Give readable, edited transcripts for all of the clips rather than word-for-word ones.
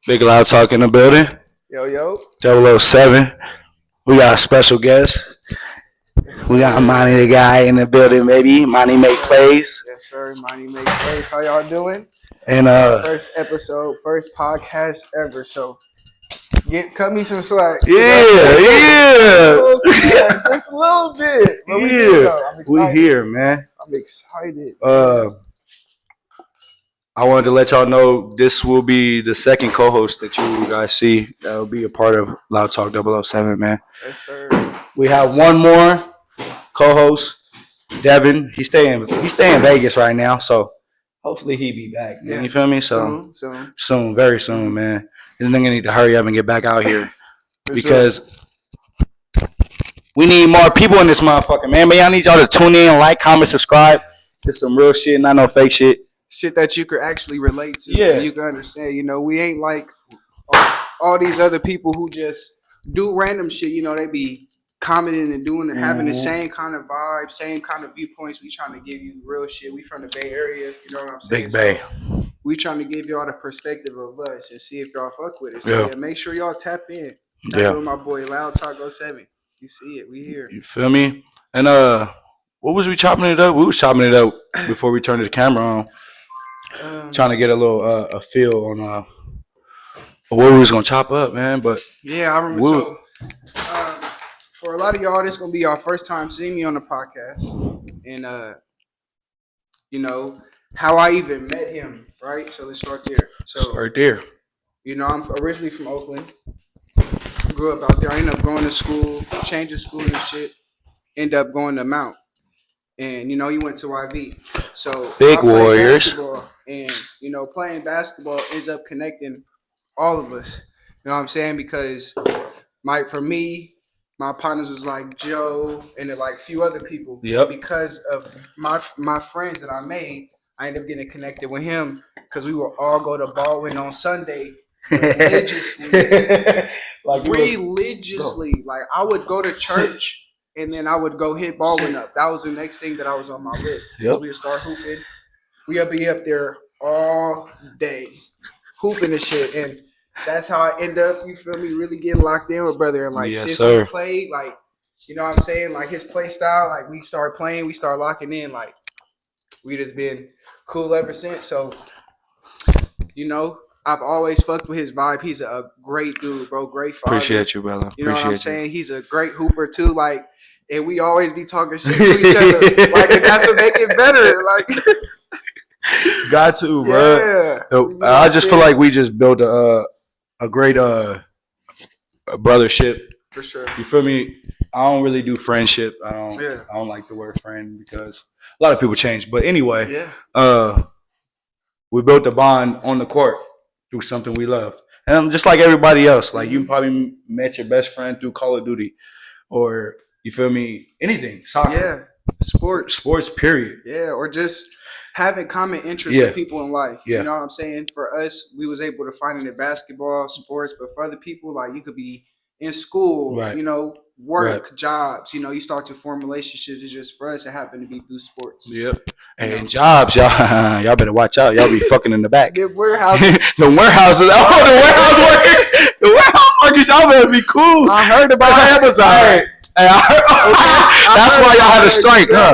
Big Loud Talk in the building. Yo, yo. 007. We got a special guest. We got Monty the guy in the building, baby. Monty make plays. Yes, sir. Monty make plays. How y'all doing? And First episode, first podcast ever. So cut me some slack. yeah. Just a little bit. But we here, man. I'm excited. I wanted to let y'all know this will be the second co-host that you guys see that will be a part of Loud Talk 007, man. Yes, sir. We have one more co-host, Devin. He's staying in Vegas right now, so hopefully he be back. Man. Yeah. You feel me? So soon, very soon, man. This nigga need to hurry up and get back out here because we need more people in this motherfucker, man. But y'all need y'all to tune in, like, comment, subscribe. It's some real shit, not no fake shit. Shit that you could actually relate to. Yeah. You can understand. You know, we ain't like all these other people who just do random shit. You know, they be commenting and doing and having the same kind of vibe, same kind of viewpoints. We trying to give you real shit. We from the Bay Area. You know what I'm saying? Big Bay. So we trying to give y'all the perspective of us and see if y'all fuck with it. So yeah, make sure y'all tap in. Tap with my boy Loud Talk 07. You see it. We here. You feel me? And what was we chopping it up? We was chopping it up before we turned the camera on. Trying to get a little a feel on what we was gonna chop up, man. But yeah, I remember. So for a lot of y'all, this gonna be our first time seeing me on the podcast, and you know how I even met him, right? So let's start there. Start there. You know, I'm originally from Oakland. Grew up out there. I ended up going to school, changing school and shit. End up going to Mount. And, you know, he went to YV. So Big Warriors. And, you know, playing basketball ends up connecting all of us. You know what I'm saying? Because for me, my partners was like Joe and then like a few other people. Yep. Because of my friends that I made, I ended up getting connected with him because we would all go to Baldwin on Sunday religiously. Religiously. Like I would go to church. And then I would go hit Baldwin up. That was the next thing that I was on my list. Yep. We would start hooping. We would be up there all day hooping and shit. And that's how I end up, you feel me, really getting locked in with brother. And like since we played, like, you know what I'm saying? Like his play style, like we start playing, we start locking in. Like we just been cool ever since. So, you know, I've always fucked with his vibe. He's a great dude, bro. Great father. Appreciate you, brother. You know what I'm saying? He's a great hooper too. Like, and we always be talking shit to each other. Like, and that's what make it better. Like, got to, bro. Yeah. I just feel like we just built a great brothership. For sure. You feel me? I don't really do friendship. I don't like the word friend because a lot of people change. But anyway, we built a bond on the court through something we love. And just like everybody else, like you probably met your best friend through Call of Duty or, you feel me, anything, soccer. Yeah, sports, period. Yeah, or just having common interests with people in life. Yeah. You know what I'm saying? For us, we was able to find it in basketball, sports, but for other people, like you could be in school, you know, work, jobs, you know, you start to form relationships. It's just for us, it happened to be through sports. Yep. And jobs, y'all better watch out. Y'all be fucking in the back. The warehouses. The warehouses. Oh, the warehouse workers. The warehouse workers, y'all better be cool. I heard about Amazon. Hey, that's why y'all had a strike, huh?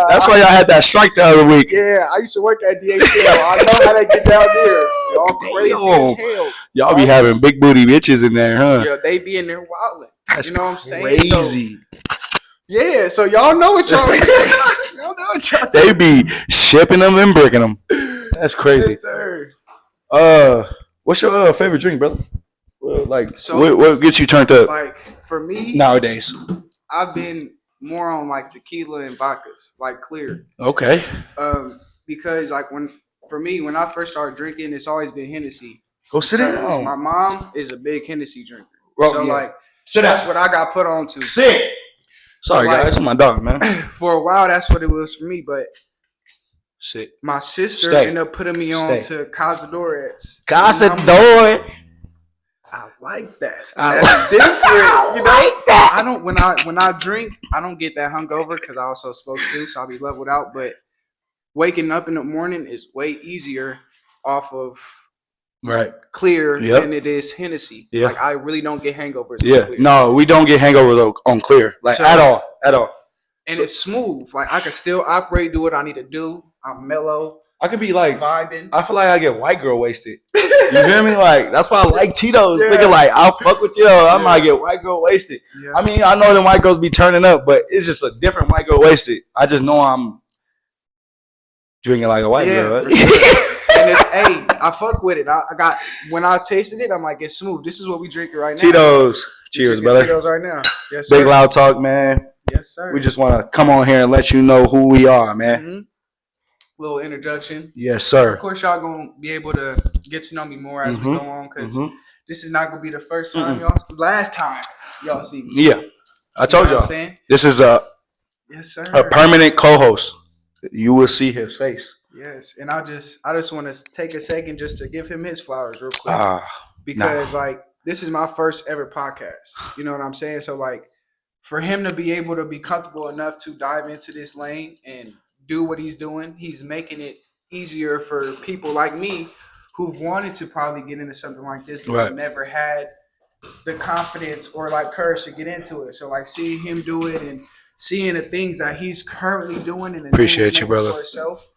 That's why y'all had that strike the other week. Yeah, I used to work at DHL. I know how they get down there. Y'all crazy as hell. Y'all be having big booty bitches in there, huh? Yeah, they be in there wilding. That's you know what I'm saying? Crazy. Yeah, so y'all know what y'all y'all know what y'all They be shipping them and bricking them. That's crazy. Yes, sir. What's your favorite drink, brother? Well, like, so, what gets you turned up? Like, for me, nowadays, I've been more on like tequila and vodkas, like clear. Okay. Because like when I first started drinking, it's always been Hennessy. Go sit down. My mom is a big Hennessy drinker, like that's what I got put on to. Sit. Sorry, guys, that's my dog, man. For a while, that's what it was for me, but sit. My sister ended up putting me on to Cazadores. Cazador. I like that. That's different. You know, like that. I don't when I drink, I don't get that hungover because I also smoke too, so I'll be leveled out. But waking up in the morning is way easier off of clear than it is Hennessy. Yeah. Like I really don't get hangovers. Yeah. Clear. No, we don't get hangovers on clear. Like at all. And it's smooth. Like I can still operate, do what I need to do. I'm mellow. I could be like vibing. I feel like I get white girl wasted. You feel me? Like that's why I like Tito's. Thinking like I'll fuck with you. I might get white girl wasted. Yeah. I mean, I know them white girls be turning up, but it's just a different white girl wasted. I just know I'm drinking like a white girl. Right? And it's I fuck with it. I got when I tasted it, I'm like, it's smooth. This is what we drinking right now. Tito's. Cheers, brother. Tito's right now. Yes, sir. Big Loud Talk, man. Yes, sir. We just want to come on here and let you know who we are, man. Mm-hmm. Little introduction. Yes, sir. Of course, y'all gonna be able to get to know me more as we go on, because this is not gonna be the first time last time y'all see me. Yeah, I told y'all. This is a permanent co-host. You will see his face. Yes, and I just want to take a second just to give him his flowers real quick, because like this is my first ever podcast. You know what I'm saying? So like, for him to be able to be comfortable enough to dive into this lane and do what he's doing, he's making it easier for people like me who've wanted to probably get into something like this, but have never had the confidence or like courage to get into it. So like seeing him do it and seeing the things that he's currently doing and appreciate you, brother.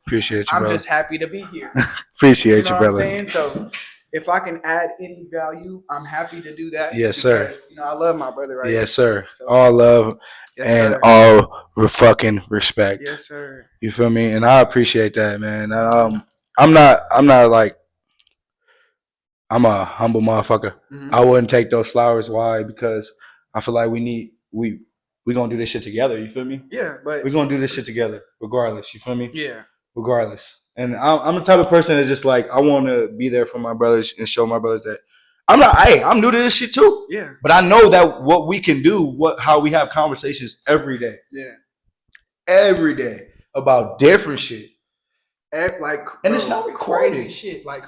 Appreciate you, brother. I'm just happy to be here. Appreciate you, brother. What I'm saying? So if I can add any value, I'm happy to do that. Yes, sir. You know, I love my brother. Right? Yes, sir. So, all love and all fucking respect. Yes, sir. You feel me? And I appreciate that, man. I'm not like, I'm a humble motherfucker. Mm-hmm. I wouldn't take those flowers. Why? Because I feel like we gonna do this shit together. You feel me? Yeah, but we're gonna do this shit together, regardless. You feel me? Yeah. Regardless. And I'm the type of person that's just like, I want to be there for my brothers and show my brothers that I'm new to this shit too. Yeah. But I know that what we can do, how we have conversations every day. Yeah. Every day about different shit. And it's not recorded. Crazy shit. Like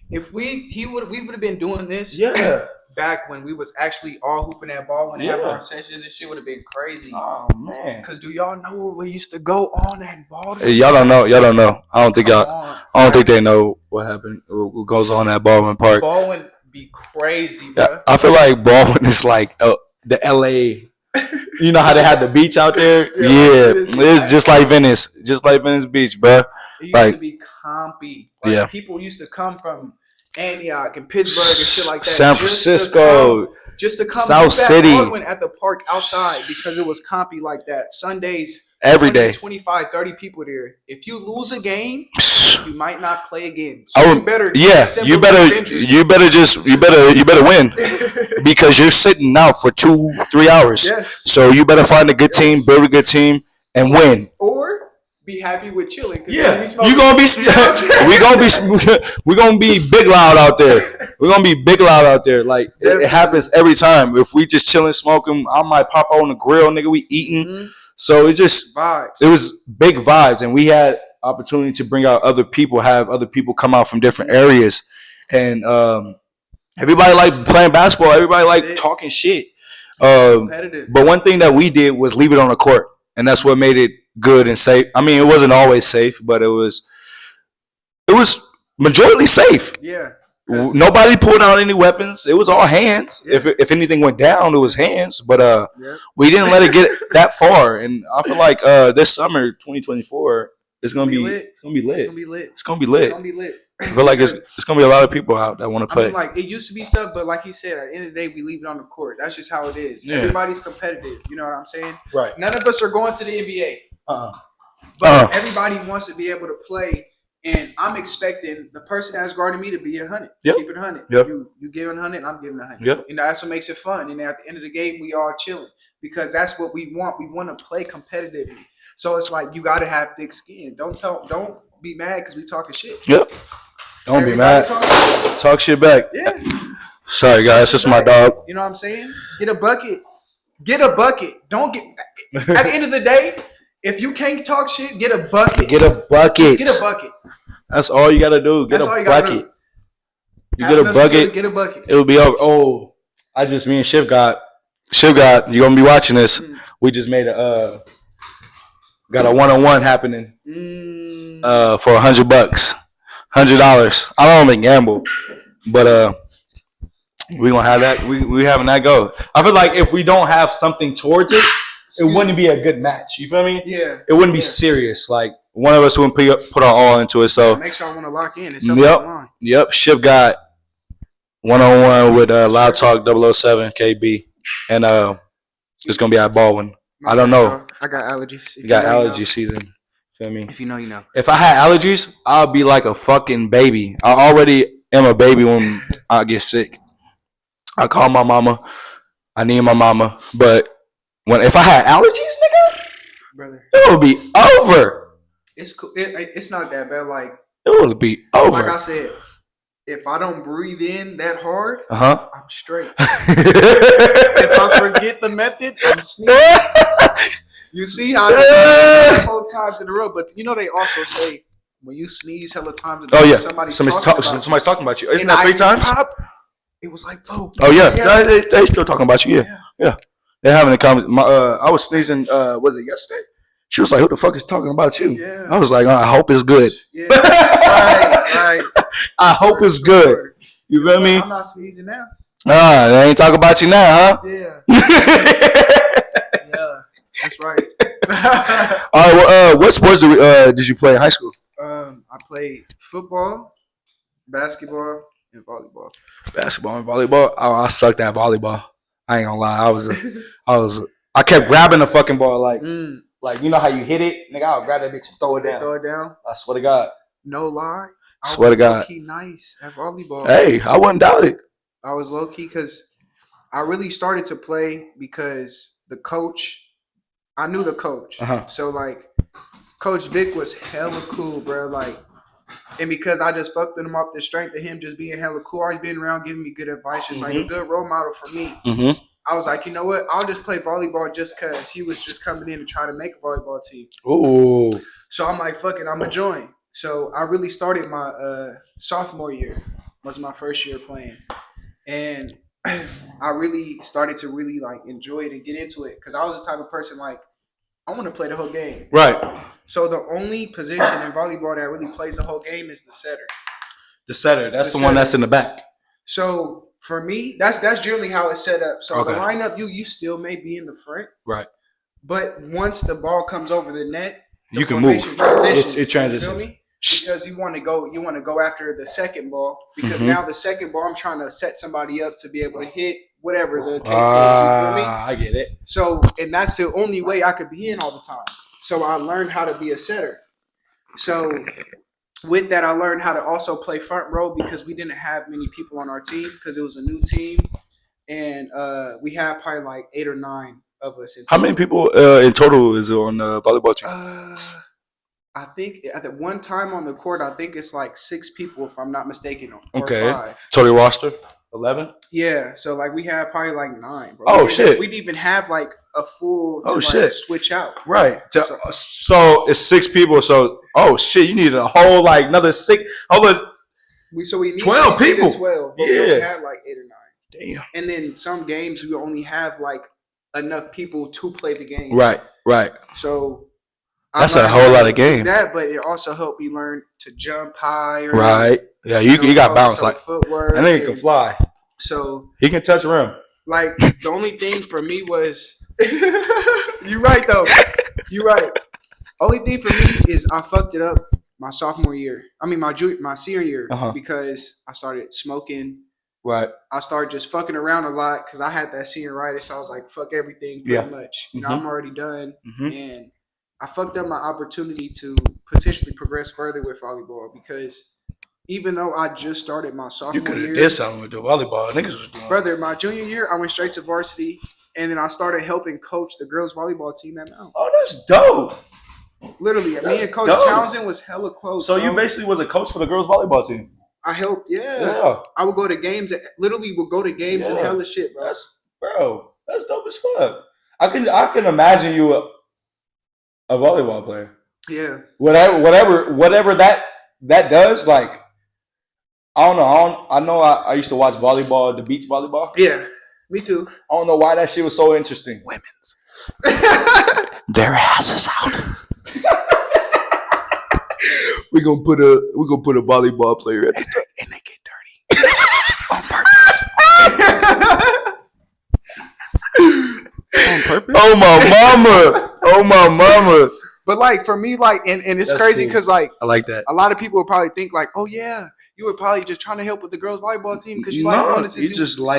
if we would have been doing this. Yeah. Back when we was actually all hooping that ball and having our sessions, this shit would have been crazy. Oh man! Because do y'all know where we used to go on that ball? Hey, y'all don't know. I don't think I don't think they know what happened. What goes on at Baldwin Park? Baldwin be crazy, bro. Yeah, I feel like Baldwin is like the LA. You know how they had the beach out there? Yeah, it's just like Venice Beach, bro. It used to be compy. Like, people used to come from Antioch and Pittsburgh and shit like that. San Francisco, just to come South City. Baldwin at the park outside because it was compy like that. Sundays, every day, 25, 30 people there. If you lose a game, you might not play again. So you better win because you're sitting out for 2-3 hours. Yes. So you better find a good team, build a good team, and win. Or be happy with chilling. Yeah, we're gonna be big loud out there. We're gonna be big loud out there. Like it happens every time. If we just chilling, smoking, I might pop on the grill, nigga. We eating. Mm-hmm. So it just vibes. It was big vibes, and we had opportunity to bring out other people, have other people come out from different areas, and everybody like playing basketball. Everybody like talking shit. But one thing that we did was leave it on the court, and that's what made it good and safe. I mean, it wasn't always safe, but it was majority safe. Yeah. Nobody pulled out any weapons. It was all hands. Yeah. If anything went down, it was hands. But we didn't let it get that far. And I feel like this summer, 2024, it's gonna be lit. It's gonna be lit. I feel like it's gonna be a lot of people out that want to play. I mean, like it used to be stuff, but like he said, at the end of the day, we leave it on the court. That's just how it is. Yeah. Everybody's competitive. You know what I'm saying? Right. None of us are going to the NBA. But everybody wants to be able to play, and I'm expecting the person that's guarding me to be 100. Yep. Keep it 100. Yep. You give 100, I'm giving 100. Yep. You know, that's what makes it fun. And at the end of the game, we all chilling because that's what we want. We want to play competitively. So it's like you got to have thick skin. Don't be mad because we talking shit. Yep. Don't be mad. Talk shit back. Yeah. Sorry guys, this is my dog. You know what I'm saying? Get a bucket. Don't get. At the end of the day. If you can't talk shit, get a bucket. Get a bucket. Get a bucket. That's all you gotta do. Get a bucket. You get a bucket. Get a bucket. It'll be over. Oh, me and Shiv got. You're gonna be watching this. We just made got a 1-on-1 happening. For $100. $100. I don't even gamble. But we gonna have that. We having that go. I feel like if we don't have something towards it, it wouldn't be a good match. You feel me? Yeah. It wouldn't be serious. Like one of us wouldn't put our all into it. So make sure I want to lock in. It's Yep. Shiv got 1-on-1 with Loud Talk 007 KB, and it's gonna be at Baldwin. I don't know. I got allergies. You got allergy season. Feel me? If you know, you know. If I had allergies, I'll be like a fucking baby. I already am a baby when I get sick. I call my mama. I need my mama. But if I had allergies, nigga, brother, it would be over. It's cool. It's not that bad. Like it would be over. Like I said, if I don't breathe in that hard, I'm straight. If I forget the method, I'm sneezing. You see how I whole times in a row, but you know they also say when you sneeze hella times in a row, somebody's talking about you. Isn't that 3 times? It was like, oh yeah. They still talking about you. Yeah. They're having a comment. I was sneezing. Was it yesterday? She was like, "Who the fuck is talking about you?" Yeah. I was like, "I hope it's good." Yeah. right. I hope it's good. Sure. You feel me? I'm not sneezing now. They ain't talking about you now, huh? Yeah. Yeah. That's right. All right. Well, what sports did you play in high school? I played football, basketball, and volleyball. Basketball and volleyball. Oh, I sucked at volleyball. I ain't gonna lie. I kept grabbing the fucking ball like you know how you hit it, nigga. I'll grab that bitch and throw it down. I swear to God. No lie. Swear to God. Low-key nice at volleyball. Hey, I wouldn't doubt it. I was low key because I really started to play because the coach. I knew the coach, so like, Coach Vic was hella cool, bro. Like, and because I just fucked with him off the strength of him just being hella cool, always being around, giving me good advice, just like a good role model for me. I was like, you know what? I'll just play volleyball just because he was just coming in and trying to make a volleyball team. Ooh. So I'm like, fuck it, I'm going to join. So I really started my sophomore year. Was my first year playing. And I really started to really like enjoy it and get into it because I was the type of person like, I want to play the whole game. Right. So the only position in volleyball that really plays the whole game is the setter. The setter. That's the one that's in the back. So for me, that's generally how it's set up. So the lineup, you still may be in the front. Right. But once the ball comes over the net, you can move. It transitions. You feel me? Because you want to go after the second ball. Because now the second ball, I'm trying to set somebody up to be able to hit whatever the case is. You feel me? I get it. So, and that's the only way I could be in all the time. So I learned how to be a setter. So with that, I learned how to also play front row because we didn't have many people on our team because it was a new team. And we had probably like 8 or 9 of us. How many people in total is on the volleyball team? I think at the one time on the court, I think it's like 6 people, if I'm not mistaken. Or okay. 5. Total roster? 11? Yeah. So like we had probably like 9. Bro. Oh, shit. We didn't even have like a full switch out. Right. So it's 6 people. So, shit, you needed a whole like another 6. We need 12 people. 12. But we only had like 8 or 9. Damn. And then some games we only have like enough people to play the game. Right. So that's a whole lot of game. That, but it also helped me learn to jump high. Right. Yeah, you got bounce like footwork. And then he can fly. So he can touch rim. Like the only thing for me was you're right though. You're right. Only thing for me is I fucked it up my sophomore year. I mean my senior year because I started smoking. Right. I started just fucking around a lot because I had that senioritis. So I was like, fuck everything pretty much. You know, I'm already done. And I fucked up my opportunity to potentially progress further with volleyball because even though I just started my sophomore year. You could have did something with the volleyball. Niggas was doing. Brother, my junior year, I went straight to varsity, and then I started helping coach the girls' volleyball team at Mount. Oh, that's dope. Literally, me and Coach Townsend was hella close. So you basically was a coach for the girls' volleyball team? I helped, yeah. I would go to games, and hella shit, bro. That's dope as fuck. I can imagine you a volleyball player. Yeah. Whatever that does, like, I don't know. I know I used to watch volleyball, the beach volleyball. Yeah, me too. I don't know why that shit was so interesting. Women's. Their asses out. We're gonna put a volleyball player at the top. And they get dirty. Oh my mama. Oh my mama. But like for me, like and it's That's crazy because cool. Like I like that. A lot of people would probably think like, oh yeah, you were probably just trying to help with the girls volleyball team because you wanted to see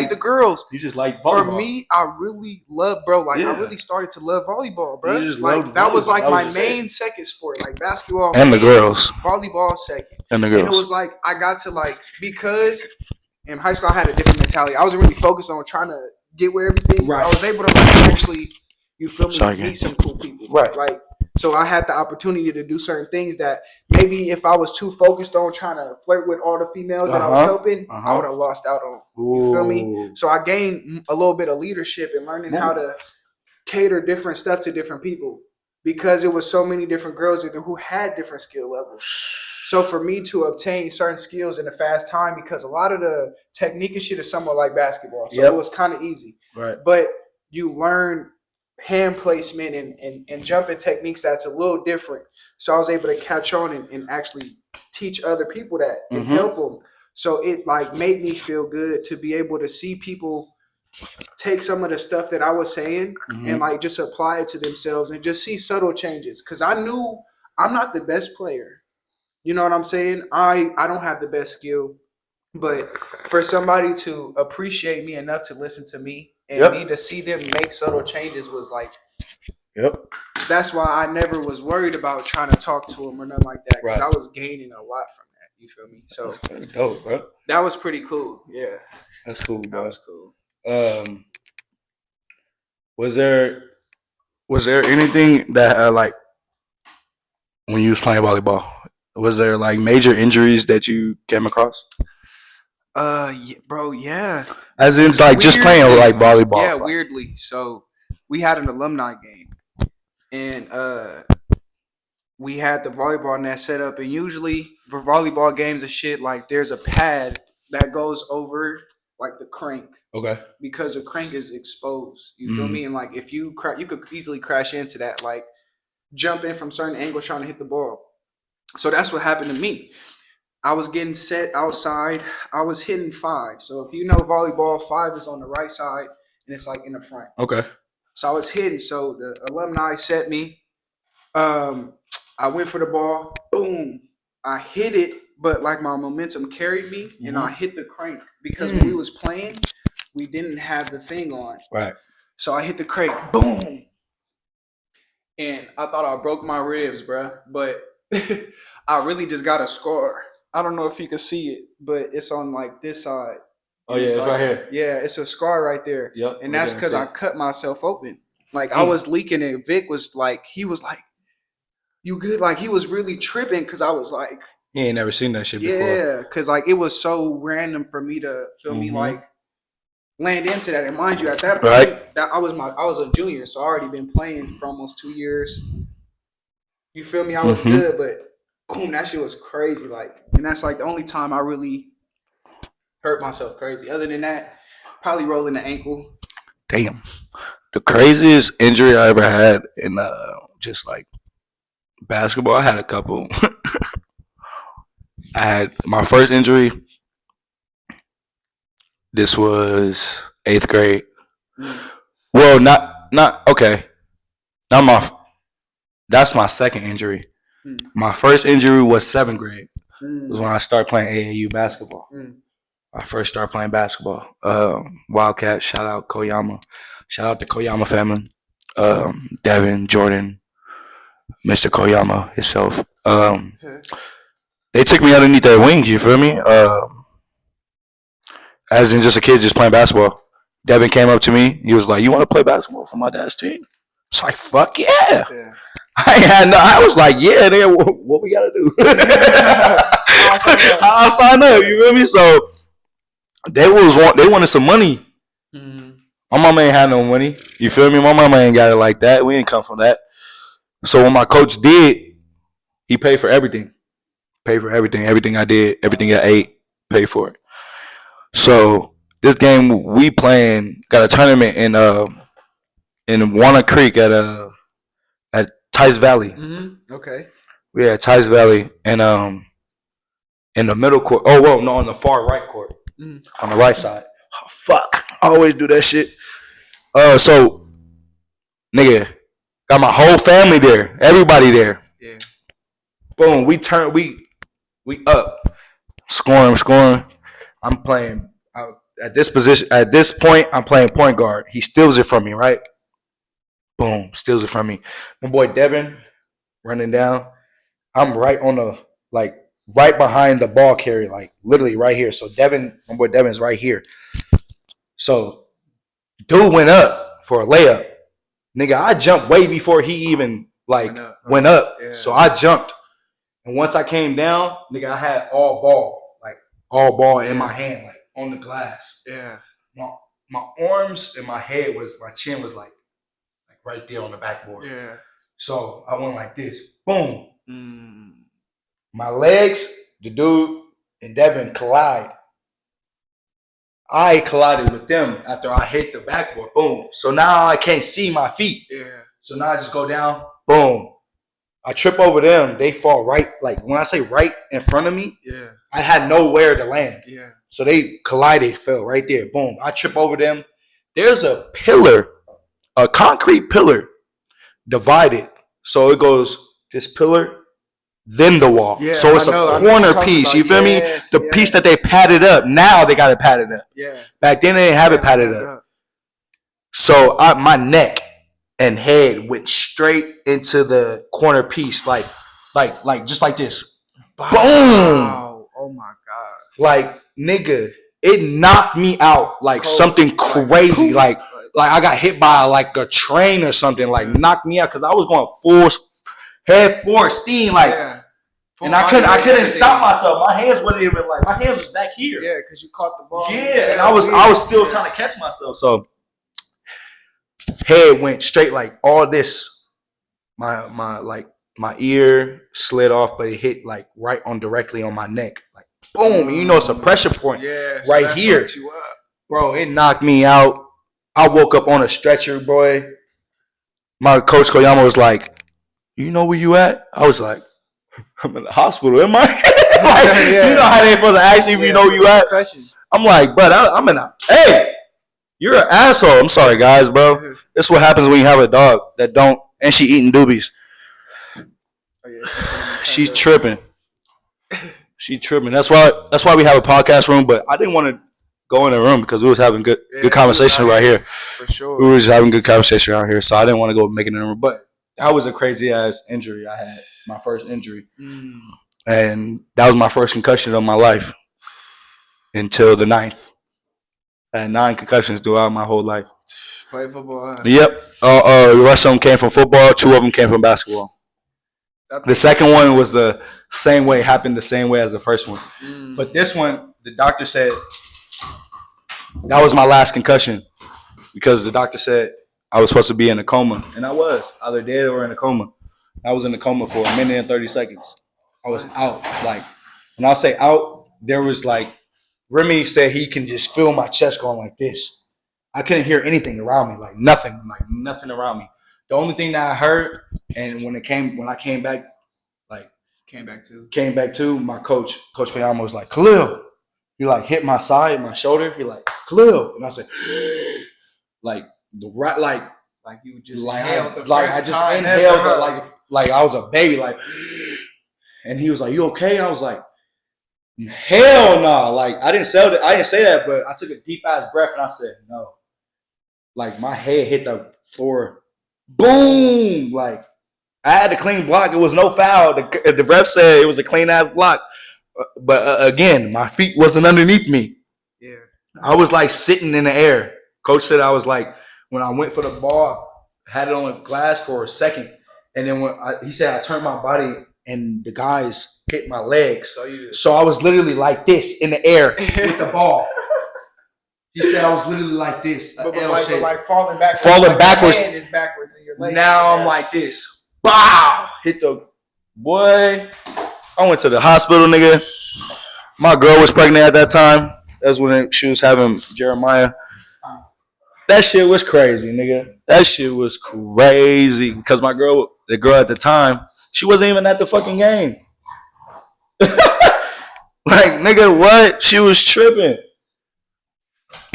the girls. You just like volleyball. For me, I really love, bro. Like I really started to love volleyball, bro. You just like that was like my main second sport, like basketball and the girls, volleyball second, and the girls. And it was like I got to like because in high school I had a different mentality. I wasn't really focused on trying to get where everything. Right. I was able to like actually, you feel me, meet some cool people. Right. Like. So I had the opportunity to do certain things that maybe if I was too focused on trying to flirt with all the females that I was helping, I would have lost out on. You feel me? So I gained a little bit of leadership and learning how to cater different stuff to different people because it was so many different girls who had different skill levels. So for me to obtain certain skills in a fast time, because a lot of the technique and shit is somewhat like basketball. So it was kind of easy. Right. But you learn hand placement and jumping techniques that's a little different. So I was able to catch on and actually teach other people that and help them. So it like made me feel good to be able to see people take some of the stuff that I was saying and like just apply it to themselves and just see subtle changes. Cause I knew I'm not the best player. You know what I'm saying? I don't have the best skill, but for somebody to appreciate me enough to listen to me and me to see them make subtle changes was like, that's why I never was worried about trying to talk to them or nothing like that. Because I was gaining a lot from that. You feel me? So that's dope, bro. That was pretty cool. Yeah. That's cool, bro. That was cool. Was there anything that like when you was playing volleyball, was there like major injuries that you came across? Yeah, bro, yeah. As in, like, weirdly, just playing like volleyball. Yeah, weirdly. So we had an alumni game, and we had the volleyball net set up. And usually for volleyball games and shit, like there's a pad that goes over like the crank. Okay. Because the crank is exposed. You feel me? And like if you you could easily crash into that, like jump in from certain angles trying to hit the ball. So that's what happened to me. I was getting set outside. I was hitting 5. So if you know volleyball, 5 is on the right side and it's like in the front. Okay. So I was hitting. So the alumni set me. I went for the ball. Boom. I hit it, but like my momentum carried me and I hit the crank because when we was playing, we didn't have the thing on. Right. So I hit the crank. Boom. And I thought I broke my ribs, bro. But I really just got a scar. I don't know if you can see it, but it's on like this side. Oh yeah, it's like, right here. Yeah, it's a scar right there. Yep. And that's because I cut myself open. Like I was leaking and Vic was like, he was like, you good? Like he was really tripping because I was like, he ain't never seen that shit before. Yeah, because like it was so random for me to feel me like land into that. And mind you, at that point, that I was a junior, so I already been playing for almost 2 years. You feel me? I was good, but boom, that shit was crazy. Like, and that's like the only time I really hurt myself crazy. Other than that, probably rolling the ankle. Damn. The craziest injury I ever had in just like basketball, I had a couple. I had my first injury. This was 8th grade. Well, not okay. Not my. That's my second injury. My first injury was 7th grade. It was when I started playing AAU basketball. I first started playing basketball. Wildcat, shout out Koyama. Shout out the Koyama family. Devin, Jordan, Mr. Koyama himself. They took me underneath their wings, you feel me? As in just a kid just playing basketball. Devin came up to me. He was like, you want to play basketball for my dad's team? It's like, fuck yeah. I was like, yeah, nigga, what we gotta do? I'll sign up, you feel me? So they wanted some money. My mama ain't had no money. You feel me? My mama ain't got it like that. We ain't come from that. So what my coach did, he paid for everything. Paid for everything. Everything I did, everything I ate, paid for it. So this game we playing got a tournament in Walnut Creek at Tice Valley. Okay. We at Tice Valley and in the middle court. Oh well, no, on the far right court. On the right side. Oh, fuck. I always do that shit. So Nigga, got my whole family there. Everybody there. Yeah. Boom. We up. Scoring. I'm playing at this position. At this point, I'm playing point guard. He steals it from me, right? Boom. Steals it from me. My boy Devin running down. I'm right on the, like, right behind the ball carrier, like, literally right here. So my boy Devin's right here. So, dude went up for a layup. Nigga, I jumped way before he even, like, went up. Yeah. So I jumped. And once I came down, nigga, I had all ball in my hand, like, on the glass. Yeah. My arms and my chin was, like right there on the backboard. Yeah. So I went like this. Boom. My legs, the dude and Devin collide. I collided with them after I hit the backboard. Boom. So now I can't see my feet. Yeah. So now I just go down. Boom. I trip over them. They fall right, like when I say right in front of me, yeah, I had nowhere to land. Yeah. So they collided, fell right there. Boom. I trip over them. There's a pillar, a concrete pillar divided. So it goes this pillar, then the wall. Yeah, so it's a corner piece. You feel me? The piece that they padded up. Now they got it padded up. Yeah. Back then they didn't have it padded up. So my neck and head went straight into the corner piece, like just like this. Wow. Boom! Oh my god! Like, nigga, it knocked me out like something crazy. Like I got hit by like a train or something. Like knocked me out because I was going full steam. Like, and I couldn't stop myself. My hands wasn't even like, my hands was back here. Yeah, because you caught the ball. Yeah, and I was still trying to catch myself. So head went straight like all this. My ear slid off, but it hit like right on directly on my neck. Like boom, and you know it's a pressure point right here. Bro, it knocked me out. I woke up on a stretcher, boy. My coach Koyama was like, "You know where you at?" I was like, "I'm in the hospital, am I?" You know how they supposed to ask you if you know where you at? I'm like, "But I'm in a hey." You're an asshole. I'm sorry, guys, bro. This is what happens when you have a dog that don't, and she eating doobies. She's tripping. She tripping. That's why we have a podcast room. But I didn't want to go in the room because we was having good conversation right here. For sure. We were just having good conversation out here, so I didn't want to go make it in the room. But that was a crazy ass injury I had. My first injury, and that was my first concussion of my life until the 9th. I had 9 concussions throughout my whole life. Play football. Huh? Yep. The rest of them came from football. 2 of them came from basketball. The second one was the same way. Happened the same way as the first one. But this one, the doctor said that was my last concussion because the doctor said I was supposed to be in a coma, and I was either dead or in a coma. I was in a coma for 1 minute and 30 seconds. I was out. Like, when I say out, there was like. Remy said he can just feel my chest going like this. I couldn't hear anything around me, like nothing around me. The only thing that I heard, and when I came back, like came back to my coach Koyama was like, Khalil. He like hit my side, my shoulder. He like, Khalil, and I said, like you just inhaled the like first I just time inhaled ever. like I was a baby, like, and he was like, you okay? I was like, hell no. Nah. Like I didn't say that, but I took a deep ass breath and I said no. Like my head hit the floor. Boom. Like I had a clean block. It was no foul. The ref said it was a clean ass block. But again, my feet wasn't underneath me. Yeah. I was like sitting in the air. Coach said I was like, when I went for the ball, I had it on the glass for a second. And then he said I turned my body and the guys hit my legs. So I was literally like this in the air with the ball. He said I was literally like this. But like falling backwards. Backwards. Your hand is backwards and your legs. Now I'm like this. Bow! Hit the boy. I went to the hospital, nigga. My girl was pregnant at that time. That's when she was having Jeremiah. That shit was crazy, nigga. That shit was crazy. Because the girl at the time, she wasn't even at the fucking game. Like, nigga, what? She was tripping.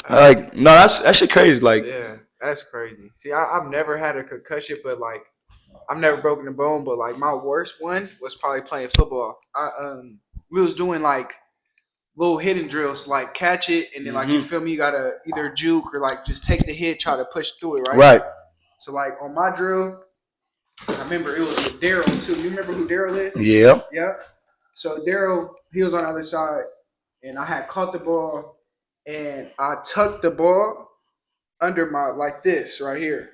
Like, no, that shit crazy. Like, That's crazy. See, I've never had a concussion, but like I've never broken a bone. But like my worst one was probably playing football. We was doing like little hitting drills, like catch it, and then like you feel me, you gotta either juke or like just take the hit, try to push through it, right? Right. So like on my drill, I remember it was with Daryl too. You remember who Daryl is? Yeah. Yeah. So Daryl, he was on the other side, and I had caught the ball, and I tucked the ball under my like this right here,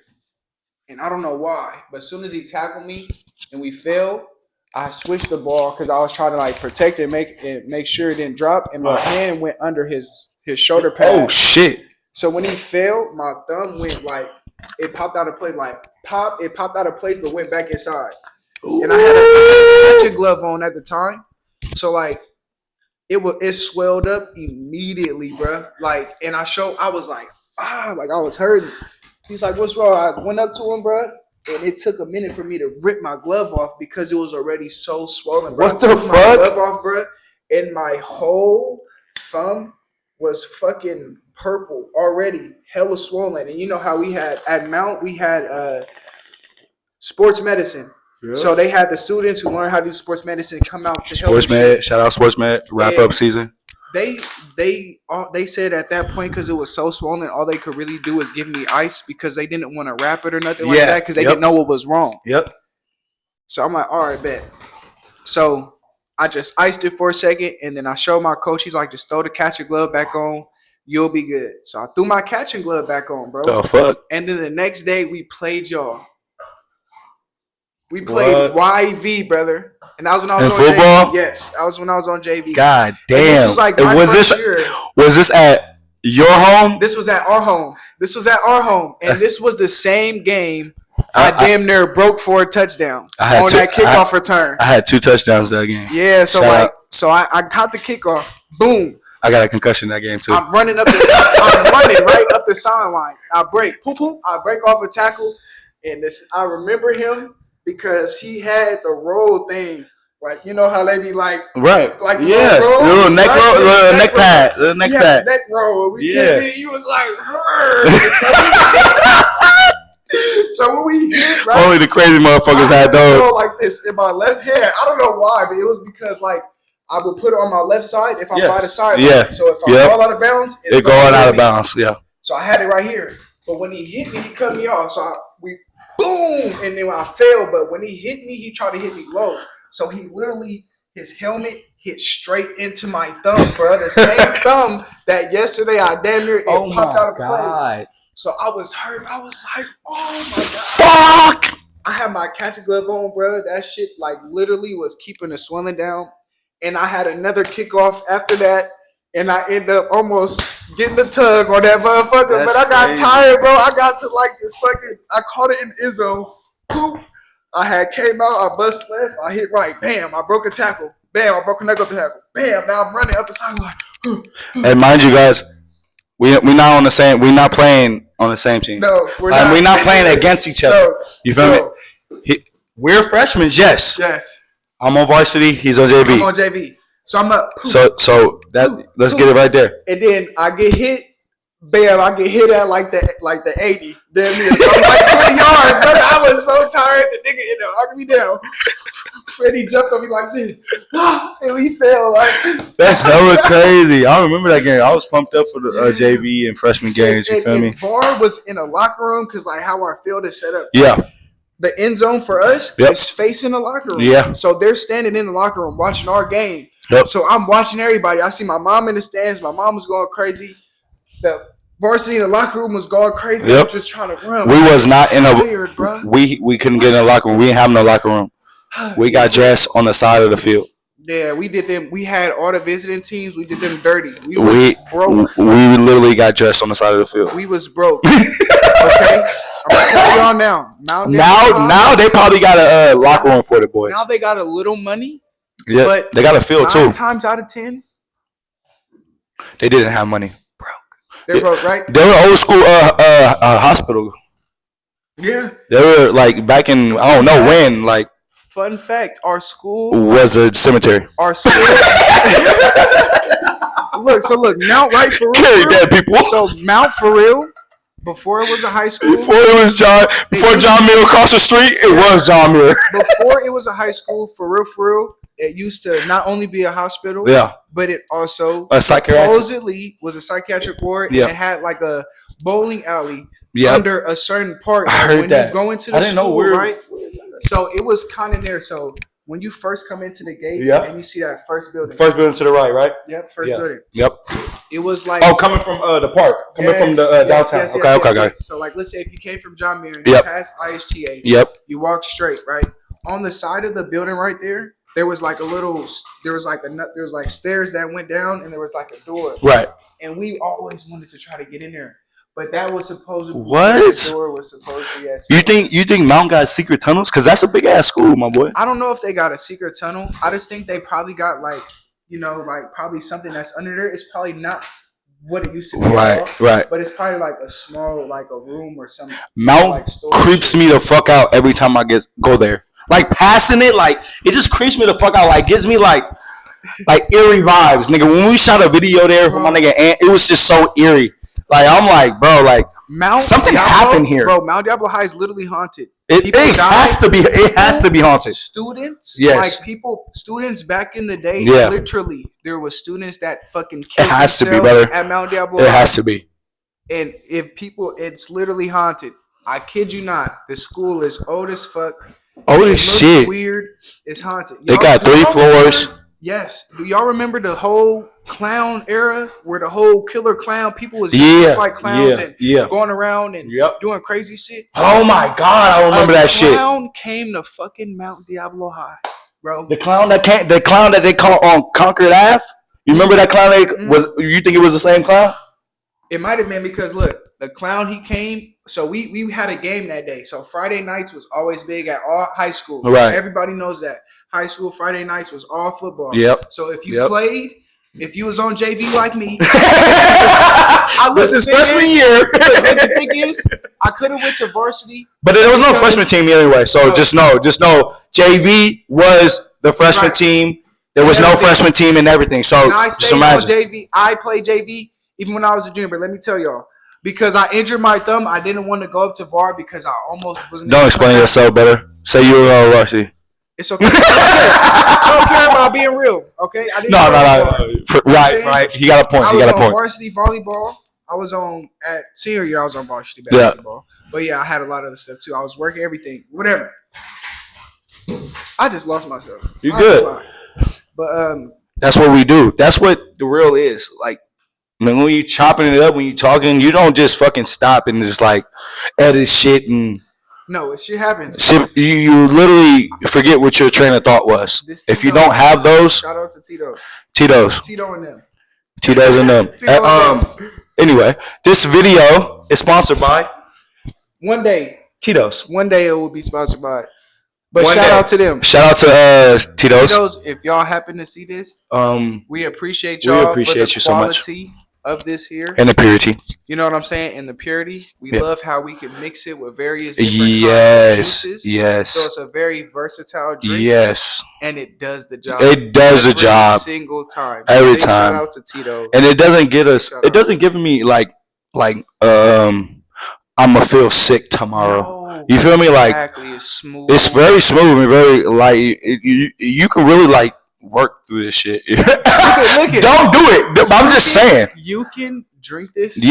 and I don't know why, but as soon as he tackled me and we fell, I switched the ball because I was trying to like protect it, make sure it didn't drop, and my hand went under his shoulder pad. Oh shit! So when he fell, my thumb went like it popped out of place, it popped out of place, but went back inside. Ooh. And I had a catching glove on at the time, so like it swelled up immediately, bro. Like, and I was like I was hurting. He's like, "What's wrong?" I went up to him, bro. And it took a minute for me to rip my glove off because it was already so swollen, bro. What the fuck? My glove off, bro, and my whole thumb was fucking purple already, hella swollen. And you know how we had at Mount, we had sports medicine. Yeah. So they had the students who learned how to do sports medicine come out to help. Sports med, shout out sports med. Wrap up season. They said at that point because it was so swollen, all they could really do is give me ice because they didn't want to wrap it or nothing like that because they didn't know what was wrong. Yep. So I'm like, all right, bet. So I just iced it for a second, and then I showed my coach. He's like, just throw the catching glove back on. You'll be good. So I threw my catching glove back on, bro. The fuck? And then the next day we played y'all. We played YV, brother. And that was when I was on football? JV. Yes, that was when I was on JV. God damn. And this was like my first year. Was this at your home? This was at our home. And this was the same game I damn near broke for a touchdown on that kickoff return. I had 2 touchdowns that game. Yeah, so I caught the kickoff. Boom. I got a concussion that game too. I'm running right up the sideline. I break. Poop. I break off a tackle. And I remember him because he had the roll thing. Like, you know how they be like, right? Like, little neck roll, little neck pad. Neck roll. He was like, so when we hit, right? Only the crazy motherfuckers had those. Like this in my left hand. I don't know why, but it was because like I would put it on my left side if I'm by the sideline. Yeah. So if I fall out of bounds, it's going out of bounds. Yeah. So I had it right here. But when he hit me, he cut me off. So we boom, and then when I fell, but when he hit me, he tried to hit me low. So he literally, his helmet hit straight into my thumb, bro. The same thumb that yesterday I damn near popped out of place. So I was hurt. I was like, oh my God. Fuck! I had my catching glove on, bro. That shit like literally was keeping the swelling down. And I had another kickoff after that. And I ended up almost getting the tug on that motherfucker. But I got tired, bro. I got to like this fucking, I caught it in the end zone. Boop. I had came out, I bust left, I hit right. Bam, I broke a tackle. Bam, I broke a knuckle tackle. Bam, now I'm running up the sideline. And mind you guys, we're not playing on the same team. No, we're not. We're not playing against each other. No, you feel me? We're freshmen, yes. Yes. I'm on varsity, he's on JV. I'm on JV. So I'm up. So let's get it right there. And then I get hit. Bam! I get hit at like the 80. Damn near. So I'm like 20 yards, brother. I was so tired. The nigga ended up knocking me down. Freddie jumped on me like this, and we fell like. That's hella crazy. I remember that game. I was pumped up for the JV and freshman games. You feel me? Vaughn was in a locker room because like how our field is set up. Yeah. The end zone for us is facing the locker room. Yeah. So they're standing in the locker room watching our game. Yep. So I'm watching everybody. I see my mom in the stands. My mom was going crazy. The varsity in the locker room was going crazy. Yep. I'm just trying to run. We was not in tired, bro. We couldn't get in the locker room. We didn't have no locker room. We got dressed on the side of the field. Yeah, we did them. We had all the visiting teams. We did them dirty. We was broke. We literally got dressed on the side of the field. We was broke. Okay, I'm gonna tell y'all now. Now they probably got a locker room for the boys. Now they got a little money. Yeah, but they got a field too. 9 times out of 10, they didn't have money. They're broke, right? They were old school hospital. Yeah. They were like back in I don't know when. Like fun fact, our school was a cemetery. Our school. Look, Mount right for real. Carry dead people. So Mount for real Before it was a high school. Before John Muir across the street, it was John Muir. Before it was a high school, for real, it used to not only be a hospital, but it also supposedly was a psychiatric ward. Yeah. And it had like a bowling alley under a certain part. I heard that. You go into the school, right? So it was kind of there. So when you first come into the gate and you see that first building. First building to the right, right? Yep, first building. Yep. It was like coming from the park, coming from the downtown. Okay, guys. So like, let's say if you came from John Muir and you passed IHTA, you walk straight, right? On the side of the building right there was like there was like stairs that went down and there was like a door, right? And we always wanted to try to get in there, but that was supposedly the door was supposedly at. You think Mount got secret tunnels? Because that's a big ass school, my boy. I don't know if they got a secret tunnel. I just think they probably got like probably something that's under there. It's probably not what it used to be. Right. But it's probably like a small, like a room or something. Mount like creeps me the fuck out every time I go there. Like passing it, like it just creeps me the fuck out. Like gives me like eerie vibes, nigga. When we shot a video there for my nigga Ant, it was just so eerie. Like I'm like, bro, like something happened here. Bro, Mount Diablo High is literally haunted. It has to be. It has to be haunted. Students, yes. Students back in the day, literally, there was students that fucking killed it has to be, brother. At Mount Diablo It High. has to be. And it's literally haunted. I kid you not. The school is old as fuck. Old as shit. Weird. It's haunted. They got 3 floors. Yes. Do y'all remember the whole clown era where the whole killer clown people was like clowns and going around and doing crazy shit? Oh my God, I remember that shit. The clown came to fucking Mount Diablo High, bro. The clown that they caught on Concord Ave. You remember that clown? You think it was the same clown? It might have been because look, the clown he came. So we had a game that day. So Friday nights was always big at all high school. Right. Everybody knows that. High school Friday nights was all football. Yep. So if you played, if you was on JV like me, this is freshman year. The thing is, I could have went to varsity, but there was no freshman team anyway. So just know, JV was the freshman team. There was no freshman team and everything. So just imagine. JV. I played JV even when I was a junior. But let me tell y'all, because I injured my thumb, I didn't want to go up to VAR because I almost wasn't. Don't explain yourself better. Say you were varsity. It's okay. I don't care about being real. Okay. No. Right. You got a point. I was on varsity volleyball. I was on at senior year. I was on varsity basketball. But yeah, I had a lot of other stuff too. I was working everything, whatever. I just lost myself. You good? But that's what we do. That's what the real is. Like, when you chopping it up, when you talking, you don't just fucking stop and just like edit shit and. No, shit happens. You literally forget what your train of thought was. If you don't have those, shout out to Tito. Tito and them. Anyway, this video is sponsored by. One day, Tito's. One day it will be sponsored by. But shout out to them. Shout out to Tito's. Tito's, if y'all happen to see this, we appreciate y'all. We appreciate you so much. Of this here and the purity, you know what I'm saying, and the purity. We love how we can mix it with various different juices. Yes. So it's a very versatile drink. Yes. And it does the job. It does the job single time. Every time. Shout out to Tito. And it doesn't get us. It doesn't give me like I'm gonna feel sick tomorrow. No, you feel me? Like exactly. It's smooth. It's very smooth and very like you can really like. Work through this shit. Look it. Don't do it. I'm just saying. You can drink this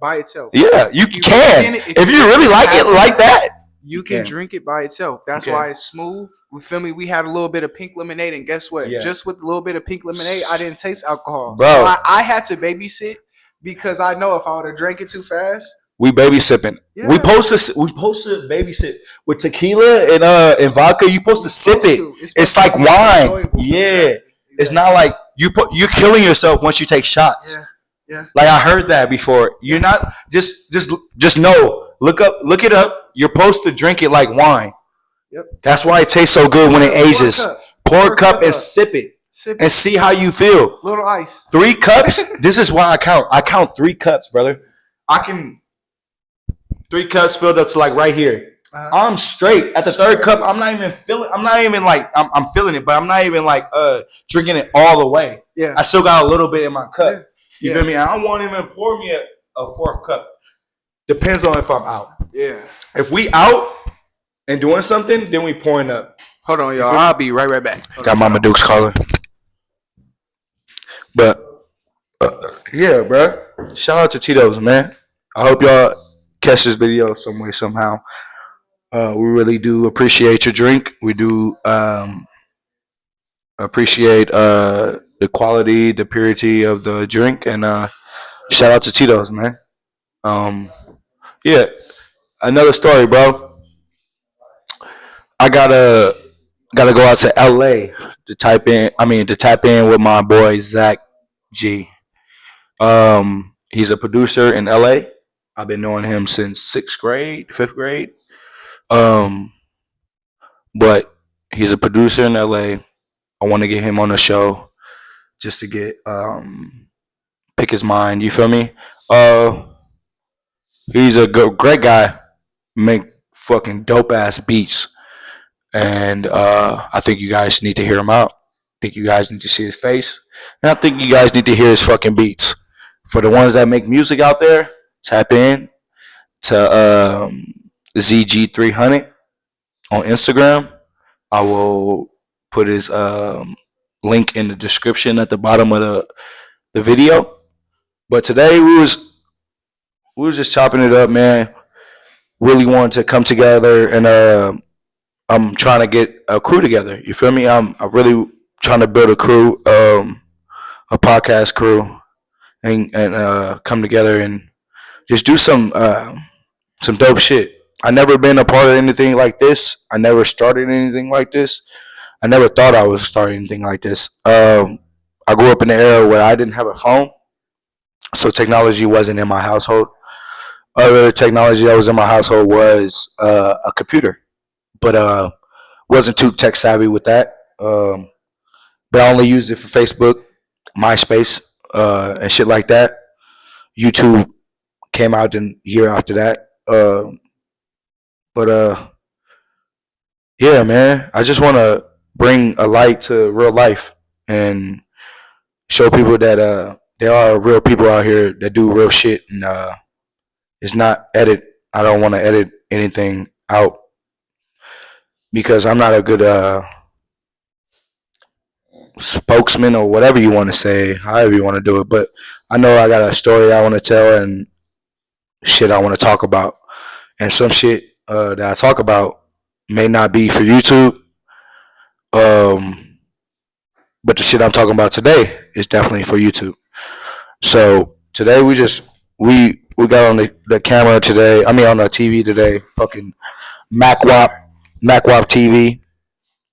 by itself. Yeah, you can. If you really like it like that, you can drink it by itself. That's why it's smooth. You feel me? We had a little bit of pink lemonade, and guess what? Yeah. Just with a little bit of pink lemonade, I didn't taste alcohol. Bro. So I had to babysit because I know if I would have drank it too fast. We baby sipping. Yeah. We supposed to babysit with tequila and vodka. You supposed to sip it. It's like wine. Yeah. Exactly. It's not like you're killing yourself once you take shots. Yeah. Like I heard that before. You're not just know. Look it up. You're supposed to drink it like wine. Yep. That's why it tastes so good when it ages. Pour a cup and sip it. And see how you feel. Little ice. 3 cups. This is why I count. I count 3 cups, brother. I can 3 cups filled up to like right here. I'm straight. At the 3rd cup, I'm not even feeling. I'm not even like I'm feeling it, but I'm not even like drinking it all the way. Yeah. I still got a little bit in my cup. You feel me? I don't want to even pour me a 4th cup. depends on if I'm out. Yeah. If we out and doing something, then we pouring up. Hold on, y'all. I'll be right back. Got Mama Duke's calling. But yeah, bro. Shout out to Tito's, man. I hope y'all catch this video some way, somehow. We really do appreciate your drink. We do appreciate the quality, the purity of the drink, and shout out to Tito's, man. Yeah, another story, bro. I gotta go out to LA to tap in with my boy Zach G. He's a producer in LA. I've been knowing him since 5th grade. But he's a producer in LA. I want to get him on the show just to get pick his mind. You feel me? He's a great guy. Make fucking dope ass beats, and I think you guys need to hear him out. I think you guys need to see his face, and I think you guys need to hear his fucking beats. For the ones that make music out there, tap in to ZG300 on Instagram. I will put his link in the description at the bottom of the video. But today we was just chopping it up, man. Really wanted to come together, and I'm trying to get a crew together. You feel me? I'm really trying to build a crew, a podcast crew, and come together and just do some dope shit. I never been a part of anything like this. I never started anything like this. I never thought I would start anything like this. I grew up in an era where I didn't have a phone, so technology wasn't in my household. Other technology that was in my household was a computer, but wasn't too tech savvy with that. But I only used it for Facebook, MySpace, and shit like that. YouTube came out a year after that. But yeah, man, I just want to bring a light to real life and show people that there are real people out here that do real shit, and it's not edit. I don't want to edit anything out because I'm not a good spokesman or whatever you want to say, however you want to do it. But I know I got a story I want to tell and shit I want to talk about, and some shit that I talk about may not be for YouTube. But the shit I'm talking about today is definitely for YouTube. So today we got on the camera today. I mean on the TV today. Fucking MacWap TV.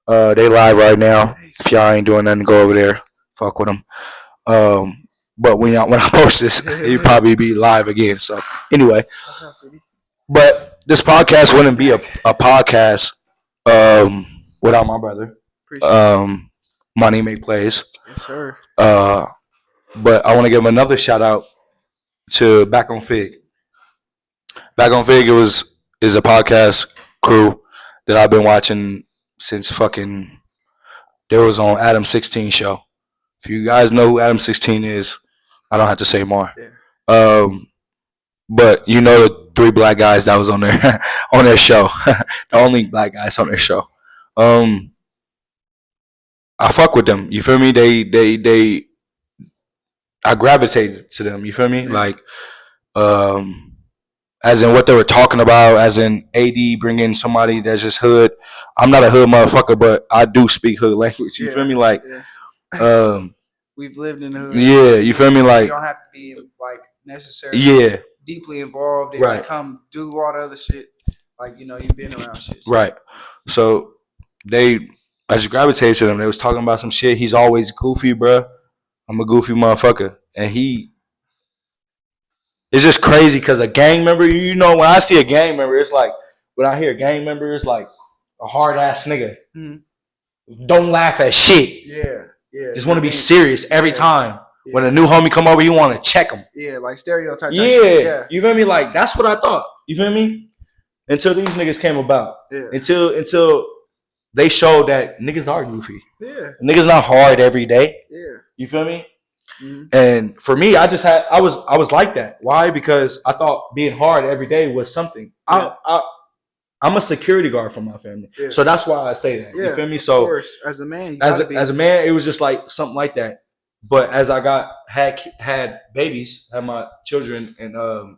They live right now. If y'all ain't doing nothing, go over there. Fuck with them. But when I post this, it'll probably be live again. So anyway, but this podcast wouldn't be a podcast without my brother. Money Make Plays. Yes, sir. But I want to give another shout out to Back on Fig. Back on Fig is a podcast crew that I've been watching since fucking they was on Adam 16 show. If you guys know who Adam 16 is, I don't have to say more. Yeah. But you know the 3 black guys that was on their on their show. The only black guys on their show. I fuck with them. You feel me? I gravitated to them. You feel me? Like, as in what they were talking about, as in AD bringing somebody that's just hood. I'm not a hood motherfucker, but I do speak hood language. You feel me? Like, we've lived in the hood. Yeah, you feel me? Like, you don't have to be like necessarily deeply involved and come do all the other shit. Like, you've been around shit. So. Right. So I just gravitated to them. They was talking about some shit. He's always goofy, bruh. I'm a goofy motherfucker. And it's just crazy because a gang member, when I see a gang member, it's like, when I hear a gang member, it's like a hard ass nigga. Mm-hmm. Don't laugh at shit. Yeah. Just want to be serious every time. Yeah. When a new homie come over, you want to check him. Yeah, like stereotypes. Yeah. You feel me? Like, that's what I thought. You feel me? Until these niggas came about. Yeah. Until they showed that niggas are goofy. Yeah. Niggas not hard every day. Yeah. You feel me? Mm-hmm. And for me, I was like that. Why? Because I thought being hard every day was something. Yeah. I'm a security guard for my family, so that's why I say that. You feel me? So, of course, as a man, as a man, it was just like something like that. But as I had babies, had my children, and you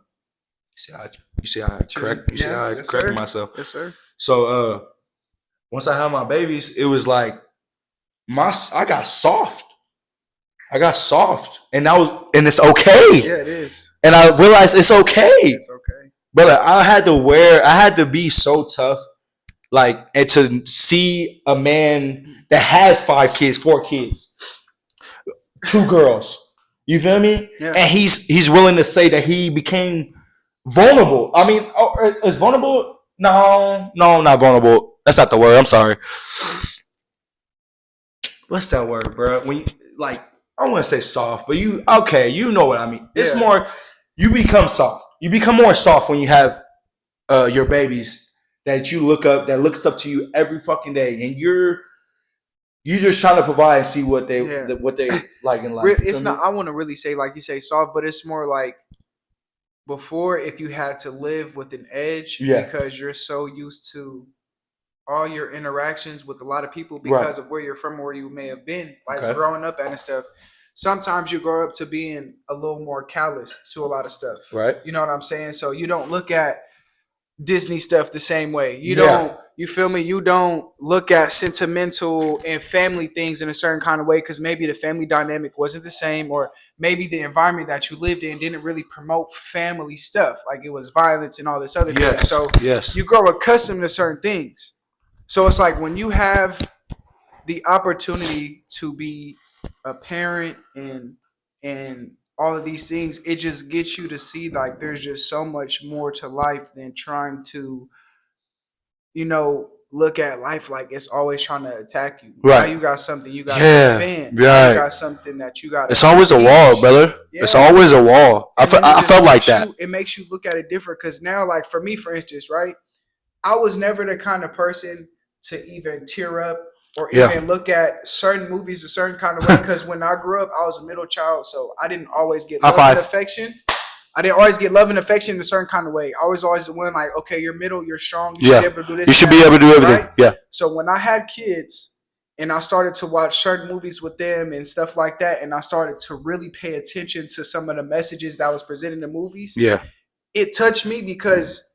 see how I correct myself. Yes, sir. So once I had my babies, it was like I got soft. And it's okay. Yeah, it is. And I realized it's okay. It's okay. But I had to be so tough, like, and to see a man that has 4 kids, 2 girls. You feel me? Yeah. And he's willing to say that he became vulnerable. I mean, is vulnerable? No, not vulnerable. That's not the word. I'm sorry. What's that word, bro? When you, like, I don't want to say soft, but you know what I mean. It's more, you become soft. You become more soft when you have your babies that you looks up to you every fucking day, and you're just trying to provide and see what they like in life. It's not. I want to really say, like you say, soft, but it's more like before, if you had to live with an edge because you're so used to all your interactions with a lot of people because of where you're from or where you may have been, like growing up and stuff. Sometimes you grow up to being a little more callous to a lot of stuff. Right. You know what I'm saying? So you don't look at Disney stuff the same way. You don't, you feel me? You don't look at sentimental and family things in a certain kind of way because maybe the family dynamic wasn't the same, or maybe the environment that you lived in didn't really promote family stuff. Like it was violence and all this other thing. So you grow accustomed to certain things. So it's like when you have the opportunity to be a parent and all of these things, it just gets you to see like there's just so much more to life than trying to, look at life like it's always trying to attack you. Right. Now you got something you got to defend. Right. You got something that you got to. It's always a wall, brother. Yeah. It's always a wall. I felt like that. It makes you look at it different because now, like for me, for instance, right, I was never the kind of person to even tear up or even look at certain movies a certain kind of way. Because when I grew up, I was a middle child, so I didn't always get love and affection. I didn't always get love and affection in a certain kind of way. I was always the one like, okay, you're middle, you're strong, you should be able to do this. You should be able to do everything. Right? Yeah. So when I had kids and I started to watch certain movies with them and stuff like that, and I started to really pay attention to some of the messages that was presented in the movies, it touched me because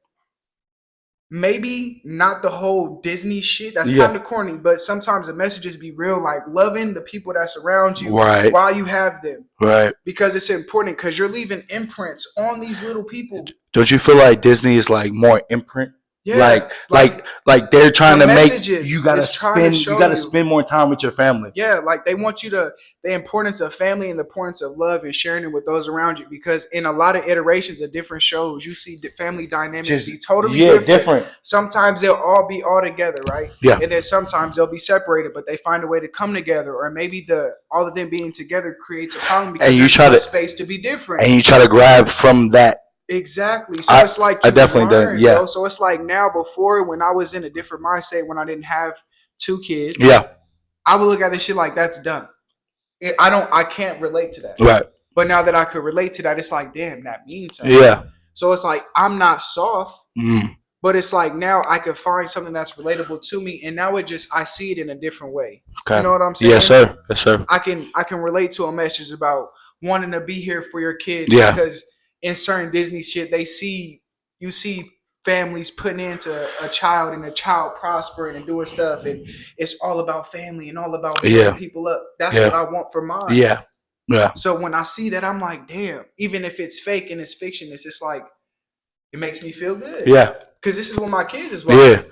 maybe not the whole Disney shit. That's kind of corny, but sometimes the messages be real, like loving the people that's around you while you have them. Right. Because it's important because you're leaving imprints on these little people. Don't you feel like Disney is like more imprint? Yeah. Like they're trying to make you gotta spend more time with your family. Yeah, like they want you to the importance of family and the importance of love and sharing it with those around you. Because in a lot of iterations of different shows, you see the family dynamics be totally different. Sometimes they'll all be all together, right? Yeah. And then sometimes they'll be separated, but they find a way to come together. Or maybe all of them being together creates a problem because there's no space to be different. And you try to grab from that. Exactly. So it's like I definitely done. Yeah. So it's like now, before when I was in a different mindset, when I didn't have 2 kids, I would look at this shit like that's done. I can't relate to that. Right. But now that I could relate to that, it's like, damn, that means something. Yeah. So it's like I'm not soft, but it's like now I could find something that's relatable to me, and now I see it in a different way. Okay. You know what I'm saying? Yes, sir. Yes, sir. I can relate to a message about wanting to be here for your kids because in certain Disney shit, you see families putting into a child and a child prospering and doing stuff, and it's all about family and all about building people up. That's what I want for mine. Yeah. Yeah. So when I see that, I'm like, damn, even if it's fake and it's fiction, it's just like, it makes me feel good. Yeah. Because this is what my kids is watching. Yeah.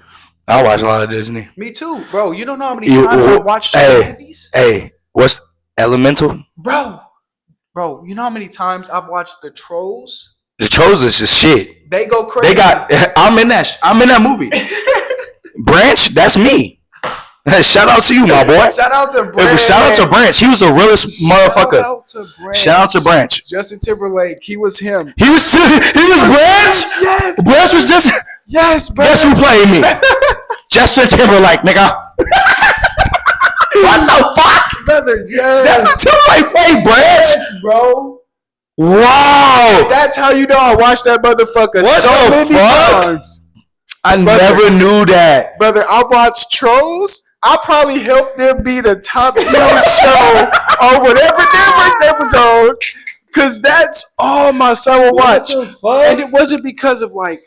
I watch a lot of Disney. Me too, bro. You don't know how many times I watched movies? Hey, what's Elemental? Bro, you know how many times I've watched The Trolls? The Trolls is just shit. They go crazy. I'm in that movie. Branch, that's me. Shout out to you, my boy. Shout out to Branch. Shout out to Branch. He was the realest motherfucker. Shout out to Branch. Justin Timberlake, he was him. He was Branch? Yes. Branch was just. Yes, Branch. Guess who played me? Justin Timberlake, nigga. What the fuck? Brother, yes. Justin Timberlake played Branch? Yes, bro. Wow. That's how you know I watched that motherfucker What so the many fuck? times. I never knew that. Brother, I watched Trolls. I probably helped them be the top viewed show on whatever network that was on. Because that's all my son would watch. And it wasn't because of like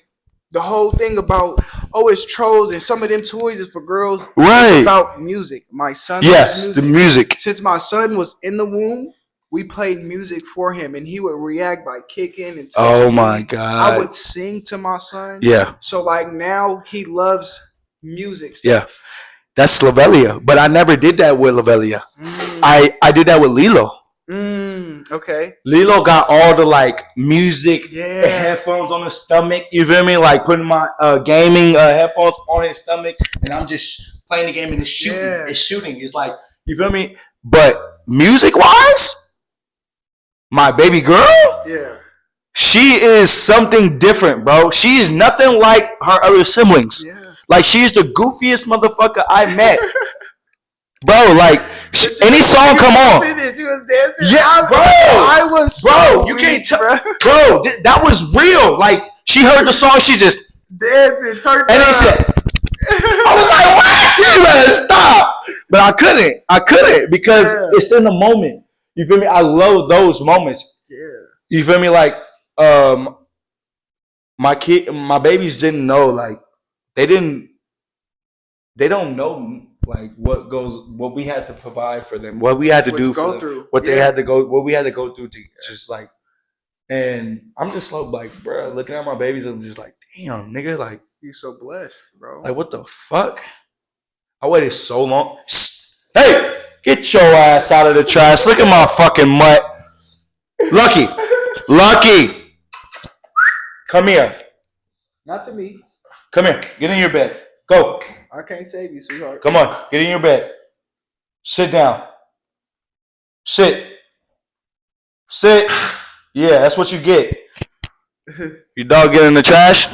the whole thing about, oh, it's Trolls and some of them toys is for girls. Right. It's about music. My son loves music. The music. Since my son was in the womb, we played music for him, and he would react by kicking and touching. Oh my God. I would sing to my son. Yeah. So like now he loves music stuff. Yeah. That's Lavelia. But I never did that with Lavelia. I did that with Lilo. Okay. Lilo got all the like music headphones on his stomach. You feel me? Like putting my gaming headphones on his stomach, and I'm just playing the game and it's shooting. Yeah. It's shooting. It's like, you feel me? But music wise, my baby girl, she is something different, bro. She is nothing like her other siblings. Yeah. Like, she's the goofiest motherfucker I met. Bro, like, any song come on. She was dancing. Yeah, bro. I was so you can't tell. Bro, that was real. Like, she heard the song, she just dancing, turned and they said, I was like, what? You better stop. But I couldn't because it's in the moment. You feel me? I love those moments. Yeah. You feel me? Like, my babies didn't know, like, they don't know like what we had to provide for them, what we had to do for them, what we had to go through to just like, and I'm just like, bro, looking at my babies, I'm just like, damn, nigga, like, you so blessed, bro. Like, what the fuck? I waited so long. Hey, get your ass out of the trash. Look at my fucking mutt. Lucky. Come here. Not to me. Come here. Get in your bed. Go. I can't save you, sweetheart. Come on. Get in your bed. Sit down. Sit. Yeah, that's what you get. Your dog get in the trash,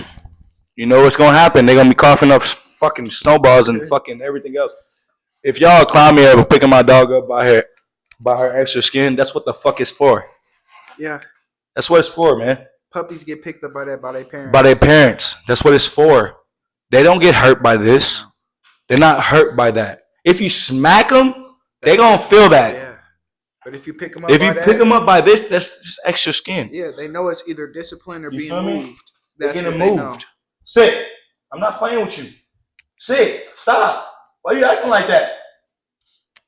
you know what's gonna happen. They're gonna be coughing up fucking snowballs and fucking everything else. If y'all climb me up picking my dog up by her extra skin, that's what the fuck it's for. Yeah. That's what it's for, man. Puppies get picked up by their parents. By their parents. That's what it's for. They don't get hurt by this. They're not hurt by that. If you smack them, they're going to feel that. Yeah. But if you pick them up by this, that's just extra skin. Yeah, they know it's either discipline or being moved. That's getting moved. Sit. I'm not playing with you. Sit. Stop. Why are you acting like that?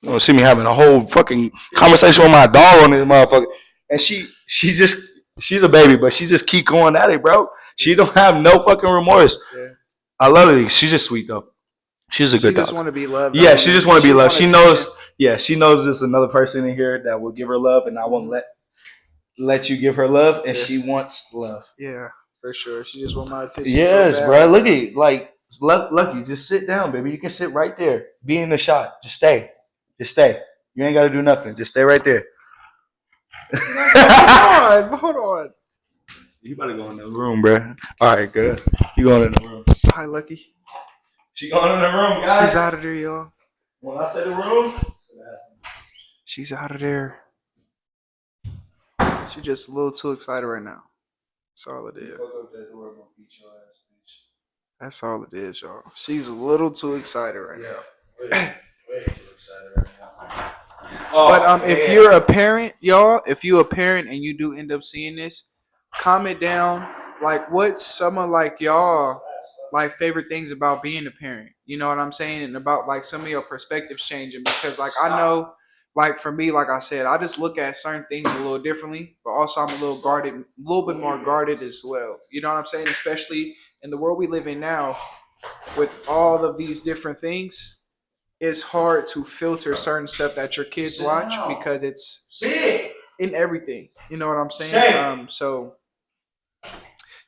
You don't see me having a whole fucking conversation with my dog on this motherfucker. And she's a baby, but she just keep going at it, bro. She don't have no fucking remorse. Yeah. I love her. She's just sweet though. She's a good dog. She just want to be loved. Yeah, she just want to be loved. She knows. Yeah, she knows there's another person in here that will give her love, and I won't let you give her love, and she wants love. Yeah, for sure. She just want my attention. Yes, so bro. Look at it. Like, Lucky, just sit down, baby. You can sit right there. Be in the shot. Just stay. You ain't got to do nothing. Just stay right there. Hold on. You better go in the room, bro. All right, good. You going in the room. Hi, Lucky. She going in the room, guys. She's out of there, y'all. When I say the room, she's out of there. She's just a little too excited right now. That's all it is. That's all it is, y'all. She's a little too excited right now. Way too excited right now. But if you're a parent, y'all, if you're a parent and you do end up seeing this, comment down like what's some of like y'all like favorite things about being a parent. You know what I'm saying? And about like some of your perspectives changing, because like I know, like for me, like I said, I just look at certain things a little differently, but also I'm a little bit more guarded as well. You know what I'm saying? Especially in the world we live in now, with all of these different things, it's hard to filter certain stuff that your kids watch because it's in everything. You know what I'm saying? So,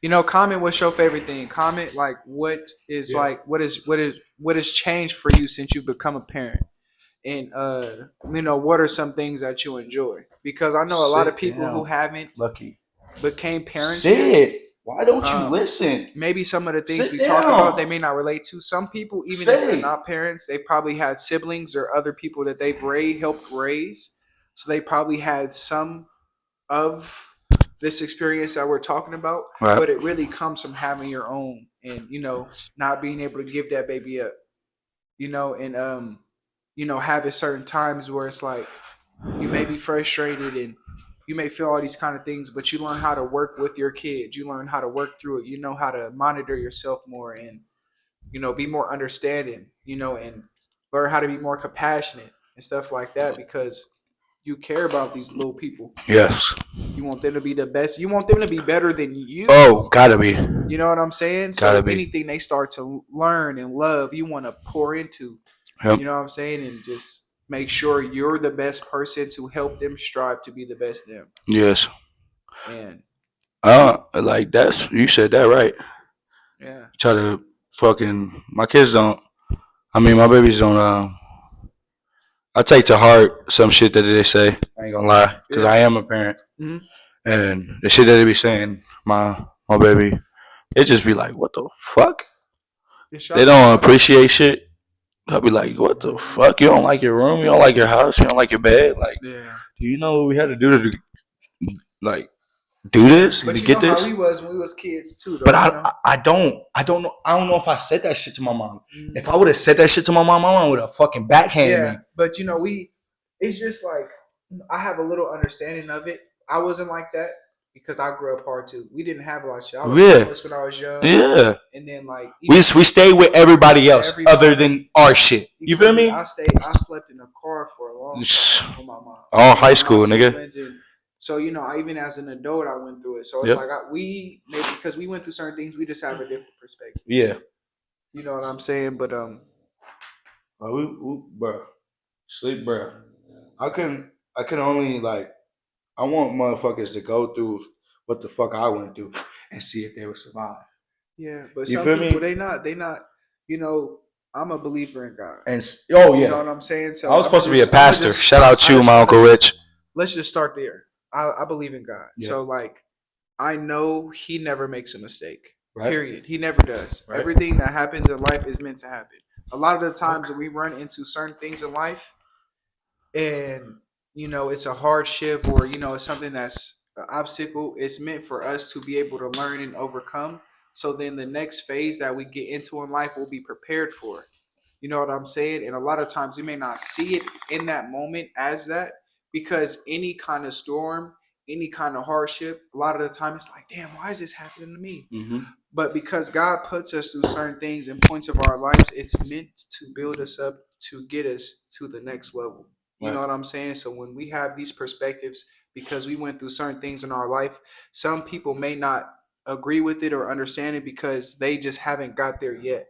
you know, comment what's your favorite thing. Comment like what is like what has changed for you since you've become a parent, and you know, what are some things that you enjoy? Because I know a lot of people who haven't became parents yet. Why don't you listen? Maybe some of the things we talk about, they may not relate to. Some people, even if they're not parents, they've probably had siblings or other people that they've helped raise. So they probably had some of this experience that we're talking about. Right. But it really comes from having your own and, not being able to give that baby up, and, having certain times where it's like you may be frustrated and you may feel all these kind of things, but you learn how to work with your kids. You learn how to work through it. You know how to monitor yourself more and, be more understanding, and learn how to be more compassionate and stuff like that because you care about these little people. Yes. You want them to be the best. You want them to be better than you. Oh, gotta be. You know what I'm saying? So if anything they start to learn and love, you want to pour into. Yep. You know what I'm saying? And just make sure you're the best person to help them strive to be the best them. Yes. And like that's you said that right. Yeah. Try to fucking my kids don't. I mean my babies don't. I take to heart some shit that they say. I ain't gonna lie, because I am a parent, and the shit that they be saying, my baby, it just be like, what the fuck? They don't appreciate shit. I'll be like, what the fuck? You don't like your room? You don't like your house? You don't like your bed? Like, do you know what we had to do to, like, do this but to get this? How we was when we was kids too. Though, but I don't know if I said that shit to my mom. If I would have said that shit to my mom would have fucking backhanded me. But it's just like I have a little understanding of it. I wasn't like that because I grew up hard too. We didn't have a lot of shit. I was homeless when I was young. Yeah. And then like we stayed with everybody else other than our shit. You feel me? I slept in a car for a long time with my mom. All high school, nigga. So, even as an adult, I went through it. So it's like maybe because we went through certain things, we just have a different perspective. Yeah. You know what I'm saying? But bro, sleep, bro. I can only like I want motherfuckers to go through what the fuck I went through and see if they would survive. Yeah, but some people they not. I'm a believer in God. And you know what I'm saying? So I was supposed to be a pastor. Shout out to my Uncle Rich. Let's just start there. I believe in God. Yeah. So like I know he never makes a mistake. Right. Period. He never does. Right. Everything that happens in life is meant to happen. A lot of the times that we run into certain things in life and it's a hardship or it's something that's an obstacle, it's meant for us to be able to learn and overcome. So then the next phase that we get into in life will be prepared for. You know what I'm saying? And a lot of times we may not see it in that moment as that. Because any kind of storm, any kind of hardship, a lot of the time it's like, damn, why is this happening to me? Mm-hmm. But because God puts us through certain things and points of our lives, it's meant to build us up to get us to the next level. You know what I'm saying? So when we have these perspectives, because we went through certain things in our life, some people may not agree with it or understand it because they just haven't got there yet.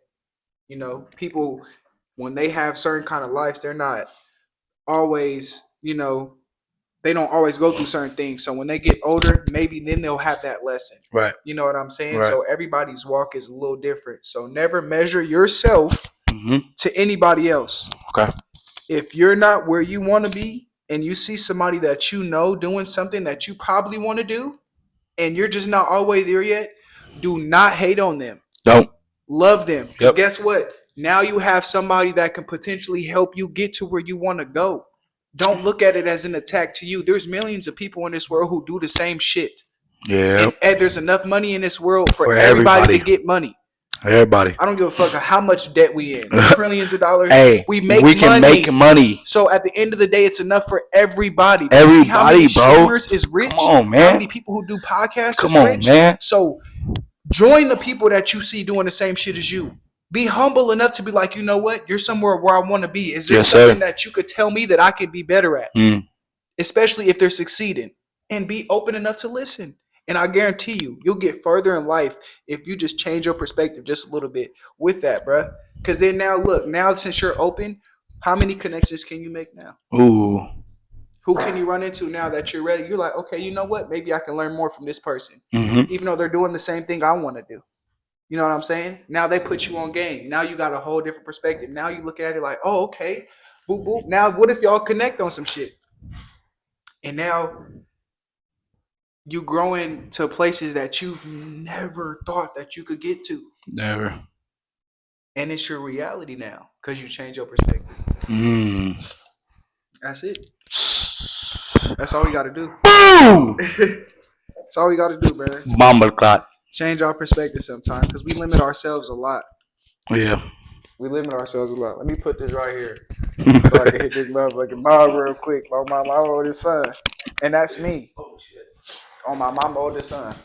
People, when they have certain kind of lives, they're not always they don't always go through certain things. So when they get older, maybe then they'll have that lesson. Right. You know what I'm saying? Right. So everybody's walk is a little different. So never measure yourself to anybody else. Okay. If you're not where you want to be and you see somebody that doing something that you probably want to do and you're just not all the way there yet, do not hate on them. Don't. Love them. Because guess what? Now you have somebody that can potentially help you get to where you want to go. Don't look at it as an attack to you. There's millions of people in this world who do the same shit. Yeah. And there's enough money in this world for everybody to get money. Everybody. I don't give a fuck how much debt we in. Trillions of dollars. Hey, we can make money. So at the end of the day, it's enough for everybody. Everybody, see how many streamers is rich? Come on, man. How many people who do podcasts is rich? Man. So join the people that you see doing the same shit as you. Be humble enough to be like, you know what? You're somewhere where I want to be. Is there something that you could tell me that I could be better at? Especially if they're succeeding. And be open enough to listen. And I guarantee you'll get further in life if you just change your perspective just a little bit with that, bruh. Because then now since you're open, how many connections can you make now? Ooh. Who can you run into now that you're ready? You're like, okay, you know what? Maybe I can learn more from this person. Even though they're doing the same thing I want to do. You know what I'm saying? Now they put you on game. Now you got a whole different perspective. Now you look at it like, oh, okay. Boop, boop. Now what if y'all connect on some shit? And now you growing to places that you've never thought that you could get to. Never. And it's your reality now because you change your perspective. That's it. That's all we got to do. Boom! That's all we got to do, brother. Mamba clot. Change our perspective sometimes because we limit ourselves a lot. Yeah. We limit ourselves a lot. Let me put this right here. So I can hit this motherfucking mob real quick. My oldest son. And that's me. Oh, shit. On my oldest son.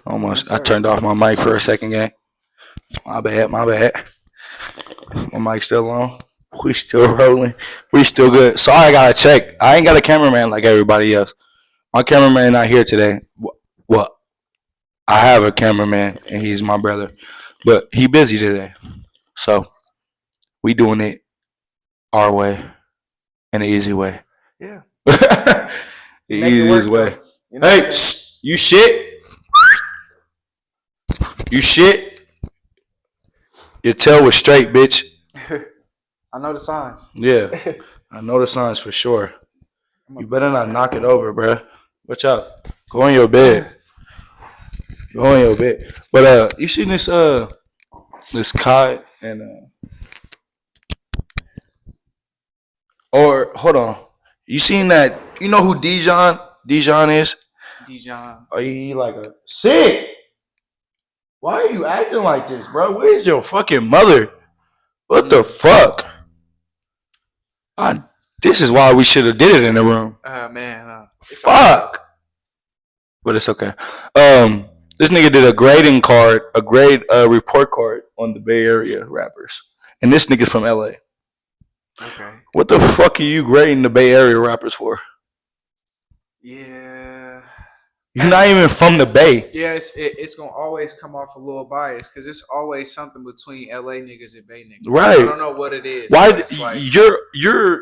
Almost. I turned off my mic for a second, gang. My bad. My mic's still on. We still rolling. We still good. So I gotta check. I ain't got a cameraman like everybody else. My cameraman not here today. What? I have a cameraman and he's my brother, but he busy today. So we doing it our way and the easy way. Yeah. The easiest way. You know, hey, you shit. You shit. Your tail was straight, bitch. I know the signs. Yeah, I know the signs for sure. You better not knock it over, bro. Watch out. Go on your bed. But you seen this Kai and or hold on. You seen that? You know who Dijon is? Dijon. Are you like a sick? Why are you acting like this, bro? Where's your fucking mother? What the fuck? This is why we should have did it in the room. Man. Fuck. But it's okay. This nigga did a grade report card on the Bay Area rappers. And this nigga's from LA. Okay. What the fuck are you grading the Bay Area rappers for? Yeah. You're not even from the Bay. Yeah, it's gonna always come off a little biased because it's always something between LA niggas and Bay niggas. Right. I don't know what it is. Why like, you're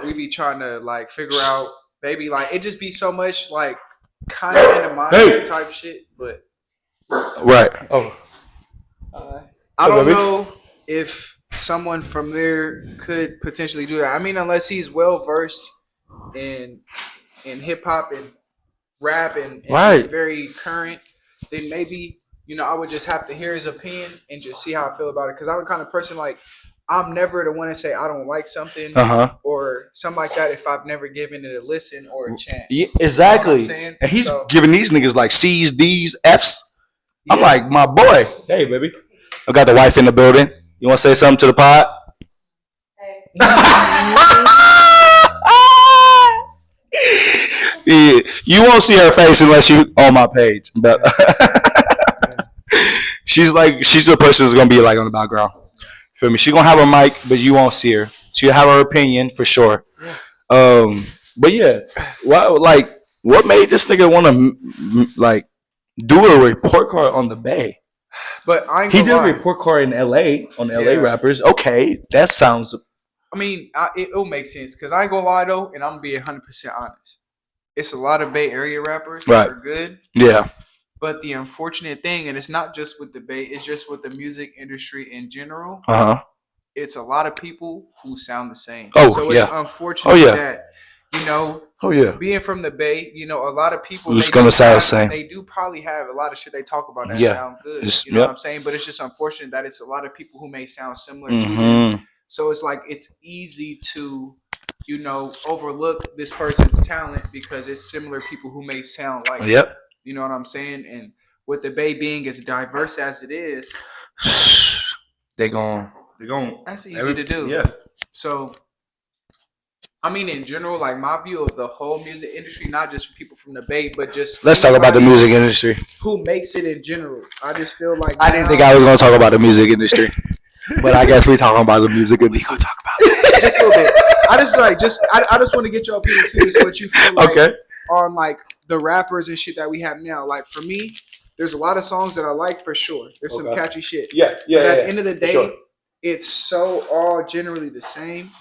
we be trying to like figure out, baby, like it just be so much like kind of in the mind type shit, but right. Oh. I don't know if someone from there could potentially do that. I mean, unless he's well versed in hip hop and rap and very current, then maybe, you know, I would just have to hear his opinion and just see how I feel about it. Because I'm the kind of person like, I'm never the one to say I don't like something or something like that if I've never given it a listen or a chance. Yeah, exactly. You know and he's giving these niggas like C's, D's, F's. Yeah. I'm like, my boy. Hey, baby. I got the wife in the building. You want to say something to the pod? Hey. Yeah, you won't see her face unless you on my page. But she's the person that's gonna be like on the background. Feel me? She's gonna have her mic, but you won't see her. She'll have her opinion for sure. But yeah, what made this nigga want to like do a report card on the Bay? But he did a report card in LA on LA rappers. Okay, that sounds. I mean, it'll make sense because I ain't gonna lie though, and I'm gonna be 100% honest. It's a lot of Bay Area rappers that are good. Yeah. But the unfortunate thing, and it's not just with the Bay, it's just with the music industry in general. It's a lot of people who sound the same. So it's unfortunate that, you know, being from the Bay, you know, a lot of people who's gonna sound the same. They do probably have a lot of shit they talk about that sound good. You know what I'm saying? But it's just unfortunate that it's a lot of people who may sound similar to you. So it's like it's easy to, you know, overlook this person's talent because it's similar people who may sound like you know what I'm saying? And with the Bay being as diverse as it is, they're going that's easy to do. Yeah. So I mean, in general, like my view of the whole music industry, not just for people from the Bay, but just let's talk about the music industry. Who makes it in general? I just feel like I didn't think I was going to talk about the music industry, but I guess we talking about the music industry. We gonna talk about it just a little bit. I just want to get your opinion too. Is what you feel like on like the rappers and shit that we have now. Like for me, there's a lot of songs that I like for sure. There's some catchy shit. But at the end of the day, it's so all generally the same.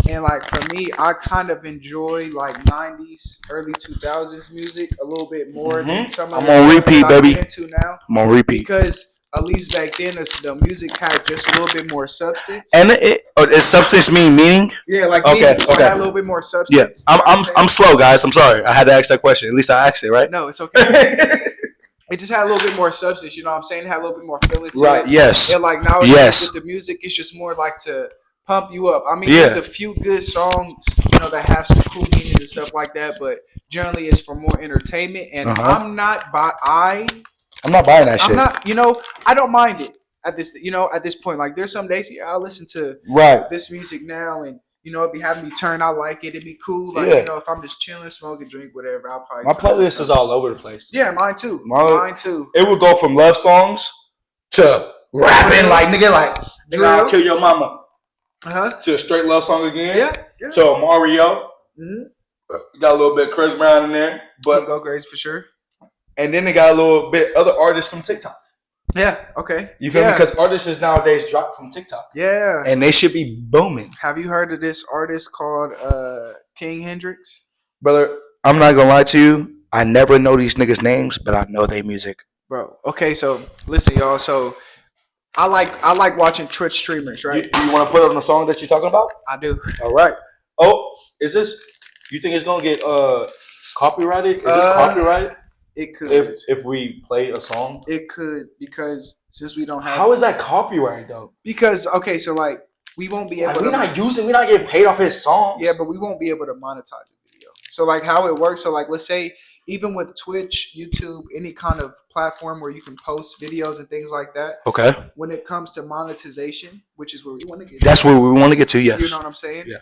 And like for me, I kind of enjoy like 90s, early 2000s music a little bit more than some of the I'm on repeat, baby. Into now. I'm on repeat because at least back then, the music had just a little bit more substance. And does substance mean meaning? Yeah, like okay, meaning, so okay. it had a little bit more substance. Yeah, I'm slow, guys. I'm sorry. I had to ask that question. At least I asked it, right? No, it's okay. It just had a little bit more substance. You know what I'm saying? It had a little bit more feeling to it. Right. Yes. And like nowadays with the music, it's just more like to pump you up. I mean, there's a few good songs, you know, that have some cool meanings and stuff like that, but generally it's for more entertainment. And I'm not buying that shit. I'm not, you know, I don't mind it at this point. Like there's some days, I'll listen to this music now, and you know, it'd be having me turn. I like it. It'd be cool. Like you know, if I'm just chilling, smoking, drink, whatever, I'll probably. My playlist is all over the place. Yeah, mine too. Mine too. It would go from love songs to rapping, like nigga, like I'll kill your mama. To a straight love song again. Yeah. To a Mario. Mm-hmm. Got a little bit of Chris Brown in there, but go crazy for sure. And then they got a little bit other artists from TikTok. Yeah. Okay. You feel me? Because artists nowadays drop from TikTok. Yeah. And they should be booming. Have you heard of this artist called King Hendrix? Brother, I'm not gonna lie to you. I never know these niggas' names, but I know their music. Bro. Okay, so listen, y'all. So I like watching Twitch streamers, right? You want to put on the song that you're talking about? I do. All right. Oh, is this? You think it's gonna get copyrighted? Is this copyrighted? It could. If we play a song, it could, because since we don't have. How is that copyrighted though? Because okay, so like we won't be able. We're not getting paid off his songs. Yeah, but we won't be able to monetize the video. So like how it works. So like let's say. Even with Twitch, YouTube, any kind of platform where you can post videos and things like that. Okay. When it comes to monetization, which is where we want to get to. That's where we want to get to, yes. You know what I'm saying? Yeah.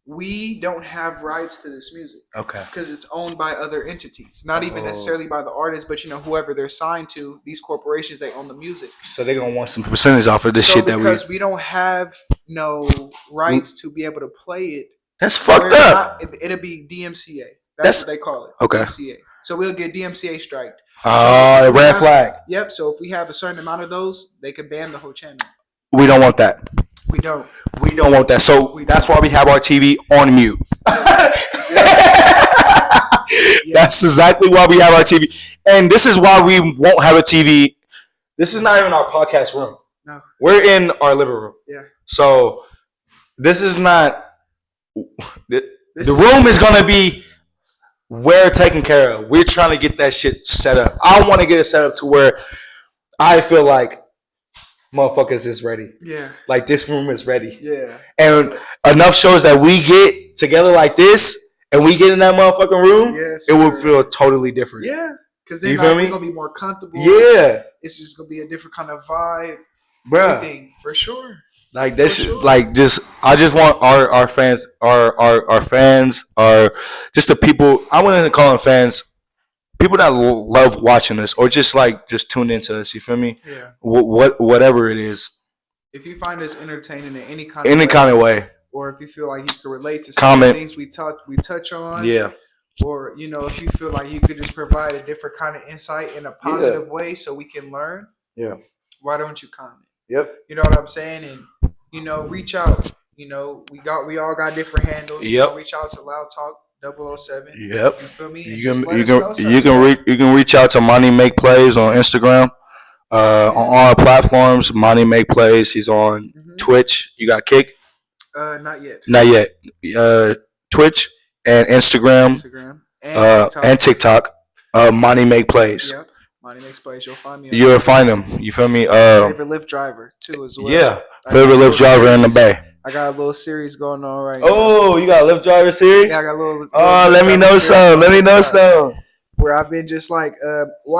We don't have rights to this music. Okay. Because it's owned by other entities. Not even necessarily by the artist, but you know, whoever they're signed to, these corporations, they own the music. So they're going to want some percentage off of this shit that because we don't have no rights to be able to play it. That's fucked up. It'll be DMCA. That's what they call it. Okay. DMCA. So we'll get DMCA striked. Oh, red flag. Yep. So if we have a certain amount of those, they could ban the whole channel. We don't want that. We don't want that. So that's why we have our TV on mute. That's exactly why we have our TV. And this is why we won't have a TV. This is not even our podcast room. No. We're in our living room. Yeah. So this is not. The room is going to be we're taken care of. We're trying to get that shit set up. I want to get it set up to where I feel like motherfuckers is ready. Yeah. Like this room is ready. Yeah. And enough shows that we get together like this and we get in that motherfucking room, it will feel totally different. Yeah. Because then we're going to be more comfortable. Yeah. It's just going to be a different kind of vibe. Bruh. Everything, for sure. Like this, like I just want our fans, our fans, are just the people. I wouldn't call them fans. People that love watching us, or just tune into us. You feel me? Yeah. Whatever it is. If you find us entertaining in any kind of way, or if you feel like you can relate to some of the things we touch on, yeah. Or if you feel like you could just provide a different kind of insight in a positive way, so we can learn. Yeah. Why don't you comment? Yep. You know what I'm saying? And reach out. We all got different handles. Yep. Reach out to Loud Talk 007. Yep. You feel me? You can reach out to Monty Make Plays on Instagram. On all platforms, Monty Make Plays. He's on Twitch. You got Kick? Not yet. Twitch and Instagram. And TikTok. Monty Make Plays. Yep. Monty Makes Plays. You'll find me. You'll find him. You feel me? Favorite Lyft driver too as well. Yeah. Favorite Lyft driver in the Bay. I got a little series going on right now. Oh, you got a Lyft driver series? Yeah, I got a little. Let me know some. Where I've been just I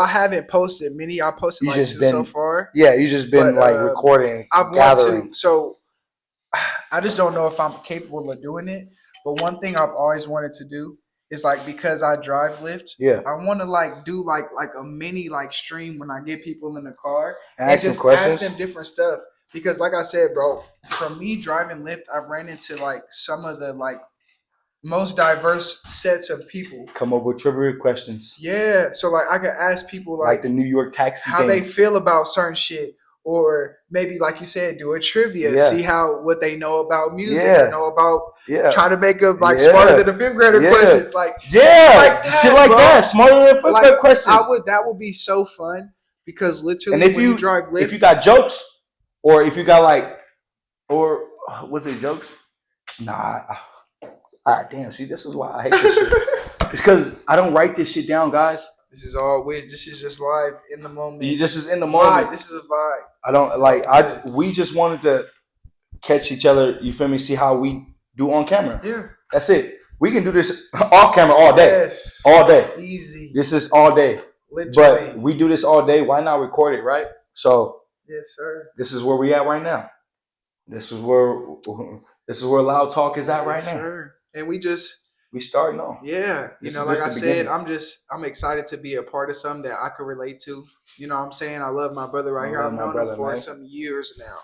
haven't posted many. I posted two so far. Yeah, you just been recording. I've wanted to. So I just don't know if I'm capable of doing it. But one thing I've always wanted to do is because I drive Lyft. Yeah. I want to do a mini stream when I get people in the car and just ask them different stuff. Because like I said, bro, for me driving Lyft, I've ran into some of the most diverse sets of people. Come up with trivia questions. Yeah. So I could ask people the New York taxi how they feel about certain shit. Or maybe, like you said, do a trivia, see what they know about music, or know about try to make them smarter than the fifth grader questions. Shit like that, smarter than fifth grader questions. That would be so fun Because literally, and if when you drive Lyft, if you got jokes, or if you got like, or was it jokes? Nah. Damn. See, this is why I hate this shit. It's because I don't write this shit down, guys. This is just live in the moment. This is in the moment. This is a vibe. I don't we just wanted to catch each other. You feel me? See how we do on camera. Yeah. That's it. We can do this off camera all day. Yes. All day. Easy. This is all day. Literally. But we do this all day. Why not record it, right? So yes, sir. This is where we at right now. This is where Loud Talk is at right now. Sir. And we starting off. Yeah. Like I said, I'm excited to be a part of something that I could relate to. You know what I'm saying? I love my brother right here. I've known him for some years now.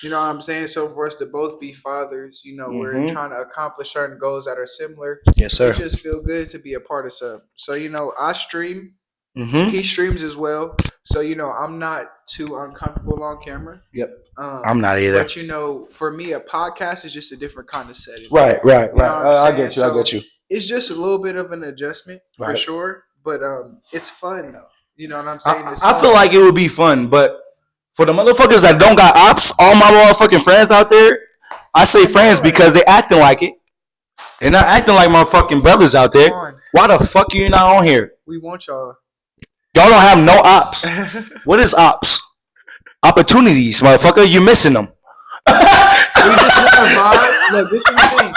You know what I'm saying? So for us to both be fathers, we're trying to accomplish certain goals that are similar. Yes, sir. It just feel good to be a part of something. So, I stream. He streams as well. So, I'm not too uncomfortable on camera. Yep. I'm not either. But, for me, a podcast is just a different kind of setting. Right. I get you. It's just a little bit of an adjustment for sure. But it's fun, though. You know what I'm saying? I feel like it would be fun, but for the motherfuckers that don't got ops, all my motherfucking friends out there, I say friends because they acting like it. They're not acting like motherfucking brothers out there. Why the fuck are you not on here? We want y'all. Y'all don't have no ops. What is ops? Opportunities, motherfucker. You're missing them. We just want to vibe. Look, this is the thing.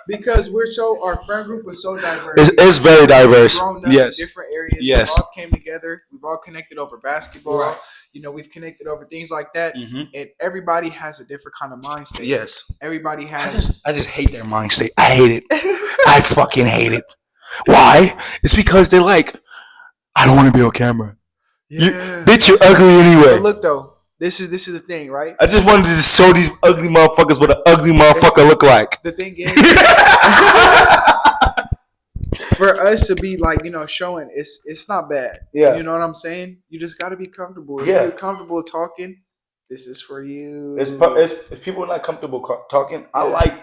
Because our friend group is so diverse. It's very diverse. Yes. In different areas. Yes. We all came together. We've all connected over basketball. Right. We've connected over things like that. And everybody has a different kind of mind state. Yes. Everybody has. I just hate their mind state. I hate it. I fucking hate it. Why? It's because they're like, I don't want to be on camera. Yeah. Bitch, you're ugly anyway. But look though, this is the thing, right? I just wanted to show these ugly motherfuckers what an ugly motherfucker look like. The thing is, for us to be like, showing it's not bad. Yeah. You know what I'm saying? You just got to be comfortable. Yeah. If you're comfortable talking, this is for you. If people are not comfortable talking, yeah.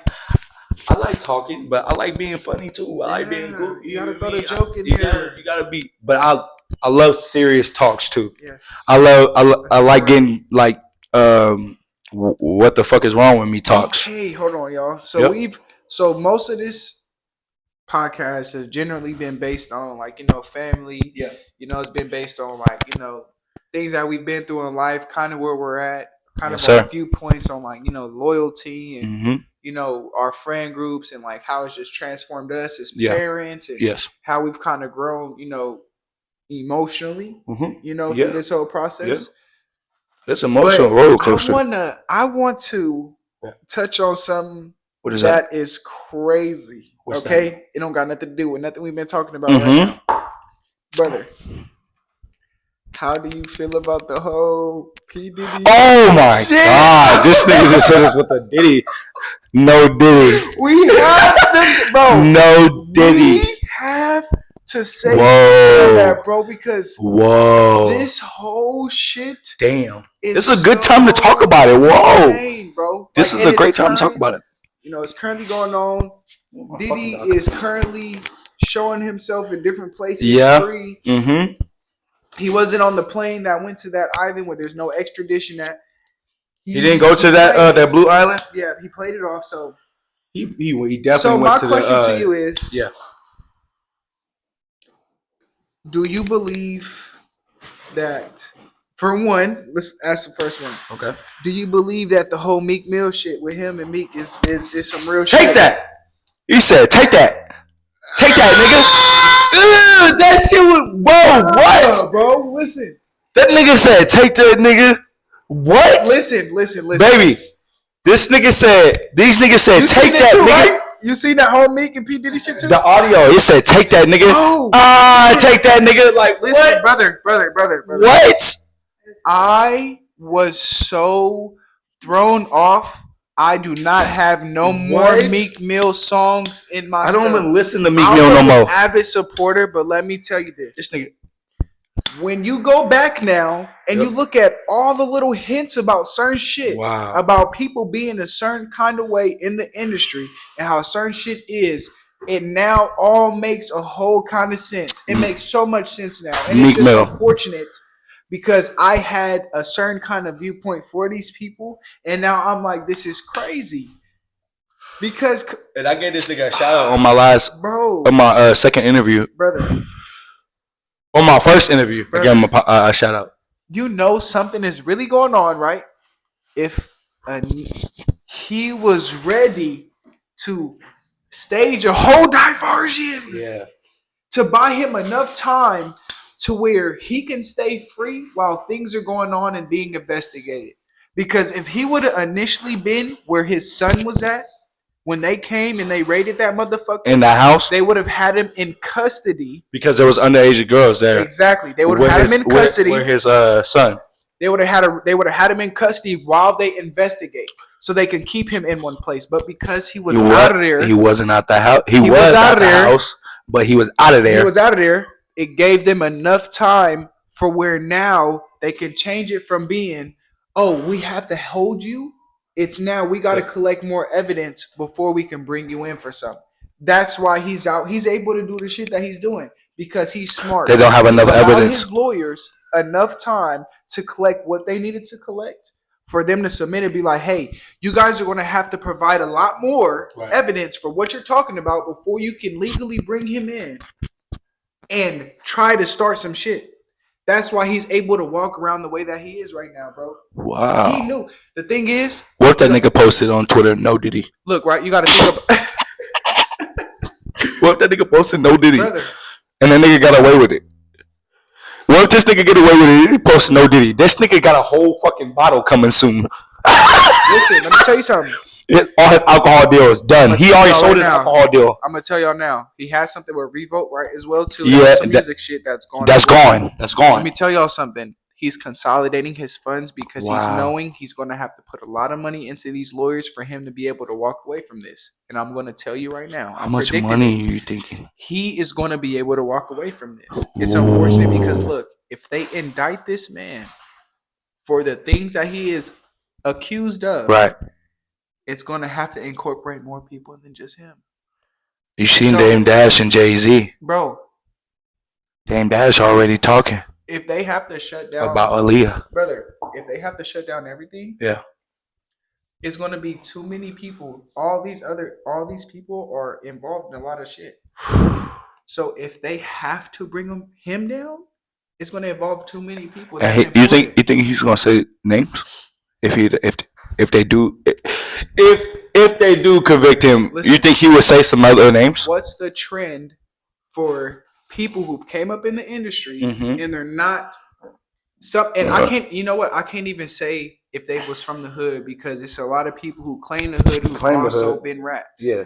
I like talking, but I like being funny too. I like being goofy. You gotta throw the joke in there. You gotta be. But I love serious talks too. Yes. I like getting like what the fuck is wrong with me talks. Hey, hold on, y'all. So most of this podcast has generally been based on family. Yeah. It's been based on things that we've been through in life, kind of where we're at, kind of a few points on loyalty and our friend groups and how it's just transformed us as parents and how we've kind of grown, emotionally, through this whole process. Yeah. It's emotional roller coaster. I want to touch on something that is crazy. What's okay? That? It don't got nothing to do with nothing we've been talking about right now. Brother, how do you feel about the whole P. Diddy? Oh my God. This nigga just said us with a Diddy. No Diddy. We have to, bro. No Diddy. We have to say that, bro, because this whole shit. Damn. This is a good time to talk about it. Whoa. Insane, bro. This is a great time to talk about it. It's currently going on. Diddy is currently showing himself in different places free. He wasn't on the plane that went to that island where there's no extradition at. He didn't go to that blue island? Yeah, he played it off, so he definitely went to the So my question to you is do you believe that, for one, let's ask the first one. Okay. Do you believe that the whole Meek Mill shit with him and Meek is some real shit? Take that. He said, take that. Take that, nigga. That shit was, bro, what? Bro, listen. That nigga said, take that, nigga. What? Listen. Baby, these niggas said, take that, nigga. Right? You seen that whole Meek and P. Diddy shit too? The audio, it said, take that, nigga. Take that, nigga. Like, listen, what? brother. What? I was so thrown off. I do not have no more Meek Mill songs in my I don't stuff. even listen to Meek Mill no more. I'm an avid supporter, but let me tell you this. This nigga. When you go back now and you look at all the little hints about certain shit, about people being a certain kind of way in the industry and how certain shit is, it now all makes a whole kind of sense. It makes so much sense now. And it's just unfortunate because I had a certain kind of viewpoint for these people, and now I'm like, this is crazy. Because and I gave this nigga a shout out on my last, on my second interview, brother. On my first interview, brother, I gave him a shout out. You know something is really going on, right? If he was ready to stage a whole diversion, to buy him enough time to where he can stay free while things are going on and being investigated. Because if he would have initially been where his son was at when they came and they raided that motherfucker in the house, they would have had him in custody because there was underage girls there. Exactly, they would have had him in custody. Where his son. They would have had him in custody while they investigate, so they can keep him in one place. But because he was out of there, he wasn't out the house. He was out of the house, but he was out of there. He was out of there. It gave them enough time for where now they can change it from being, oh, we have to hold you. It's now we got to collect more evidence before we can bring you in for something. That's why he's out. He's able to do the shit that he's doing because he's smart. They don't have enough evidence. His lawyers enough time to collect what they needed to collect for them to submit and be like, hey, you guys are going to have to provide a lot more evidence for what you're talking about before you can legally bring him in and try to start some shit. That's why he's able to walk around the way that he is right now, bro. Wow. He knew. The thing is, what if that nigga posted on Twitter, no Diddy? Look, right, you got to think about what if that nigga posted no Diddy? Brother. And that nigga got away with it? What if this nigga get away with it? He posted no Diddy. This nigga got a whole fucking bottle coming soon. Listen, let me tell you something. All his alcohol deal is done. He already sold his alcohol deal. I'm gonna tell y'all now. He has something with Revolt, right, as well too. Yeah, some music shit that's gone. That's gone. That's gone. Let me tell y'all something. He's consolidating his funds because he's knowing he's going to have to put a lot of money into these lawyers for him to be able to walk away from this. And I'm going to tell you right now. How much money are you thinking? He is going to be able to walk away from this. It's unfortunate because, look, if they indict this man for the things that he is accused of, right, it's going to have to incorporate more people than just him. You seen Dame Dash and Jay-Z? Bro. Dame Dash already talking. If they have to shut down about Aaliyah, brother, if they have to shut down everything, it's going to be too many people. All these people are involved in a lot of shit. So if they have to bring him down, it's going to involve too many people. You think he's going to say names if they do convict him? Listen, you think he would say some other names? What's the trend for people who've came up in the industry and they're not I can't even say if they was from the hood because it's a lot of people who claim the hood who've also been rats. Yeah.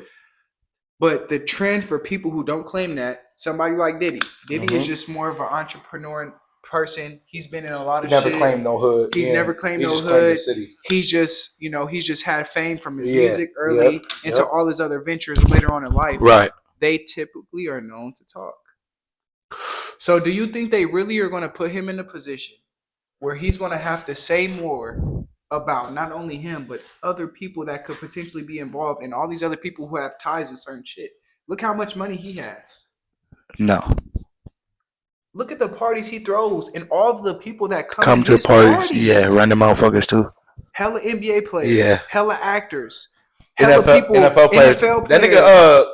But the trend for people who don't claim that, somebody like Diddy is just more of an entrepreneur person. He's been in a lot of shit. Never claimed no hood. He's never claimed no hood. He's just had fame from his music early into all his other ventures later on in life. Right. They typically are known to talk. So do you think they really are going to put him in a position where he's going to have to say more about not only him, but other people that could potentially be involved and all these other people who have ties to certain shit? Look how much money he has. No. Look at the parties he throws and all of the people that come to the parties. Yeah, random motherfuckers too. Hella NBA players. Yeah. Hella actors. NFL players. That nigga,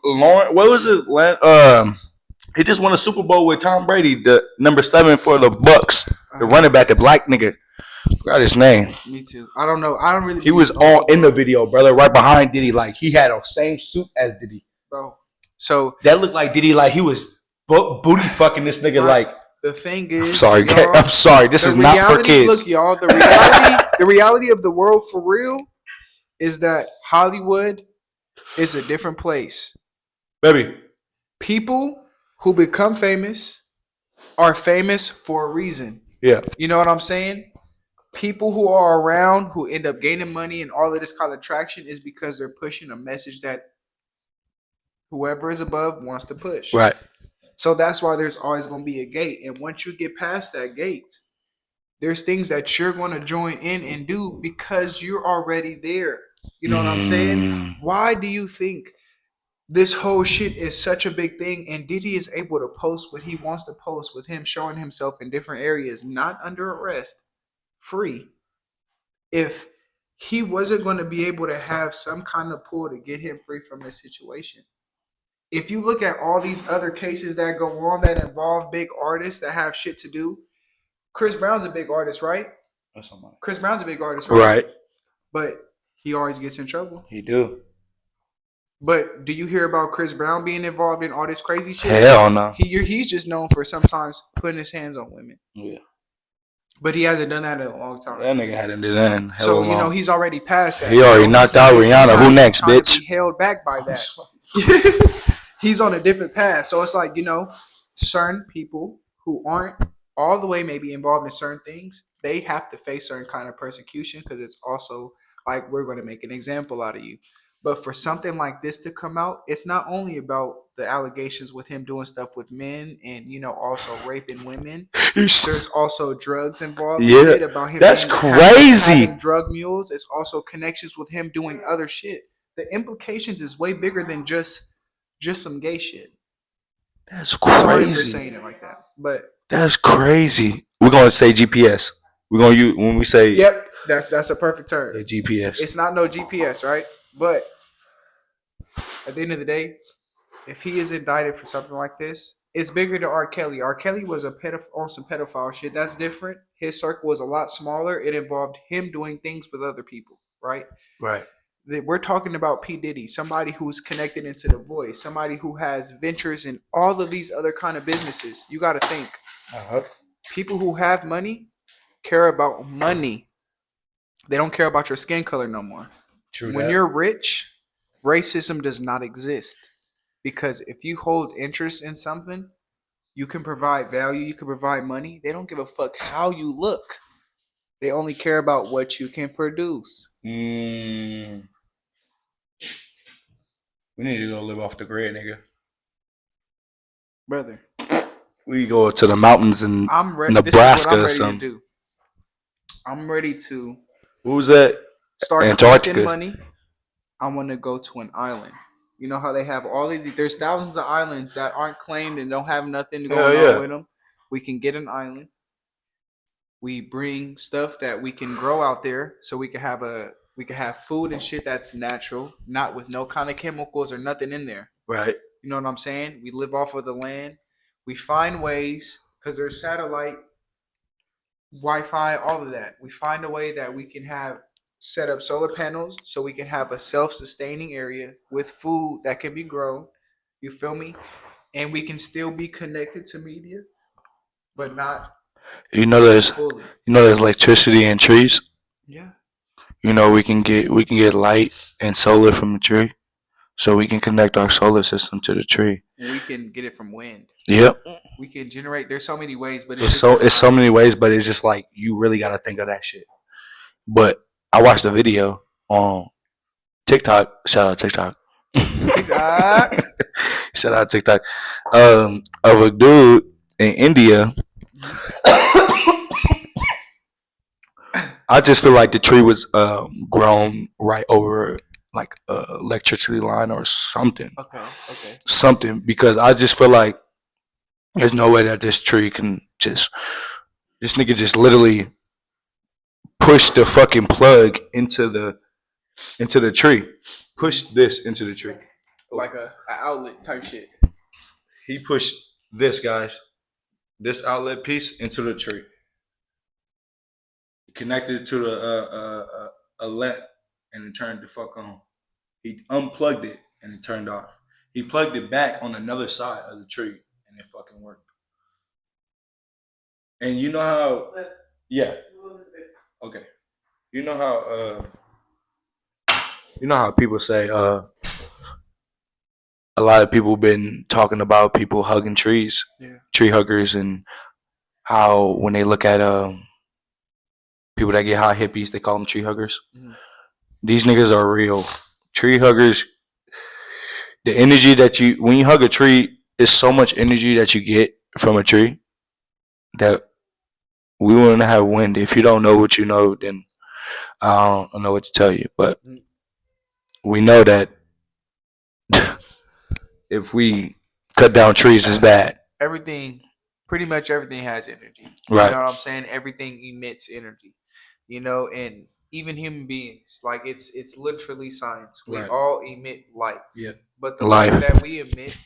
Lauren, what was it? He just won a Super Bowl with Tom Brady, the number 7 for the Bucks, the running back, the black nigga. Forgot his name. Me too. I don't know. I don't really. He was all in the video, brother, right behind Diddy. Like he had the same suit as Diddy, bro. So that looked like Diddy. Like he was booty fucking this nigga. Like the thing is, I'm sorry. This is not for kids. Look, y'all. The reality of the world for real is that Hollywood is a different place, baby. People who become famous are famous for a reason. Yeah. You know what I'm saying? People who are around who end up gaining money and all of this kind of traction is because they're pushing a message that whoever is above wants to push. Right. So that's why there's always going to be a gate. And once you get past that gate, there's things that you're going to join in and do because you're already there. You know what I'm saying? Why do you think This whole shit is such a big thing, and Diddy is able to post what he wants to post with him showing himself in different areas, not under arrest, free. If he wasn't going to be able to have some kind of pull to get him free from this situation. If you look at all these other cases that go on that involve big artists that have shit to do, Chris Brown's a big artist, right? Chris Brown's a big artist, right? Right. But he always gets in trouble. He do. But do you hear about Chris Brown being involved in all this crazy shit? Hell no. He's just known for sometimes putting his hands on women. Yeah. But he hasn't done that in a long time. That nigga hadn't done that in hell so, long. you know, he's already past that. He already knocked out Rihanna. Who next, bitch? Held back by that. He's on a different path. So it's like, you know, certain people who aren't all the way maybe involved in certain things, they have to face certain kind of persecution because it's also like we're going to make an example out of you. But for something like this to come out, it's not only about the allegations with him doing stuff with men and, you know, also raping women. There's also drugs involved. Yeah, with it, about him that's crazy. Having drug mules. It's also connections with him doing other shit. The implications is way bigger than just some gay shit. That's crazy. Sorry for saying it like that, but that's crazy. We're gonna say GPS. We're gonna use when we say. Yep, that's a perfect term. Yeah, GPS. It's not no GPS, right? But at the end of the day, if he is indicted for something like this, it's bigger than R. Kelly. R. Kelly was on some pedophile shit. That's different. His circle was a lot smaller. It involved him doing things with other people, right? Right. We're talking about P. Diddy, somebody who's connected into The Voice, somebody who has ventures in all of these other kind of businesses. You got to think. People who have money care about money. They don't care about your skin color no more. True. When you're rich, racism does not exist. Because if you hold interest in something, you can provide value, you can provide money. They don't give a fuck how you look. They only care about what you can produce. We need to go live off the grid, nigga. Brother. We go to the mountains in Nebraska or something. I'm ready to. What was that? Start collecting money. I want to go to an island. You know how they have all of these. There's thousands of islands that aren't claimed and don't have nothing going on with them. We can get an island. We bring stuff that we can grow out there, so we can have food and shit that's natural, not with no kind of chemicals or nothing in there. Right. You know what I'm saying? We live off of the land. We find ways because there's satellite, Wi-Fi, all of that. We find a way that we can have set up solar panels so we can have a self-sustaining area with food that can be grown. You feel me? And we can still be connected to media, but not. You know there's electricity in trees. Yeah. You know we can get light and solar from the tree, so we can connect our solar system to the tree. And we can get it from wind. Yep. We can generate. There's so many ways, but it's so many ways, but it's just like you really got to think of that shit. But I watched a video on TikTok. Shout out TikTok. TikTok. Shout out TikTok. Of a dude in India. I just feel like the tree was grown right over like a electricity line or something. Okay. Something, because I just feel like there's no way that this tree can this nigga just literally push the fucking plug into the tree. Push this into the tree. Like a outlet type shit. He pushed this, guys. This outlet piece into the tree. He connected it to a LED and it turned the fuck on. He unplugged it and it turned off. He plugged it back on another side of the tree and it fucking worked. And you know how? Yeah. Okay. You know how people say a lot of people been talking about people hugging trees, tree huggers, and how when they look at people that get hot hippies, they call them tree huggers. Mm-hmm. These niggas are real tree huggers. The energy that when you hug a tree, is so much energy that you get from a tree that we wouldn't have wind. If you don't know what you know, then I don't know what to tell you. But we know that if we cut down trees is bad. Everything, pretty much everything has energy. Right. You know what I'm saying? Everything emits energy. And even human beings, like it's literally science. We all emit light. Yeah. But the light that we emit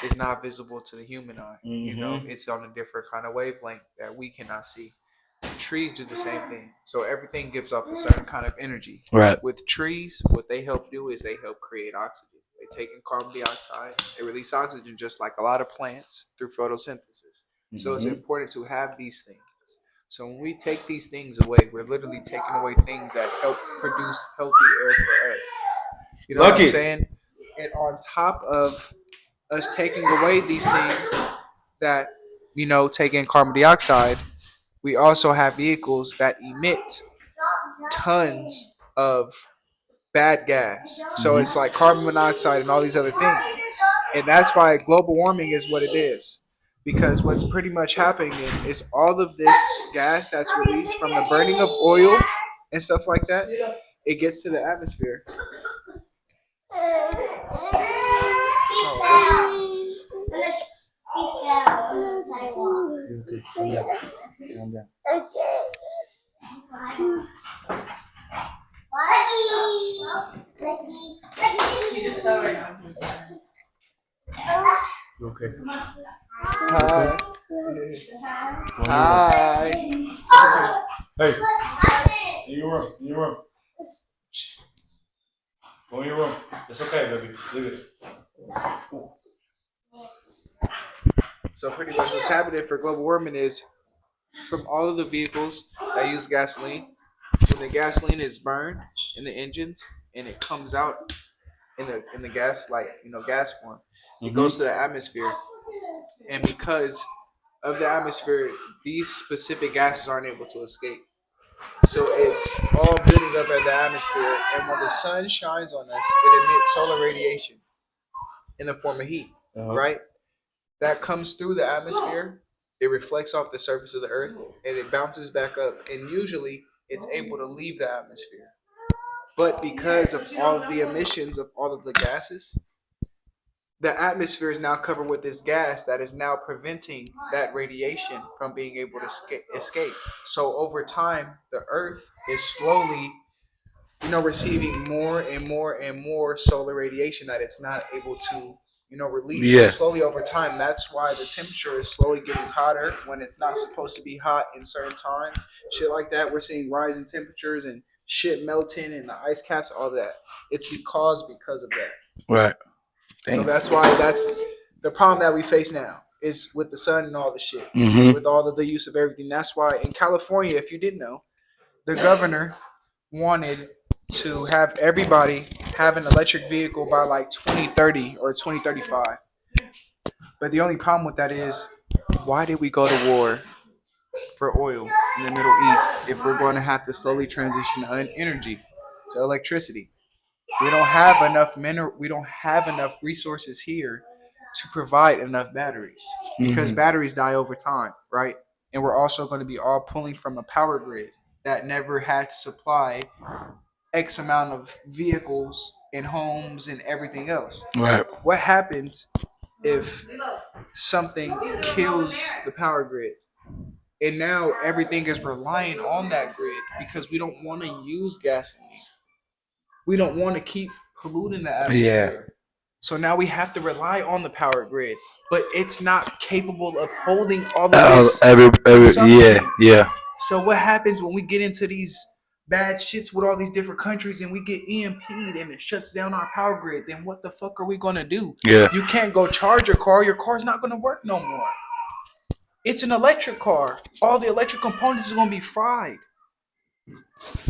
is not visible to the human eye. It's on a different kind of wavelength that we cannot see. Trees do the same thing. So everything gives off a certain kind of energy. Right. With trees, what they help do is they help create oxygen. They take in carbon dioxide. They release oxygen just like a lot of plants through photosynthesis. So it's important to have these things. So when we take these things away, we're literally taking away things that help produce healthy air for us. You know what I'm saying? And on top of us taking away these things that, take in carbon dioxide, we also have vehicles that emit tons of bad gas. So it's like carbon monoxide and all these other things. And that's why global warming is what it is. Because what's pretty much happening is all of this gas that's released from the burning of oil and stuff like that, it gets to the atmosphere. Okay. Hi. Hi. Hey. In your room. In your room. Go in your room. It's okay, baby. Leave it. So pretty much what's happening for global warming is from all of the vehicles that use gasoline, when the gasoline is burned in the engines and it comes out in the gas, like gas form, it goes to the atmosphere. And because of the atmosphere, these specific gases aren't able to escape. So it's all building up at the atmosphere. And when the sun shines on us, it emits solar radiation in the form of heat, right? That comes through the atmosphere. It reflects off the surface of the earth and it bounces back up. And usually it's able to leave the atmosphere. But because of all of the emissions of all of the gases, the atmosphere is now covered with this gas that is now preventing that radiation from being able to escape. So over time, the earth is slowly, receiving more and more and more solar radiation that it's not able to, release. Yeah. So slowly over time, that's why the temperature is slowly getting hotter when it's not supposed to be hot in certain times. Shit like that. We're seeing rising temperatures and shit melting and the ice caps, all that. It's because of that. Right. Dang. So that's why that's the problem that we face now is with the sun and all the shit, with all of the use of everything. That's why in California, if you didn't know, the governor wanted to have everybody have an electric vehicle by like 2030 or 2035. But the only problem with that is, why did we go to war for oil in the Middle East if we're going to have to slowly transition energy to electricity? We don't have enough we don't have enough resources here to provide enough batteries because batteries die over time, right? And we're also going to be all pulling from a power grid that never had to supply X amount of vehicles and homes and everything else. Right. What happens if something kills the power grid? And now everything is relying on that grid because we don't want to use gasoline. We don't want to keep polluting the atmosphere. Yeah. So now we have to rely on the power grid, but it's not capable of holding all of this. Yeah. So what happens when we get into these bad shits with all these different countries and we get EMP'd and it shuts down our power grid? Then what the fuck are we going to do? Yeah. You can't go charge your car. Your car's not going to work no more. It's an electric car. All the electric components are going to be fried.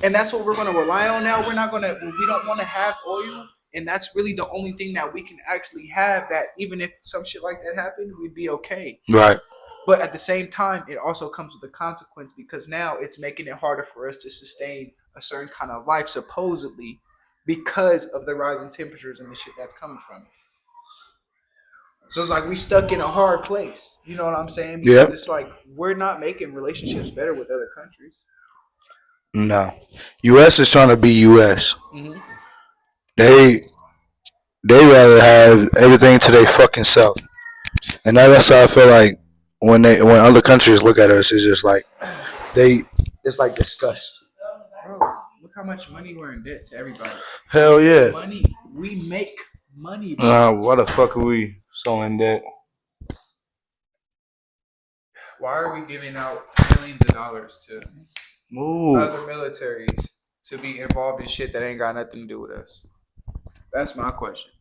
And that's what we're going to rely on now. We don't want to have oil. And that's really the only thing that we can actually have, that even if some shit like that happened, we'd be okay. Right. But at the same time, it also comes with a consequence because now it's making it harder for us to sustain a certain kind of life, supposedly, because of the rising temperatures and the shit that's coming from it. So it's like we stuck in a hard place. You know what I'm saying? Because It's like we're not making relationships better with other countries. No. U.S. is trying to be U.S. They they rather have everything to their fucking self, and that's how I feel like when other countries look at us, it's just like they it's like disgust. Bro, look how much money we're in debt to everybody. Hell yeah. Money. We make money, bro. Why the fuck are we so in debt? Why are we giving out millions of dollars to other militaries to be involved in shit that ain't got nothing to do with us? That's my question.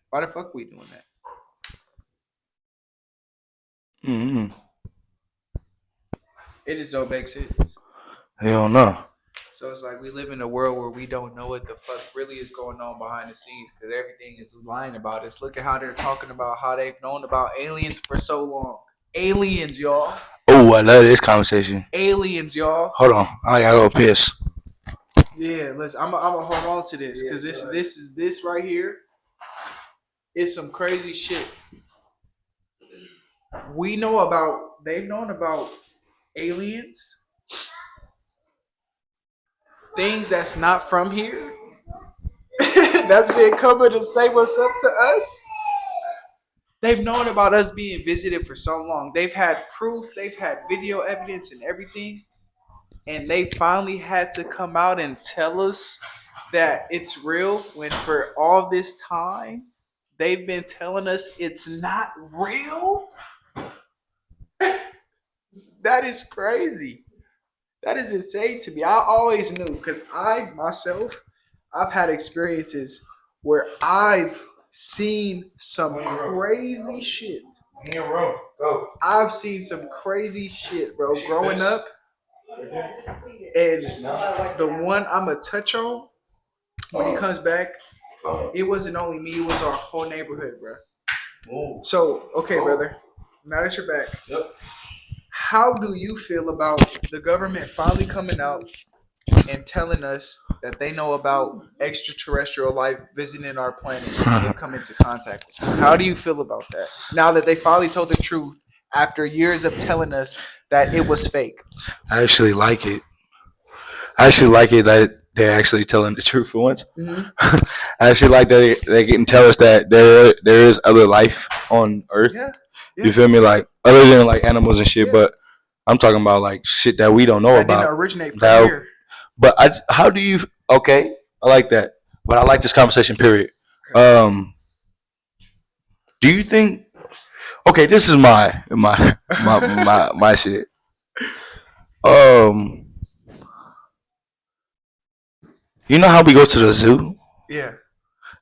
Why the fuck we doing that? Mm-hmm. It just don't make sense. Hell no. So it's like we live in a world where we don't know what the fuck really is going on behind the scenes because everything is lying about us. Look at how they're talking about how they've known about aliens for so long. Aliens, y'all. Oh, I love this conversation. Aliens, y'all. Hold on, I gotta go piss. Yeah, listen, I'm gonna hold on to this because this right here is some crazy shit. They've known about aliens, things that's not from here, that's been coming to say what's up to us. They've known about us being visited for so long. They've had proof, they've had video evidence and everything. And they finally had to come out and tell us that it's real when for all this time they've been telling us it's not real. That is crazy. That is insane to me. I always knew because I've had experiences where I've seen some crazy shit. I've seen some crazy shit, bro. Growing up, and the one I'm gonna touch on when he comes back, it wasn't only me; it was our whole neighborhood, bro. So, okay, brother. Now that you're back, how do you feel about the government finally coming out and telling us that they know about extraterrestrial life visiting our planet and they've come into contact with us? How do you feel about that? Now that they finally told the truth after years of telling us that it was fake. I actually like it. I actually like it that they're actually telling the truth for once. Mm-hmm. I actually like that they can tell us that there is other life on Earth. Yeah. Yeah. You feel me? Like other than like animals and shit, but I'm talking about like shit that we don't know about. That didn't originate from here. But how do you? Okay, I like that. But I like this conversation. Period. Okay. Do you think? Okay, this is my shit. You know how we go to the zoo? Yeah.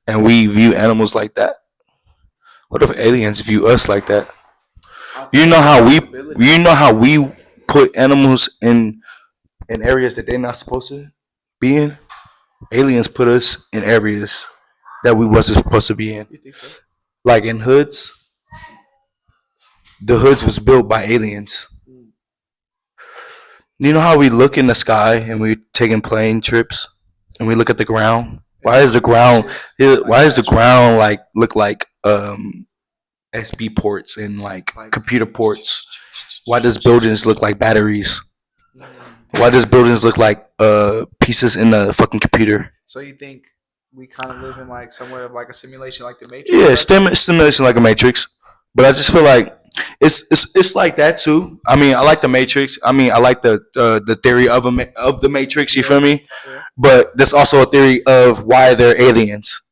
And we view animals like that? What if aliens view us like that? You know how we put animals in areas that they're not supposed to be in? Aliens put us in areas that we wasn't supposed to be in. You think so? Like in hoods. The hoods was built by aliens. You know how we look in the sky and we're taking plane trips and we look at the ground? Why is the ground like look like SB ports and like computer ports? Why does buildings look like batteries? Why does buildings look like pieces in the fucking computer? So you think we kind of live in like somewhat of like a simulation, like the Matrix? Yeah, simulation like a Matrix. But I just feel like it's like that too. I mean, I like the Matrix. I mean, I like the theory of the Matrix. You feel me? Yeah. But there's also a theory of why they're aliens,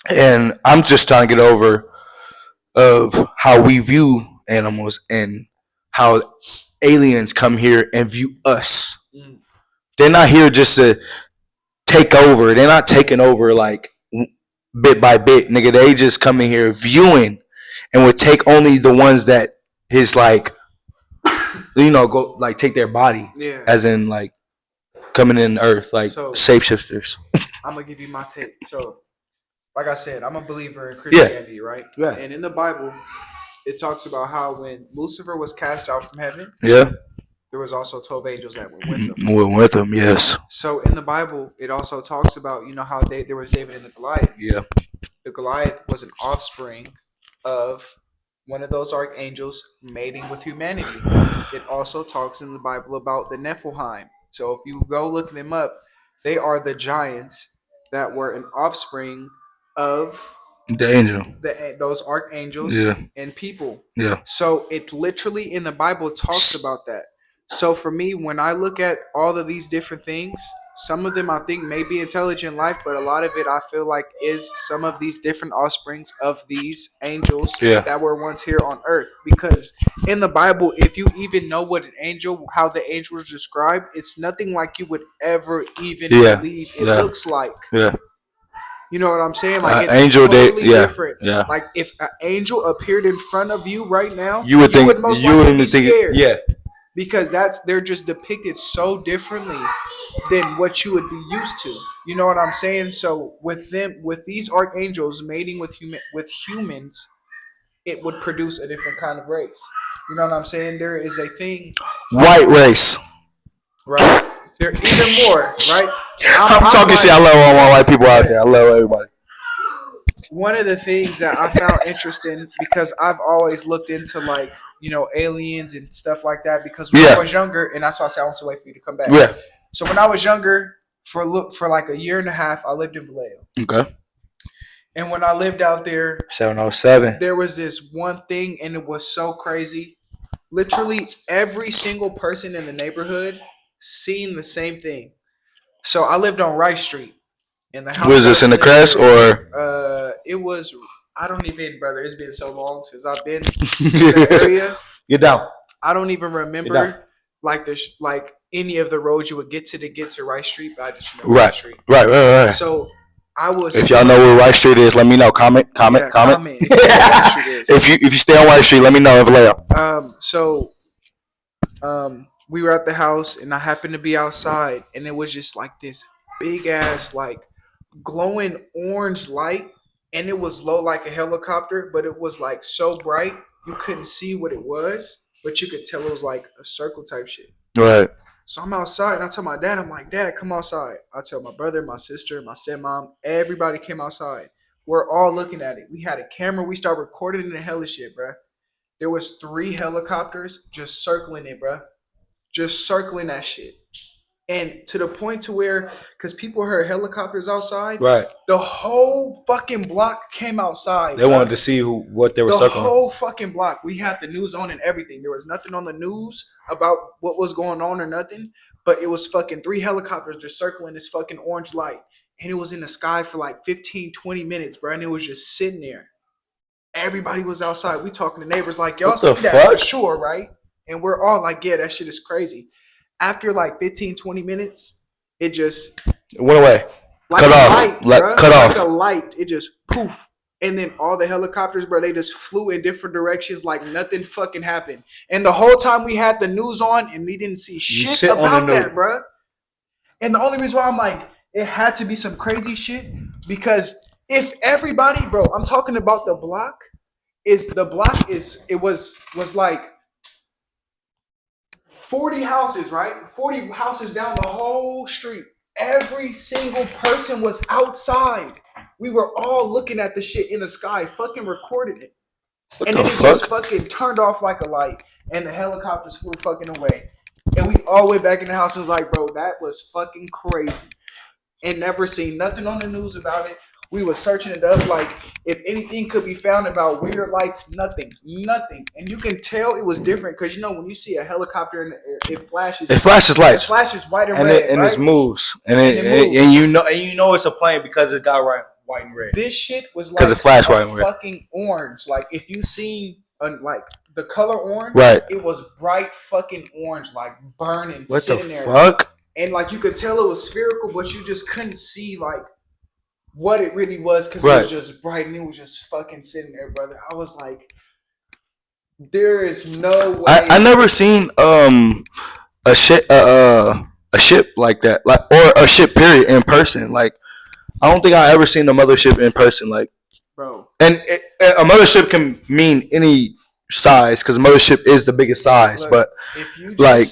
and I'm just trying to get over of how we view animals and how aliens come here and view us. They're not here just to take over. They're not taking over like bit by bit, nigga. They just come in here viewing and would take only the ones that his like, go like take their body, as in like coming in Earth, like shapeshifters. I'm gonna give you my take. So, like I said, I'm a believer in Christianity, right? Yeah. And in the Bible, it talks about how when Lucifer was cast out from heaven, there was also 12 angels that were with him. Were with him, yes. So in the Bible, it also talks about how there was David and the Goliath. Yeah. The Goliath was an offspring of one of those archangels mating with humanity. It also talks in the Bible about the Nephilim. So if you go look them up, they are the giants that were an offspring of those archangels and people. Yeah. So it literally in the Bible talks about that. So for me, when I look at all of these different things, some of them I think may be intelligent life, but a lot of it I feel like is some of these different offsprings of these angels that were once here on earth. Because in the Bible, if you even know what an angel, how the angel is described, it's nothing like you would ever even believe it looks like. Yeah. You know what I'm saying? Like it's angel totally different. Yeah. Like if an angel appeared in front of you right now, you would most likely be scared. Yeah. Because they're just depicted so differently than what you would be used to. You know what I'm saying? So with these archangels mating with humans, it would produce a different kind of race. You know what I'm saying? There is a thing, white race, right? There even more, right? I'm talking shit. I love all my white people out there. I love everybody. One of the things that I found interesting, because I've always looked into like, aliens and stuff like that, because when I was younger, and that's why I said I want to wait for you to come back. Yeah. So when I was younger, for like a year and a half, I lived in Vallejo. Okay. And when I lived out there, 707, there was this one thing, and it was so crazy. Literally every single person in the neighborhood seen the same thing. So I lived on Rice Street. In the house. Was this in the Crest or? It was. I don't even, brother. It's been so long since I've been in the area. Get down. I don't even remember like any of the roads you would get to Rice Street, but I just remember Rice Street. Right. So I was. If y'all know where Rice Street is, let me know. Comment. If you stay on Rice Street, let me know in Vallejo. So we were at the house, and I happened to be outside, and it was just like this big ass like glowing orange light, and it was low like a helicopter, but it was like so bright you couldn't see what it was, but you could tell it was like a circle type shit. Right. So I'm outside, and I tell my dad, I'm like, Dad, come outside. I tell my brother, my sister, my stepmom, everybody came outside. We're all looking at it. We had a camera. We started recording the hella shit, bruh. There was 3 helicopters just circling it, bruh. Just circling that shit. And to the point to where, because people heard helicopters outside, right? The whole fucking block came outside. They wanted to see what they were circling. The whole fucking block. We had the news on and everything. There was nothing on the news about what was going on or nothing, but it was fucking 3 helicopters just circling this fucking orange light. And it was in the sky for like 15, 20 minutes, bro. And it was just sitting there. Everybody was outside. We talking to neighbors like, y'all see that for sure, right? And we're all like, yeah, that shit is crazy. After like 15, 20 minutes, it just went away. Like cut off. Cut off. Like a light. It just poof. And then all the helicopters, bro, they just flew in different directions like nothing fucking happened. And the whole time we had the news on and we didn't see shit about that, bro. And the only reason why I'm like, it had to be some crazy shit, because if everybody, bro, I'm talking about the block, was like 40 houses, right? 40 houses down the whole street. Every single person was outside. We were all looking at the shit in the sky, fucking recorded it. And then it just fucking turned off like a light, and the helicopters flew fucking away. And we all went back in the house and was like, bro, that was fucking crazy. And never seen nothing on the news about it. We were searching it up, like if anything could be found about weird lights, nothing. And you can tell it was different because when you see a helicopter in the air, it flashes. It flashes lights. It flashes white and red, and right? it moves, and you know it's a plane because it got white and red. This shit was like it flashed white and red. Fucking orange. Like if you seen like the color orange, right? It was bright fucking orange, like burning, what sitting the there. Fuck? And like you could tell it was spherical, but you just couldn't see like what it really was because it was just bright and it was just fucking sitting there, brother. I was like, there is no way. I never seen a ship like that, like, or a ship period in person. Like I don't think I ever seen a mothership in person, like, bro. And a mothership can mean any size because mothership is the biggest size. Look, but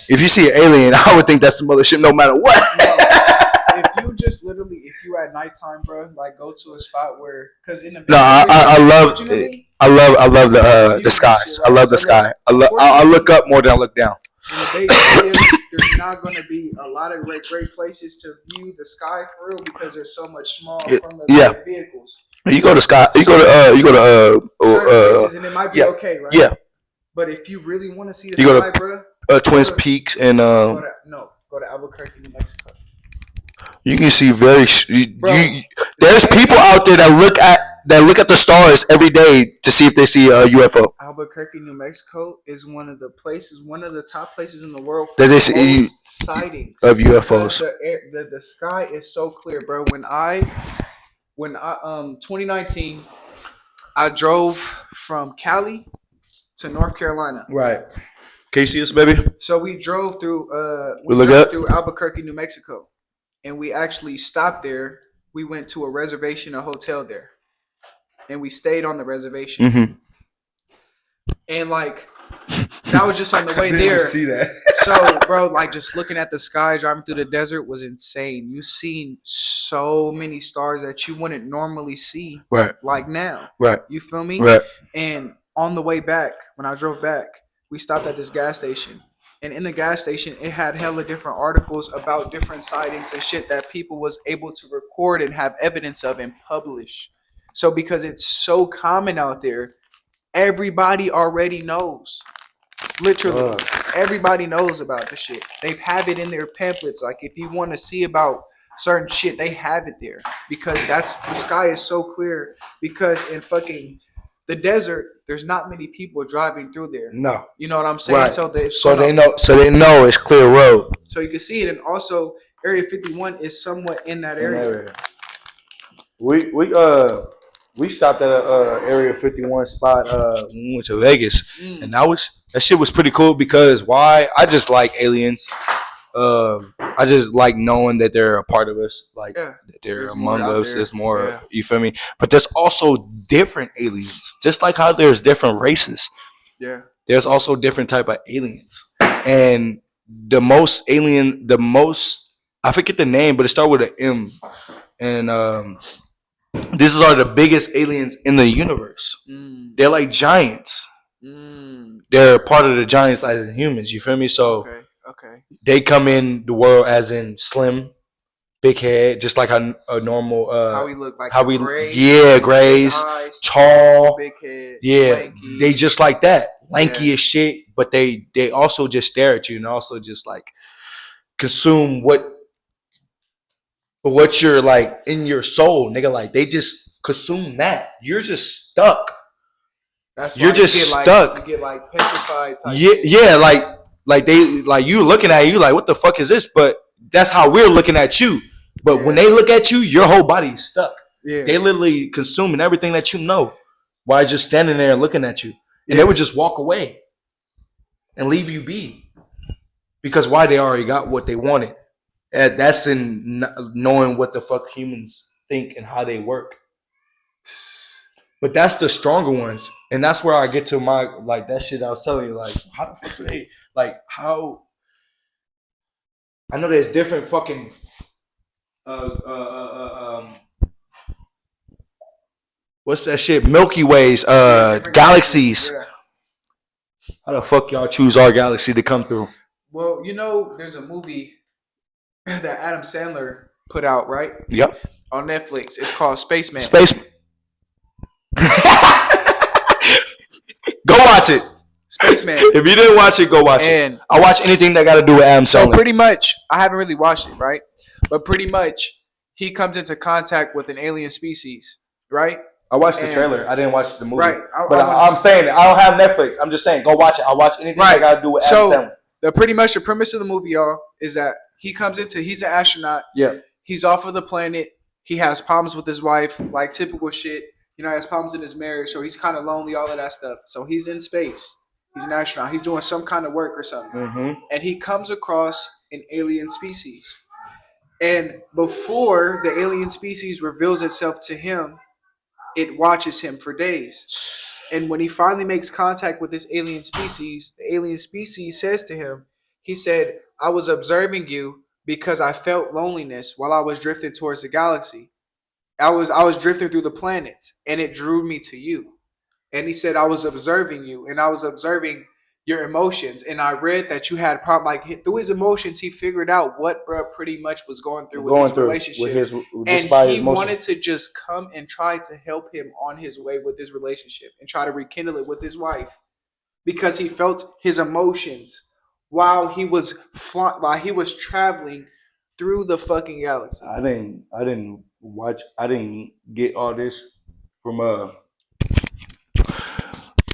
if you see an alien, I would think that's the mothership no matter what. If you at nighttime, bro, like go to a spot where, because in the I love the skies. I love the sky. I look up more than I look down. In the Bay Area, there's not going to be a lot of great places to view the sky for real because there's so much smog from the vehicles. You go to Sky. You go to. You go to. Places, and it might be okay, right? Yeah. But if you really want to see the sky, bro, Twins Peaks and go to Albuquerque, New Mexico. You can see there's people out there that look at the stars every day to see if they see a UFO. Albuquerque, New Mexico is one of the top places in the world for most sightings of UFOs. The sky is so clear, bro. When 2019, I drove from Cali to North Carolina. Right. Can you see us, baby? So we drove through through Albuquerque, New Mexico, and we actually stopped there. We went to a reservation, a hotel there, and we stayed on the reservation. Mm-hmm. And like that was just on the way there. See that? So, bro, like just looking at the sky, driving through the desert was insane. You seen so many stars that you wouldn't normally see, right? Like now, right? You feel me? Right. And on the way back, when I drove back, we stopped at this gas station. And in the gas station, it had hella different articles about different sightings and shit that people was able to record and have evidence of and publish. So because it's so common out there, everybody already knows. Literally, everybody knows about the shit. They have it in their pamphlets. Like if you want to see about certain shit, they have it there because the sky is so clear. Because in fucking the desert, there's not many people driving through there. No, you know what I'm saying. Right. So they know it's clear road. So you can see it, and also Area 51 is somewhat in that area. We stopped at a Area 51 spot when we went to Vegas, and that shit was pretty cool because I just like aliens. I just like knowing that they're a part of us, like that they're among us. There's more, you feel me? But there's also different aliens, just like how there's different races. Yeah, there's also different type of aliens, and the most I forget the name, but it started with an M, and these are the biggest aliens in the universe. They're like giants. They're part of the giants as humans. You feel me? So. Okay. They come in the world as in slim, big head, just like a normal. How we look like? Grays, eyes, tall, big head. Yeah, lanky. They just like that, lanky as shit. But they also just stare at you and also just like consume what you're like in your soul, nigga. Like they just consume that. You're just stuck. That's why you're just stuck. You get like petrified. Yeah, like they like you looking at you like what the fuck is this? But that's how we're looking at you. But when they look at you, your whole body is stuck. Yeah. They literally consuming everything that you know while just standing there and looking at you. And they would just walk away and leave you be. Because why? They already got what they wanted. And that's in knowing what the fuck humans think and how they work. But that's the stronger ones. And that's where I get to my, like, that shit I was telling you, like, how the fuck do they, like, how, I know there's different fucking, what's that shit? Milky Ways, galaxies. Yeah. How the fuck y'all choose our galaxy to come through? Well, you know, there's a movie that Adam Sandler put out, right? Yep. On Netflix. It's called Spaceman. Go watch it. Spaceman. If you didn't watch it, go watch it. I watch anything that got to do with Adam Sandler. So pretty much, I haven't really watched it, right? But pretty much, he comes into contact with an alien species, right? I watched the trailer. I didn't watch the movie. Right. I'm saying I don't have Netflix. I'm just saying, go watch it. I'll watch anything that got to do with Adam Sandler. The premise of the movie, y'all, is that he's an astronaut. Yeah. He's off of the planet. He has problems with his wife, like typical shit. You know, he has problems in his marriage, so he's kind of lonely, all of that stuff. So he's in space. He's an astronaut. He's doing some kind of work or something. Mm-hmm. And he comes across an alien species. And before the alien species reveals itself to him, it watches him for days. And when he finally makes contact with this alien species, the alien species says to him, he said, I was observing you because I felt loneliness while I was drifting towards the galaxy. I was drifting through the planets, and it drew me to you. And he said, I was observing you, and I was observing your emotions. And I read that you had problem like through his emotions, he figured out what bro pretty much was going through with his relationship, and he wanted to just come and try to help him on his way with his relationship and try to rekindle it with his wife because he felt his emotions while he was traveling through the fucking galaxy. I didn't get all this from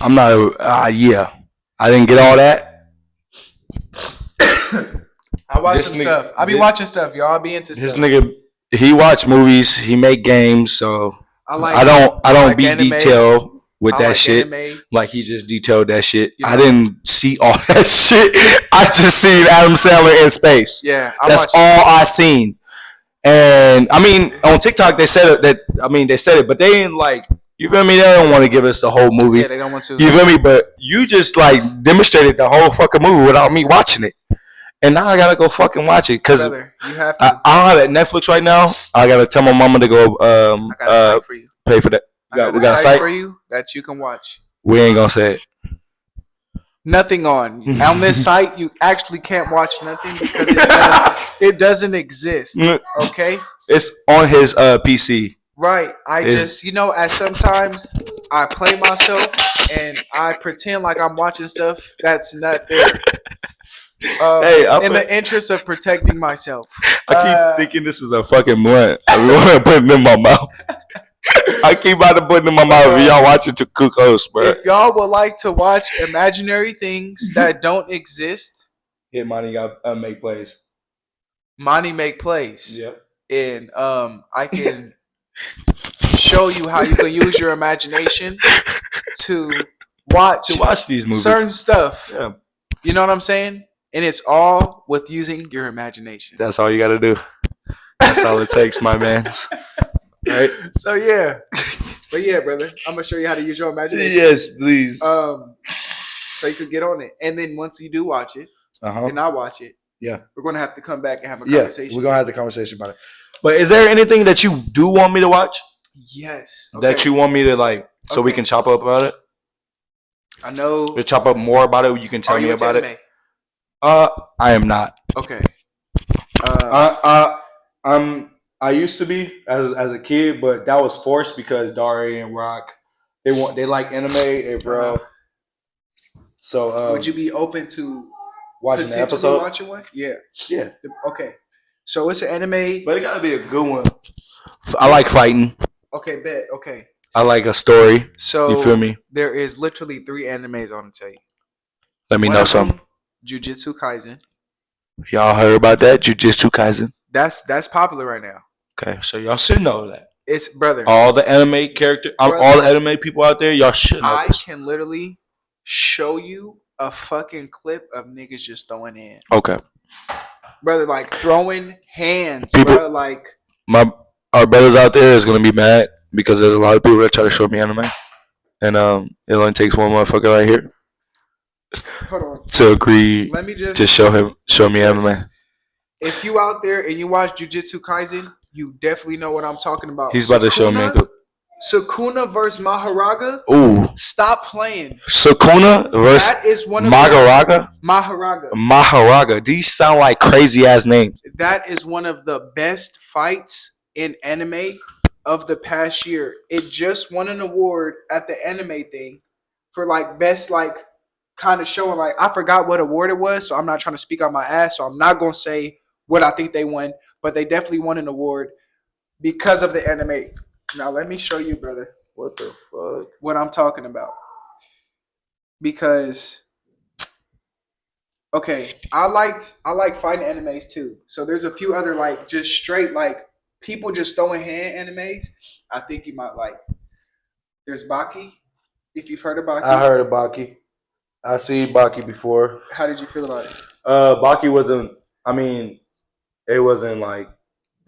I'm not yeah. I didn't get all that. I watch some stuff. I be watching stuff, y'all. I be into stuff. This nigga, he watch movies, he make games, so I don't be anime. Detailed with that shit. Anime. Like he just detailed that shit. You know? I didn't see all that shit. I just seen Adam Sandler in space. Yeah, that's all I seen. And I mean, on TikTok they said it, but they didn't like. You feel me? They don't want to give us the whole movie. Yeah, they don't want to. You feel me? But you just like demonstrated the whole fucking movie without me watching it. And now I gotta go fucking watch it because you have to. I don't have it Netflix right now. I gotta tell my mama to go I got a site for you. Pay for that. We got a site for you that you can watch. We ain't gonna say it. Nothing on this site. You actually can't watch nothing because it doesn't exist. Okay, it's on his PC. Right. Just as sometimes I play myself and I pretend like I'm watching stuff that's not there. In the interest of protecting myself. I keep thinking this is a fucking blunt. I want to put it in my mouth. I keep about to put it in my mouth. Y'all watch it to cook host, bro. If y'all would like to watch imaginary things that don't exist, hit Monty got make plays. Monty make plays. Yep. And I can show you how you can use your imagination to watch these movies. Certain stuff. Yeah. You know what I'm saying? And it's all with using your imagination. That's all you got to do. That's all it takes, my man. Right? So yeah. But yeah, brother, I'm going to show you how to use your imagination. Yes, please. So you could get on it. And then once you do watch it, and I watch it, we're going to have to come back and have a conversation. We're going to have the conversation about it. But is there anything that you do want me to watch? Yes. Okay. That you want me to like, so we can chop up about it? I know. To chop up more about it, you can tell me about it. I am not. Okay. I used to be as a kid, but that was forced because Dari and Rock, they like anime, bro. So would you be open to watching the episode? Watching one? Yeah. Yeah. Okay. So it's an anime, but it gotta be a good one. I like fighting. Okay, bet. Okay. I like a story. So you feel me? There is literally 3 animes I want to tell you. Let me know something. Jujutsu Kaisen. Y'all heard about that? Jujutsu Kaisen. That's popular right now. Okay, so y'all should know that. It's brother. All the anime character, all the anime people out there, y'all should know. I can literally show you a fucking clip of niggas just throwing hands. Okay. Brother, like throwing hands, bro. Like our brothers out there is gonna be mad because there's a lot of people that try to show me anime, and it only takes one motherfucker right here to agree. Let me just to show me anime. If you out there and you watch Jujutsu Kaisen, you definitely know what I'm talking about. He's about to show me. Sukuna versus Maharaga. Ooh. Stop playing. Sukuna versus that is one of Maharaga. Maharaga. These sound like crazy ass names. That is one of the best fights in anime of the past year. It just won an award at the anime thing for like best like kind of showing. Like I forgot what award it was, so I'm not trying to speak on my ass. So I'm not gonna say what I think they won, but they definitely won an award because of the anime. Now let me show you, brother. What the fuck? What I'm talking about. Because okay, I like fighting animes too. So there's a few other like just straight like people just throwing hand animes. I think you might like. There's Baki. If you've heard of Baki. I heard of Baki. I seen Baki before. How did you feel about it? Baki wasn't. I mean, it wasn't like.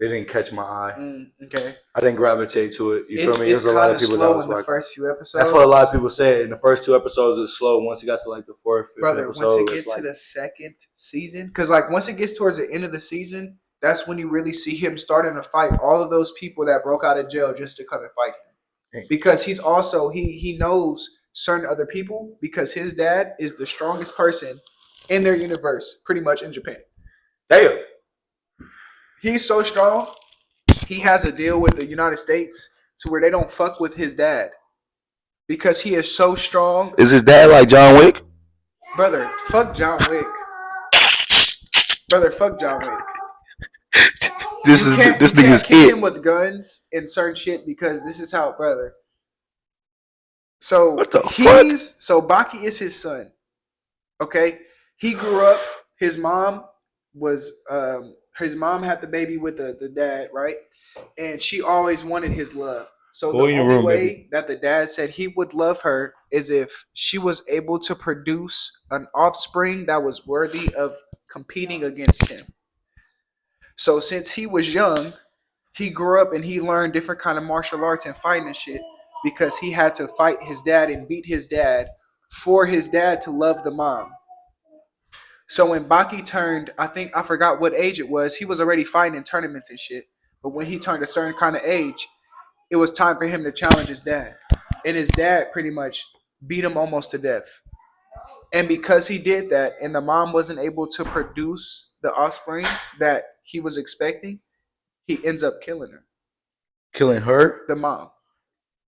It didn't catch my eye. Okay. I didn't gravitate to it. You feel me? It's kind of slow in the first few episodes. That's what a lot of people say. In the first 2 episodes, it's slow. Once it got to like the 4th, 5th episode, once it gets to the second season, because like once it gets towards the end of the season, that's when you really see him starting to fight all of those people that broke out of jail just to come and fight him. Because he's also he knows certain other people because his dad is the strongest person in their universe, pretty much in Japan. Damn. He's so strong. He has a deal with the United States to where they don't fuck with his dad because he is so strong. Is his dad like John Wick? Brother, fuck John Wick. Brother, fuck John Wick. This nigga's kick him with guns and certain shit because this is how, brother. So what the fuck? So Baki is his son. Okay, he grew up. His mom had the baby with the dad, right? And she always wanted his love. So the only way that the dad said he would love her is if she was able to produce an offspring that was worthy of competing against him. So since he was young, he grew up and he learned different kind of martial arts and fighting and shit because he had to fight his dad and beat his dad for his dad to love the mom. So when Baki turned, I forgot what age it was, he was already fighting in tournaments and shit. But when he turned a certain kind of age, it was time for him to challenge his dad. And his dad pretty much beat him almost to death. And because he did that and the mom wasn't able to produce the offspring that he was expecting, he ends up killing her. Killing her? The mom.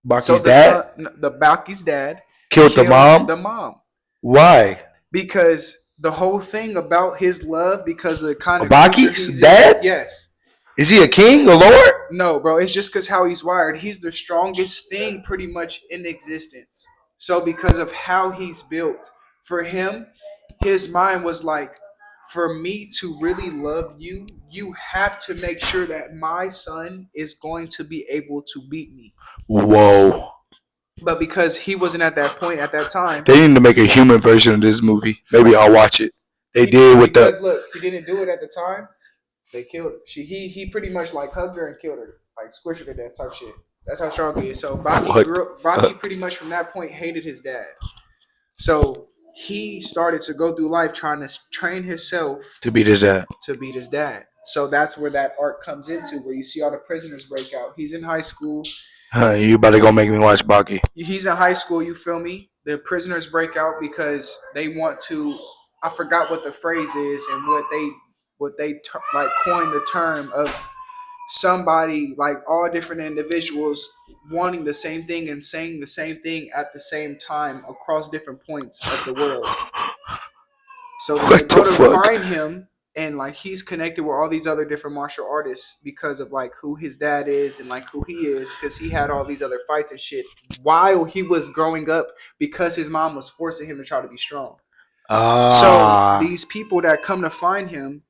Baki's dad? Baki's dad killed the mom? The mom. Why? Because the whole thing about his love, because of the kind of Baki's dad? Yes. Is he a king, a lord? No, bro. It's just because how he's wired. He's the strongest thing pretty much in existence. So because of how he's built, for him, his mind was like, for me to really love you, you have to make sure that my son is going to be able to beat me. Whoa. But because he wasn't at that point at that time. They need to make a human version of this movie. Maybe I'll watch it. They did with the... Look, he didn't do it at the time. They killed her. He pretty much like hugged her and killed her. Like squished her to death type shit. That's how strong he is. So Baki pretty much from that point hated his dad. So he started to go through life trying to train himself to beat his dad. So that's where that arc comes into, where you see all the prisoners break out. He's in high school. You about to go make me watch Baki. He's in high school, you feel me? The prisoners break out because they want to, I forgot what the phrase is and what they like coined the term of somebody, like all different individuals wanting the same thing and saying the same thing at the same time across different points of the world. So they go to find him, and like he's connected with all these other different martial artists because of like who his dad is and like who he is, because he had all these other fights and shit while he was growing up because his mom was forcing him to try to be strong. So these people that come to find him,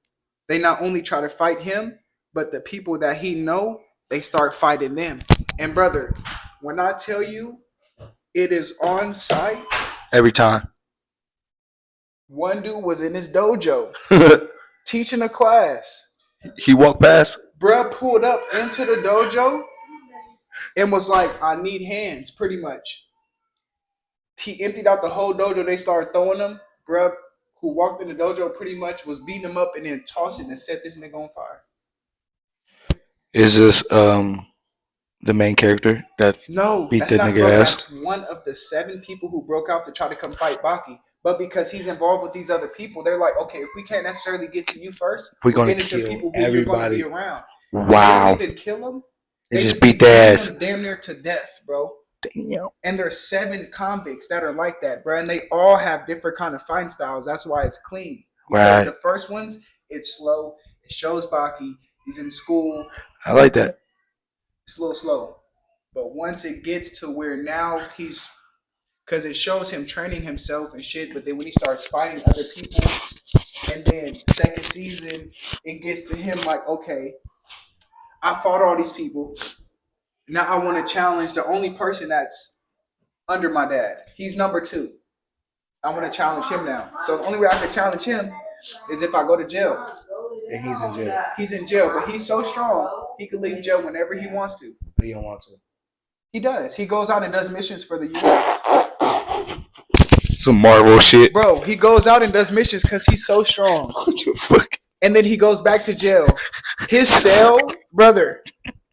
they not only try to fight him, but the people that he know, they start fighting them. And brother, when I tell you, it is on site. Every time. One dude was in his dojo teaching a class. He walked past. Bruh pulled up into the dojo and was like, I need hands, pretty much. He emptied out the whole dojo. They started throwing him. Bruh, who walked in the dojo pretty much was beating him up and then tossing and set this nigga on fire. Is this the main character that beat the nigga ass? That's one of the 7 people who broke out to try to come fight Baki. But because he's involved with these other people, they're like, okay, if we can't necessarily get to you first, we're going to kill people who everybody. You're going to be around. Wow. They didn't kill him. They just beat their ass. Damn near to death, bro. Damn. And there's 7 convicts that are like that, bro. And they all have different kind of fighting styles. That's why it's clean. Right. The first ones, it's slow. It shows Baki. He's in school. I like that. It's a little slow. But once it gets to where now he's, because it shows him training himself and shit, but then when he starts fighting other people, and then second season, it gets to him like, okay, I fought all these people. Now I want to challenge the only person that's under my dad. He's number 2. I want to challenge him now. So the only way I can challenge him is if I go to jail. And he's in jail. He's in jail, but he's so strong, he can leave jail whenever he wants to. But he don't want to. He does. He goes out and does missions for the U.S. Some Marvel shit. Bro, he goes out and does missions because he's so strong. What the fuck? And then he goes back to jail. His cell, brother,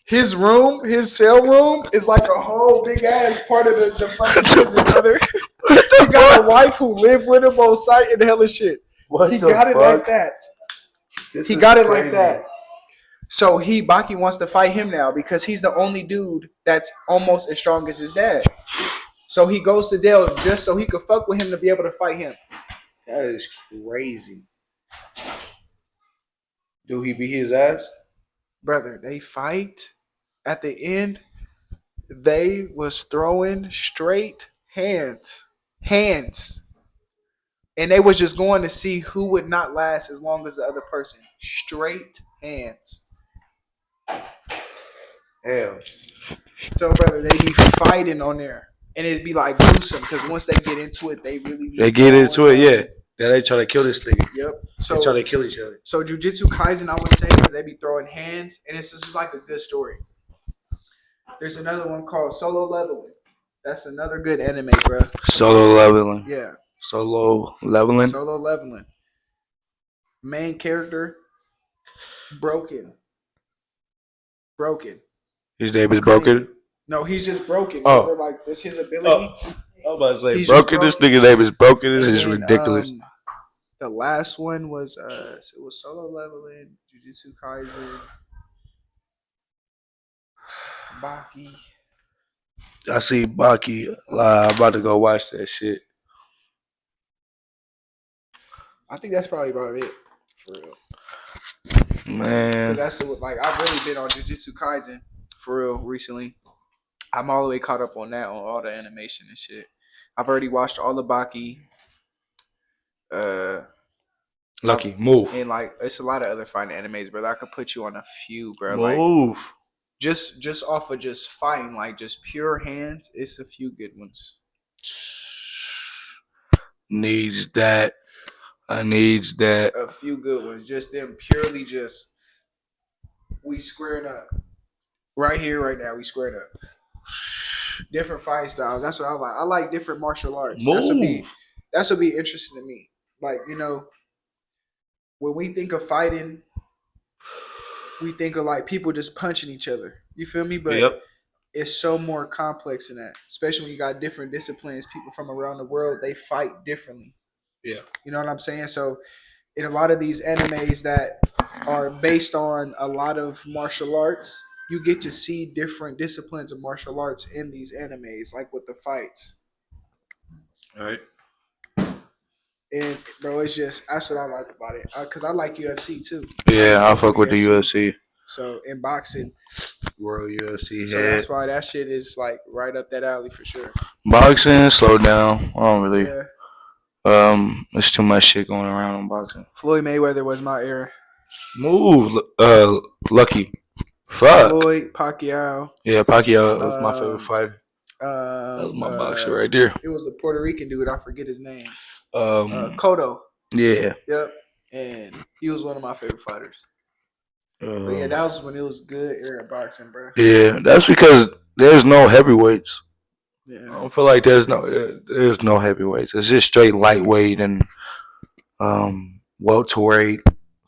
his room, his cell room, is like a whole big ass part of the fucking prison, brother. He got a wife who lived with him on site and hella shit. He got it like that. He got it like that. So Baki wants to fight him now because he's the only dude that's almost as strong as his dad. So he goes to Dale just so he could fuck with him to be able to fight him. That is crazy. Do he beat his ass? Brother, they fight. At the end, they was throwing straight hands. And they was just going to see who would not last as long as the other person. Straight hands. Hell. So, brother, they be fighting on there. And it'd be like gruesome because once they get into it, they really They get into it, yeah. Yeah, they try to kill this nigga. Yep. So they try to kill each other. So Jujutsu Kaisen, I would say, because they be throwing hands, and it's just like a good story. There's another one called Solo Leveling. That's another good anime, bro. Solo Leveling. Yeah. Solo Leveling. Solo Leveling. Main character, broken. His name is Broken? No, he's just broken. Oh. Like, this his ability. I was about to say, Broken. This nigga's name is Broken. This is ridiculous. The last one was it was Solo Leveling, Jujutsu Kaisen, Baki. I see Baki. I'm about to go watch that shit. I think that's probably about it for real. Man, that's like I've really been on Jujutsu Kaisen for real recently. I'm all the way caught up on that, on all the animation and shit. I've already watched all the Baki. Lucky move. And like it's a lot of other fine animes, brother. I could put you on a few, bro. Move. Like just off of just fighting, like just pure hands. It's a few good ones. Needs that. I needs that. A few good ones. Just them purely just we squaring up. Right here, right now, we squared up. Different fight styles. That's what I like. I like different martial arts. That's what be interesting to me. Like, you know, when we think of fighting, we think of like people just punching each other. You feel me? But it's so more complex than that. Especially when you got different disciplines, people from around the world, they fight differently. Yeah. You know what I'm saying? So in a lot of these animes that are based on a lot of martial arts, you get to see different disciplines of martial arts in these animes, like with the fights. All right. And bro, it's just that's what I like about it. Cause I like UFC too. Yeah, I fuck with the UFC. So in boxing, World UFC. So that's why that shit is like right up that alley for sure. Boxing, slow down. I don't really. Yeah. There's too much shit going around on boxing. Floyd Mayweather was my era. Move, Lucky. Fuck. Floyd Pacquiao. Yeah, Pacquiao was my favorite fighter. That was my boxer right there. It was a Puerto Rican dude. I forget his name. Cotto. Yeah. Yep. And he was one of my favorite fighters. But yeah, that was when it was good era boxing, bro. Yeah, that's because there's no heavyweights. Yeah. I don't feel like there's no heavyweights. It's just straight lightweight and welterweight,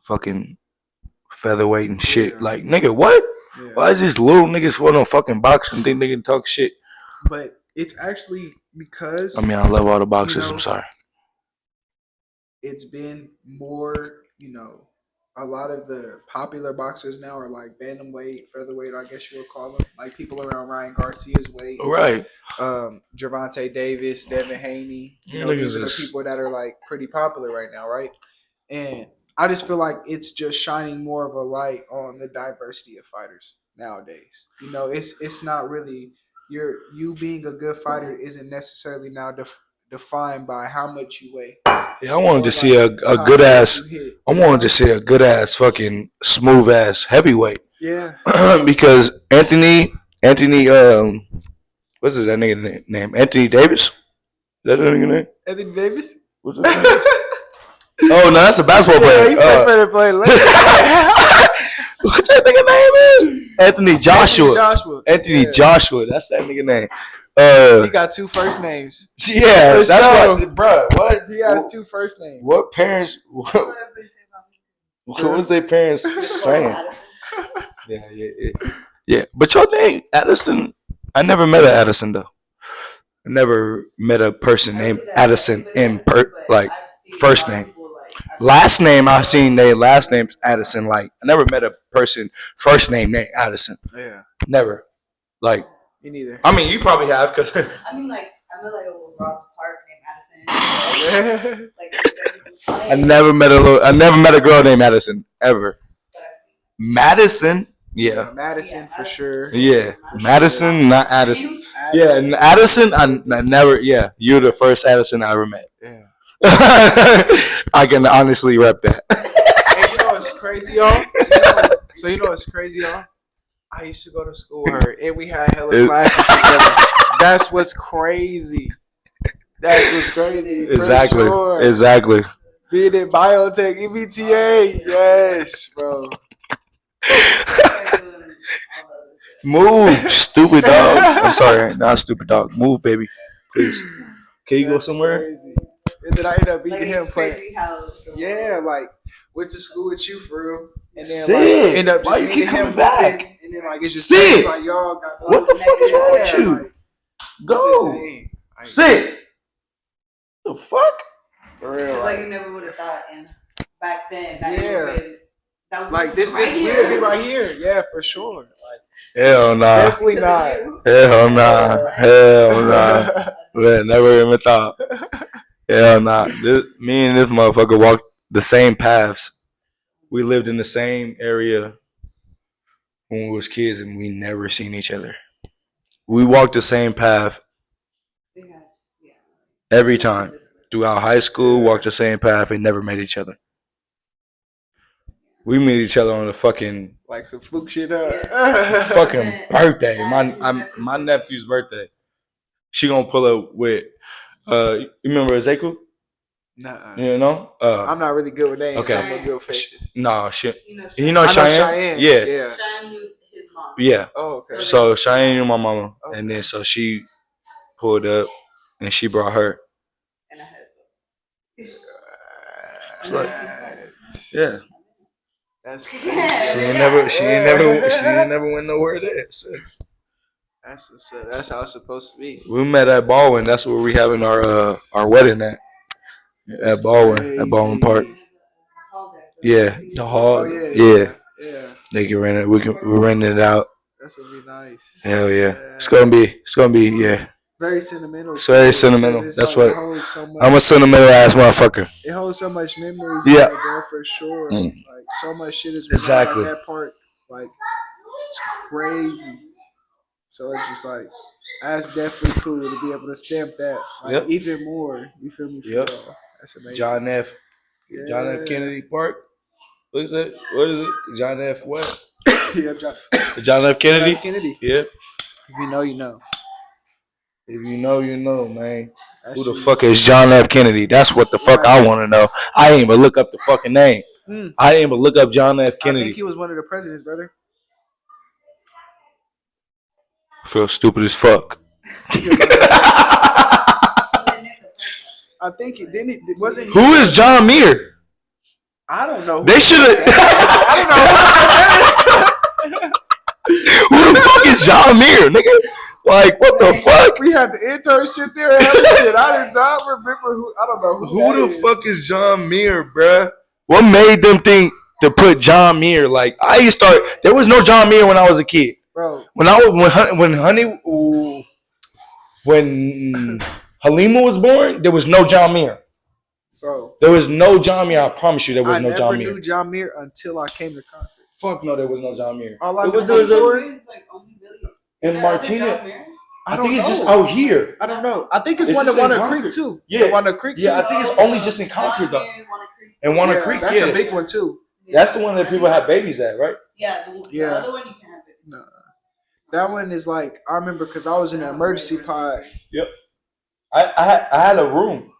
fucking featherweight and shit. Yeah. Like, nigga, what? Yeah. Why is these little niggas want to fucking box and think they can talk shit? But it's actually because I mean, I love all the boxers. I'm sorry. It's been more, a lot of the popular boxers now are like bantamweight, featherweight, I guess you would call them. Like people around Ryan Garcia's weight. Right. Gervonta Davis, Devin Haney. These are the people that are like pretty popular right now, right? And I just feel like it's just shining more of a light on the diversity of fighters nowadays. It's not really you being a good fighter isn't necessarily now defined by how much you weigh. Yeah, I wanted to see a good ass. I wanted to see a good ass fucking smooth ass heavyweight. Yeah. Because Anthony, what's that nigga name? Anthony Davis. Is that the nigga name? Anthony Davis. What's that name? Oh no, that's a basketball player. He better play. What's that nigga name is? Anthony Joshua. Anthony Joshua. That's that nigga name. He got two first names. Yeah, that's right, bro. What? He has two first names. What parents? What was their parents saying? Yeah. Yeah, but your name Addison. I never met an Addison though. I never met a person named Addison in like first name. Last name I seen their last name's Addison. Like I never met a person first name named Addison. Yeah. Never. Like me neither. I mean, you probably have because. I mean, like I met like a little Rob Park named Addison. I never met a girl named Addison ever. Madison. Yeah. Madison for sure. Yeah. Madison, not Addison. Yeah, and Addison, I never. Yeah, you're the first Addison I ever met. Yeah. I can honestly rep that. And you know what's crazy, y'all? You know what's crazy, y'all? I used to go to school with her, and we had hella classes together. That's what's crazy. That's what's crazy. Exactly. Sure. Exactly. Being in biotech, EBTA, yes, bro. Move, stupid dog. I'm sorry, not stupid dog. Move, baby, please. Can you go somewhere? Crazy. And then I ended up beating him playing. Yeah, like went to school with you for real, and then like end up just meeting him back. And then like it's just like y'all got. What the fuck is wrong with you? Like, go. Sit. The fuck? For real. Like you never would have thought, and back then. That like this, we would be right here. Yeah, for sure. Like, hell nah. Definitely not. Hell nah. Hell nah. Never even thought. Hell nah. Me and this motherfucker walked the same paths. We lived in the same area when we was kids, and we never seen each other. We walked the same path every time. Throughout high school, walked the same path and never met each other. We meet each other on the fucking like some fluke shit up. Fucking birthday. My nephew's birthday. She gonna pull up with you remember Ezekiel? Nah. You know? I'm not really good with names. Okay. I'm a good faces. No, shit. You know Cheyenne? Cheyenne knew his mom. Yeah. Oh, okay. So Cheyenne knew my mama. Okay. And then so she pulled up and she brought her. And I had like, yeah. That's she ain't never went nowhere there. That's what's up. That's how it's supposed to be. We met at Baldwin. That's where we having our wedding at. At Baldwin Park. Yeah, the hall. Oh, yeah. They can rent it. We renting it out. That's gonna be nice. Hell yeah. It's gonna be yeah. Very sentimental. It's very sentimental. That's like, what. I'm a sentimental ass motherfucker. It holds so much memories. Yeah. There for sure. Like so much shit is exactly that part. Like it's crazy. So it's just like that's definitely cool to be able to stamp that. Like, even more. You feel me? Yep. That's amazing. John F. Kennedy Park. What is it? John F. What? Yeah, John F. Kennedy. Yeah. If you know, you know. If you know, you know, man. Who the fuck is John F. Kennedy? That's what the fuck I want to know. I ain't even look up the fucking name. I didn't even look up John F. Kennedy. I think he was one of the presidents, brother. I feel stupid as fuck. I think it didn't. It wasn't. Who is John Muir? I don't know. They should have. I don't know. Who the fuck is John Muir, nigga? Like, what the fuck? We had the internship there and shit. I did not remember who. I don't know who the fuck is John Muir, bruh? What made them think to put John Muir? Like, there was no John Muir when I was a kid, bro. When Halima was born, there was no John Muir. Bro, there was no John Muir. I promise you, there was no John Muir. I never knew John Muir until I came to Concord. Fuck no, there was no John Muir. All I knew before. And Martina, I think it's just out here. I don't know. I think it's one in Walnut Creek too. Yeah, Walnut Creek too. Yeah, I think it's only just in Concord though. And Walnut Creek, that's a big one too. That's the one that people have babies at, right? Yeah, the other one you can't have it. No, that one is like I remember because I was in an emergency pod. Yep. I had a room.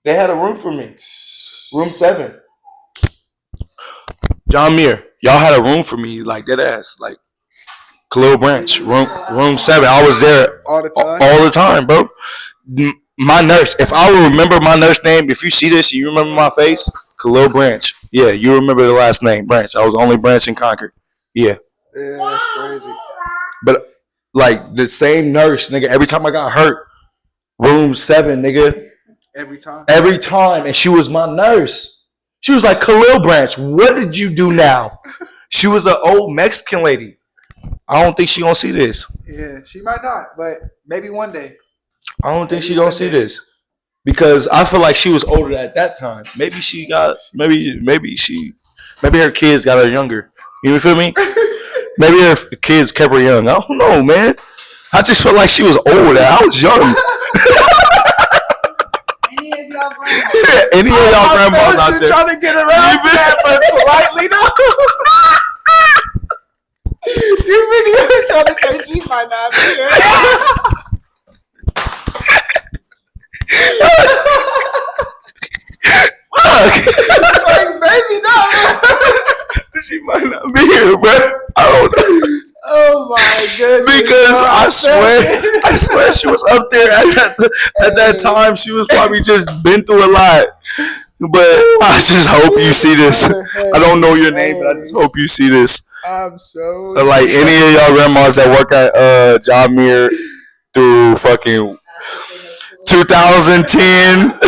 They had a room for me. Room 7. John Muir, y'all had a room for me like that ass, like Khalil Branch, room 7. I was there all the time, bro. My nurse, if I would remember my nurse name, if you see this, you remember my face, Khalil Branch. Yeah, you remember the last name, Branch. I was the only Branch in Concord. Yeah. Yeah, that's crazy. like the same nurse, nigga. Every time I got hurt, room 7, nigga. Every time. And she was my nurse. She was like, Khalil Branch, what did you do now? She was an old Mexican lady. I don't think she gonna see this. Yeah, she might not, but maybe one day. I don't think she gonna see this because I feel like she was older at that time. Maybe she got maybe her kids got her younger. You feel me? Maybe her kids kept her young. I don't know, man. I just felt like she was older. I was young. Any of y'all grandmas out there trying to get around to that, but politely no. You really trying to say she might not be here. Fuck. Like, baby, no. She might not be here, bro. I don't know. Oh my goodness. Because I swear she was up there at that time. She was probably just been through a lot. But I just hope you see this. I don't know your name, but I just hope you see this. I'm so like any of y'all grandmas that work at John Muir through fucking 2010.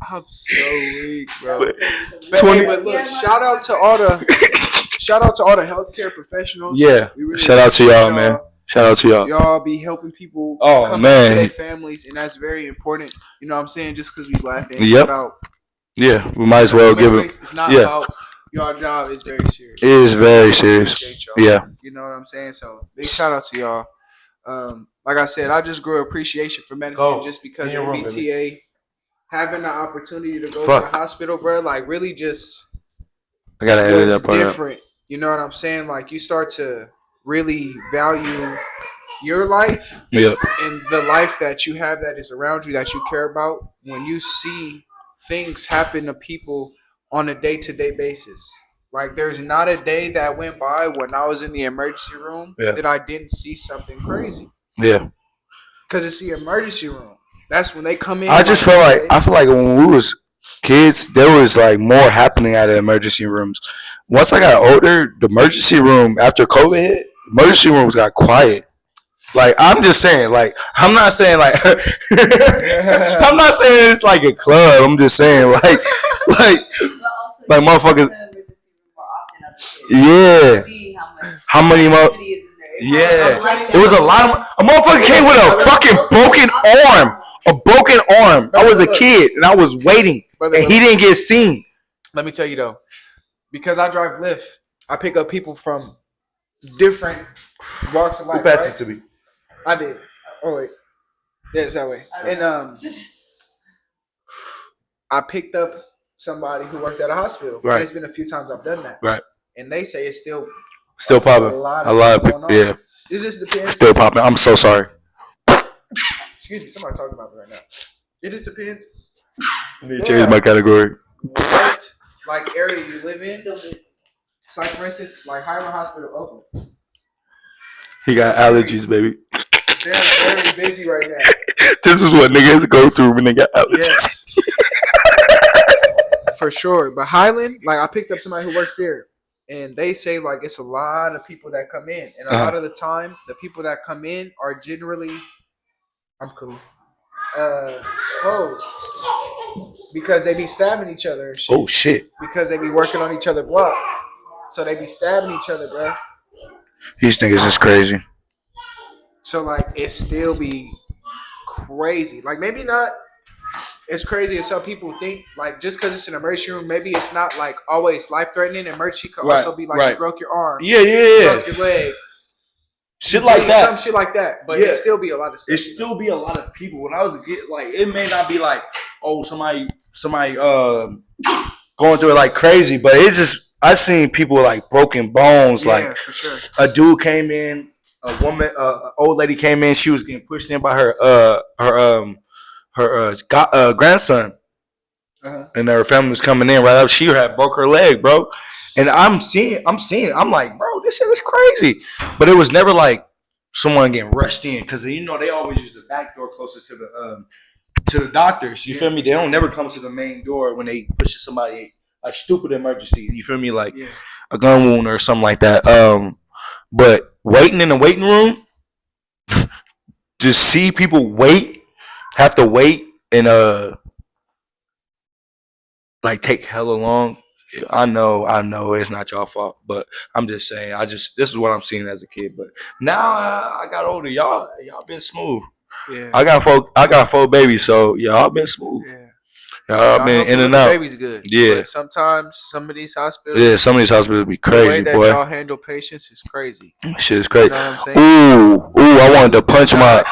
I'm so weak, bro. But look, shout out to all the healthcare professionals. Yeah, really shout out to y'all, man. Shout out to y'all. Y'all be helping people come back to their families, and that's very important. You know what I'm saying? Just because we laughing about. Yeah, we might as well give it. It's not about your job. It's very serious. It is very serious. Yeah. You know what I'm saying? So big shout out to y'all. Like I said, I just grew appreciation for medicine just because of MBTA. Having the opportunity to go to the hospital, bro, like really just I gotta edit that part different. You know what I'm saying? Like you start to really value your life and the life that you have that is around you that you care about when you see things happen to people on a day-to-day basis. Like there's not a day that went by when I was in the emergency room that I didn't see something crazy. Yeah. Because it's the emergency room. That's when they come in. I feel like when we was kids, there was like more happening at the emergency rooms. Once I got older, the emergency room after COVID hit, emergency rooms got quiet. Like I'm just saying, like I'm not saying like I'm not saying it's like a club. I'm just saying like motherfuckers. Yeah. How many more? Yeah. It was a lot of a motherfucker came with a fucking broken arm. A broken arm. I was a kid and I was waiting, and he didn't get seen. Let me tell you though, because I drive Lyft, I pick up people from different walks of life. Who passed this to me? I did. Oh wait, yeah, it's that way. And I picked up somebody who worked at a hospital. Right. And it's been a few times I've done that. Right. And they say it's still popping. A lot of people. Yeah. It just depends. Still popping. I'm so sorry. Excuse me, somebody talking about me right now. It just depends. I need to change my category. What like area you live in? It's like for instance, like Highland Hospital, Oakland. He got allergies, baby. They're very busy right now. This is what niggas go through when they got allergies. Yes. For sure. But Highland, like I picked up somebody who works there. And they say like it's a lot of people that come in. And a lot of the time, the people that come in are generally I'm cool. Closed. Because they be stabbing each other and shit. Oh shit. Because they be working on each other's blocks. So they be stabbing each other, bro. These niggas is crazy. So like it still be crazy. Like maybe not as crazy as some people think. Like just because it's an emergency room, maybe it's not like always life threatening. Emergency could also be like you broke your arm. Yeah. Broke your leg. Shit like that. Some shit like that. But it still be a lot of stuff. It still be a lot of people. When I was a kid, like it may not be like, oh, somebody going through it like crazy, but it's just I seen people with like broken bones. Like for sure. A dude came in, a woman, old lady came in, she was getting pushed in by her grandson. And her family was coming in right up. She had broke her leg, bro. And I'm seeing it. I'm like, bro, this shit is crazy. But it was never like someone getting rushed in because they always use the back door closest to the doctors. You feel me? They don't never come to the main door when they push somebody like stupid emergency. You feel me? Like a gun wound or something like that. But waiting in the waiting room, just see people have to wait and like take hella long. I know it's not y'all fault, but I'm just saying. This is what I'm seeing as a kid. But now I got older. Y'all been smooth. Yeah. I got 4 babies, so y'all been smooth. Yeah. Y'all been in and out. Baby's good. Yeah. But sometimes some of these hospitals. Yeah, some of these hospitals be crazy, the way boy. that y'all handle patients is crazy. Shit is crazy. You know what I'm saying? Ooh! I wanted to punch my.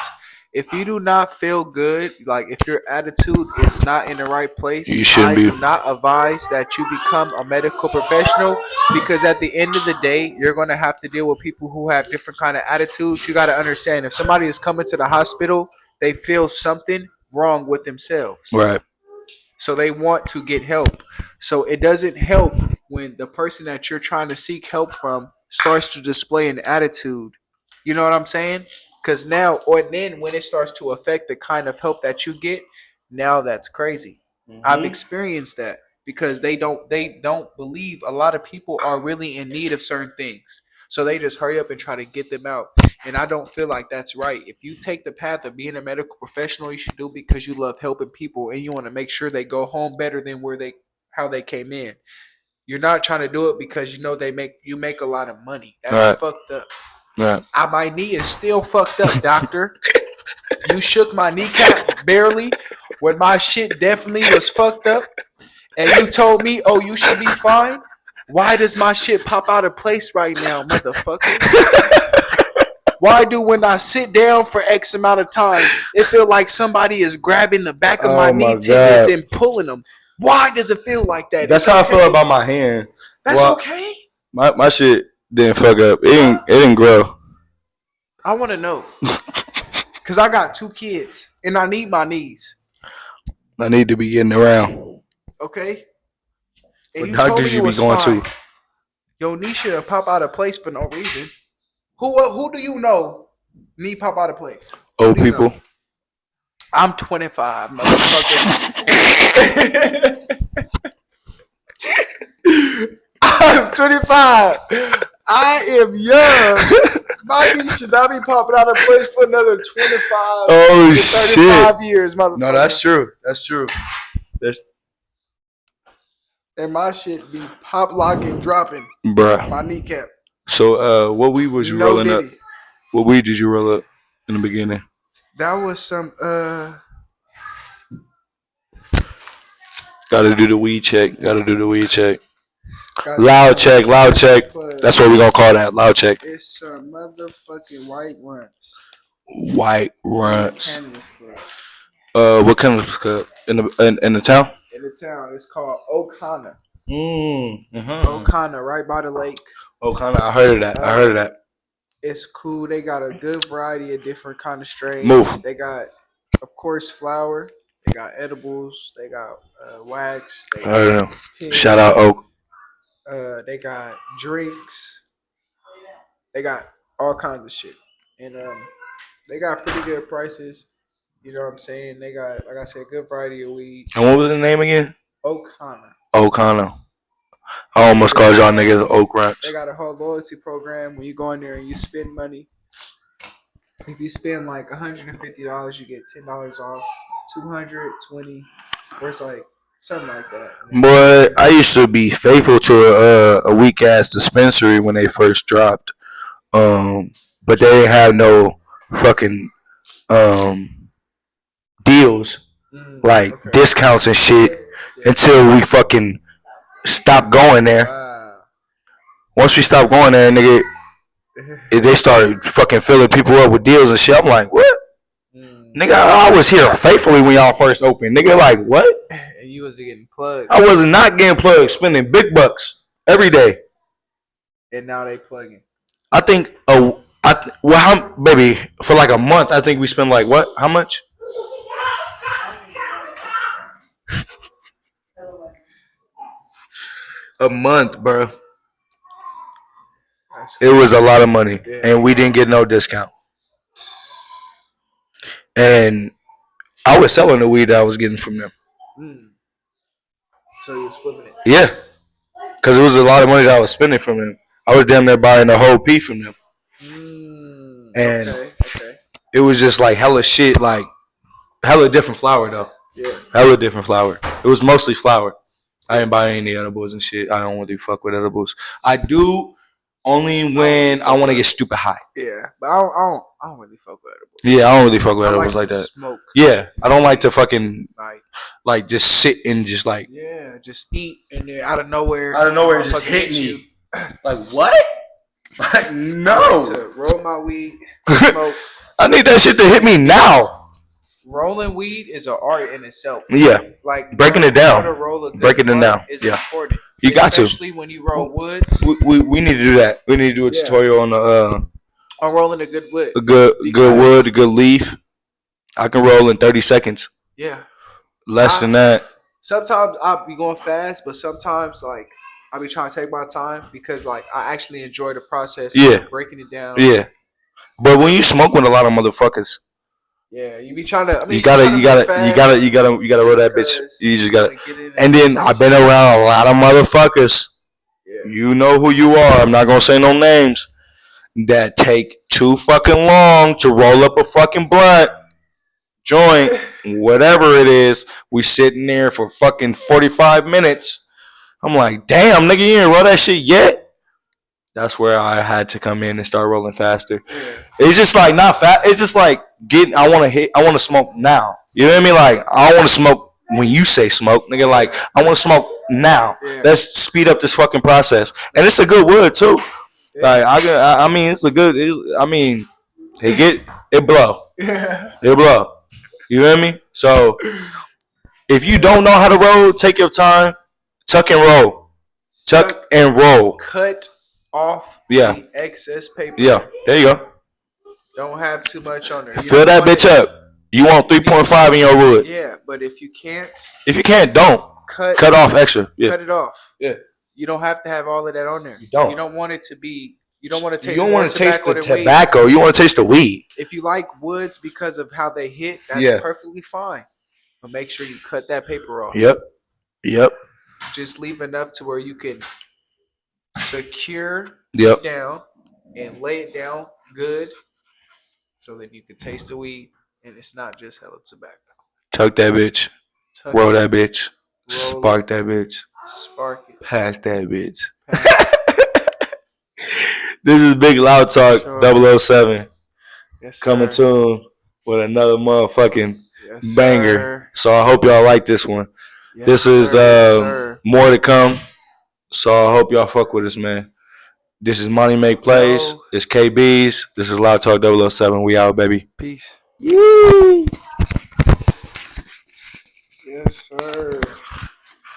If you do not feel good, like if your attitude is not in the right place, You shouldn't be. I do not advise that you become a medical professional, because at the end of the day, you're going to have to deal with people who have different kind of attitudes. You got to understand, if somebody is coming to the hospital, they feel something wrong with themselves. Right. So they want to get help. So it doesn't help when the person that you're trying to seek help from starts to display an attitude. You know what I'm saying? Because now, or then when it starts to affect the kind of help that you get, now that's crazy. Mm-hmm. I've experienced that, because they don't believe a lot of people are really in need of certain things. So they just hurry up and try to get them out. And I don't feel like that's right. If you take the path of being a medical professional, you should do it because you love helping people and you want to make sure they go home better than how they came in. You're not trying to do it because you know you make a lot of money. That's fucked up. Right. My knee is still fucked up, doctor. You shook my kneecap barely when my shit definitely was fucked up. And you told me, oh, you should be fine. Why does my shit pop out of place right now, motherfucker? Why do when I sit down for X amount of time, it feel like somebody is grabbing the back of my knee tendons and pulling them? Why does it feel like that? That's how I feel about my hand. That's okay. My shit didn't fuck up. It didn't grow. I want to know. Because I got 2 kids and I need my knees. I need to be getting around. Okay? And you told me you was going fine. Your knee shouldn't pop out of place for no reason. Who do you know knee pop out of place? Old people. Know? I'm 25, motherfucker. I'm 25. I am young. My knee should not be popping out of place for another 25 to 35 years, motherfucker. No, that's true. That's true. And my shit be pop locking, dropping. Bruh. My kneecap. So, what weed was you rolling up? What weed did you roll up in the beginning? That was some, Gotta do the weed check. Loud check. That's what we gonna call that. Loud check. It's some motherfucking white runts. What kind of club? In the town? In the town. It's called O'Connor. O'Connor, right by the lake. O'Connor, I heard of that. It's cool. They got a good variety of different kind of strains. Move. They got, of course, flour. They got edibles. They got wax. They got pins. Shout out Oak. They got drinks. They got all kinds of shit. And they got pretty good prices. You know what I'm saying? They got, like I said, good variety of weed. And what was the name again? O'Connor. I almost called y'all niggas Oak Ranch. They got a whole loyalty program where you go in there and you spend money. If you spend like $150, you get $10 off. $220, or it's like something like that. Boy, I used to be faithful to a weak ass dispensary when they first dropped, but they didn't have no fucking deals like discounts and shit until we fucking stopped going there. Wow. Once we stopped going there, nigga, they started fucking filling people up with deals and shit. I'm like, what? Nigga, I was here faithfully when y'all first opened. Nigga, like, what? And you was getting plugged. I was not getting plugged, spending big bucks every day. And now they plugging. I think, baby, for like a month, I think we spent like what? How much? A month, bro. It was a lot of money, and we didn't get no discount. And I was selling the weed that I was getting from them. So you was flipping it? Yeah. Because it was a lot of money that I was spending from them. I was damn near buying the whole P from them. and Okay. it was just like hella shit, like hella different flour though. Yeah. Hella different flour. It was mostly flour. I didn't buy any edibles and shit. I don't really fuck with edibles. I do only when I want to get stupid high. Yeah, but I don't really fuck with edibles. Yeah, I don't really fuck with edibles like that. Smoke. Yeah, I don't like to fucking like just sit and just like just eat and then out of nowhere it just hit me. Like what? Like no. To roll my weed, smoke. I need that shit to hit me now. Rolling weed is an art in itself. Yeah, like breaking it down. Breaking it down. Is yeah, important. You got to. Especially when you roll woods. We need to do that. We need to do a tutorial on the on rolling a good wood. A good wood, a good leaf. I can roll in 30 seconds. Yeah. Less than that. Sometimes I'll be going fast, but sometimes like I'll be trying to take my time because like I actually enjoy the process of breaking it down. Yeah. But when you smoke with a lot of motherfuckers, yeah, you be trying to. I mean, you gotta roll that bitch. You just gotta. And then I've been around a lot of motherfuckers. Yeah. You know who you are. I'm not gonna say no names. That take too fucking long to roll up a fucking blunt, joint, whatever it is. We sitting there for fucking 45 minutes. I'm like, damn, nigga, you ain't roll that shit yet. That's where I had to come in and start rolling faster. Yeah. It's just like not fast. It's just like I want to smoke now. You know what I mean? Like I want to smoke when you say smoke, nigga. Like I want to smoke now. Yeah. Let's speed up this fucking process. And it's a good wood too. Yeah. Like I mean, it's a good. It blow. Yeah. It blow. You know what I mean? So if you don't know how to roll, take your time. Tuck and roll. Tuck and roll. Cut off the excess paper. Yeah, there you go. Don't have too much on there. Fill that bitch up. You want 3.5 in your wood. Yeah, but if you can't, don't cut off extra. Yeah. Cut it off. Yeah. You don't have to have all of that on there. You don't. You don't want it to be. You don't want to taste. You don't want to taste the tobacco. You want to taste the weed. If you like woods because of how they hit, that's perfectly fine. But make sure you cut that paper off. Yep. Just leave enough to where you can secure it down and lay it down good so that you can taste the weed and it's not just hella tobacco. Tuck that bitch. Roll that bitch. Spark that bitch. Spark it. Pass that bitch. This is Big Loud Talk 007. Coming soon with another motherfucking banger. So I hope y'all like this one. This is more to come. So I hope y'all fuck with us, man. This is Money Make Plays. It's KB's. This is Loud Talk 007. We out, baby. Peace. Yee. Yes, sir.